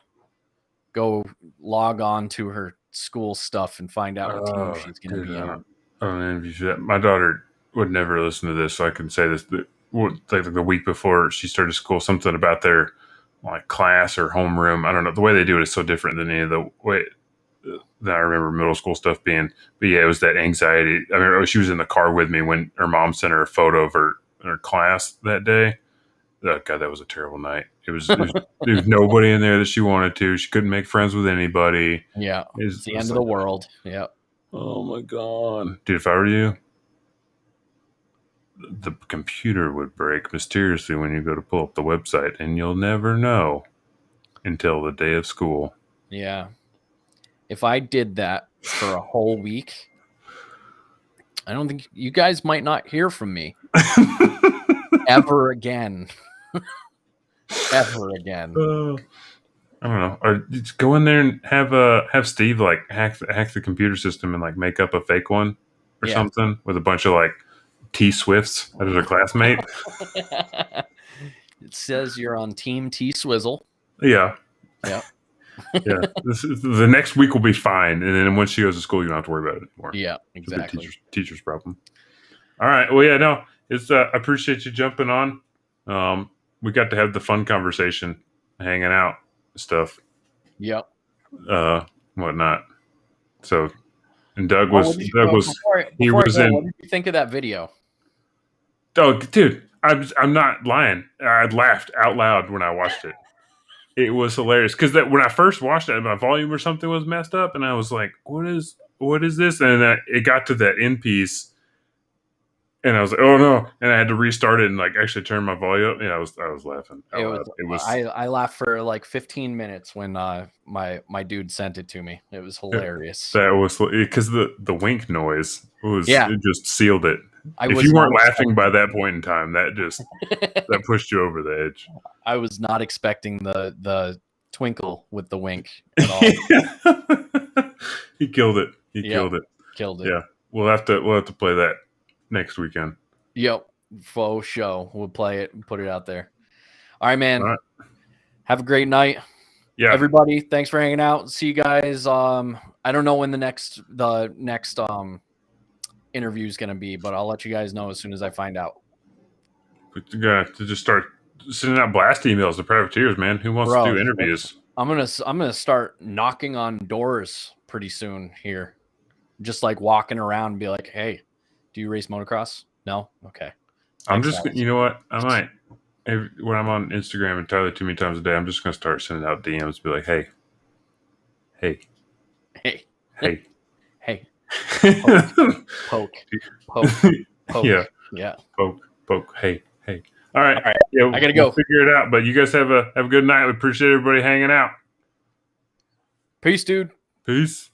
go log on to her school stuff and find out what team she's going to be on. I don't envy you that. My daughter would never listen to this, so I can say this. Like the week before she started school, something about their like class or homeroom. I don't know. The way they do it is so different than any of the way that I remember middle school stuff being. But yeah, it was that anxiety. I remember she was in the car with me when her mom sent her a photo of her class that day. Oh God, that was a terrible night. There was nobody in there that she wanted to. She couldn't make friends with anybody. Yeah, it's the end of the world. Yeah. Oh my God, dude! If I were you, the computer would break mysteriously when you go to pull up the website, and you'll never know until the day of school. Yeah. If I did that for a whole week, I don't think you guys might not hear from me ever again. Ever again. I don't know. Or just go in there and have Steve like hack the computer system and like make up a fake one or something with a bunch of like T Swifts as a classmate. It says you're on Team T Swizzle. Yeah. Yeah. Yeah. The next week will be fine, and then once she goes to school, you don't have to worry about it anymore. Yeah, exactly. It's a teacher's problem. All right. Well, yeah, no, it's I appreciate you jumping on. We got to have the fun conversation, hanging out, stuff. Yep. Whatnot. So, and Doug was in. What did you think of that video? Oh, dude, I'm not lying. I laughed out loud when I watched it. It was hilarious because when I first watched it, my volume or something was messed up, and I was like, "What is this?" And it got to that end piece, and I was like, "Oh no!" And I had to restart it and like actually turn my volume up. Yeah, I was laughing. It was. I laughed for like 15 minutes when my dude sent it to me. It was hilarious. That was because the wink noise was it just sealed it. If you weren't laughing by that point in time, that just that pushed you over the edge. I was not expecting the twinkle with the wink at all. He killed it. Killed it. Yeah, we'll have to play that next weekend. Yep, faux show. We'll play it and put it out there. All right, man. All right. Have a great night. Yeah, everybody. Thanks for hanging out. See you guys. I don't know when the next interview is going to be, but I'll let you guys know as soon as I find out. We're gonna have to just start sending out blast emails to privateers, man. Who wants to do interviews? I'm gonna start knocking on doors pretty soon here, just like walking around and be like, "Hey, do you race motocross? No, okay." I'm just, you know what? I might when I'm on Instagram and Tyler too many times a day, I'm just gonna start sending out DMs, be like, "Hey, hey, hey, hey, hey." Poke. Yeah. Poke. Hey. All right. Yeah, I gotta go. We'll figure it out. But you guys have a good night. We appreciate everybody hanging out. Peace, dude. Peace.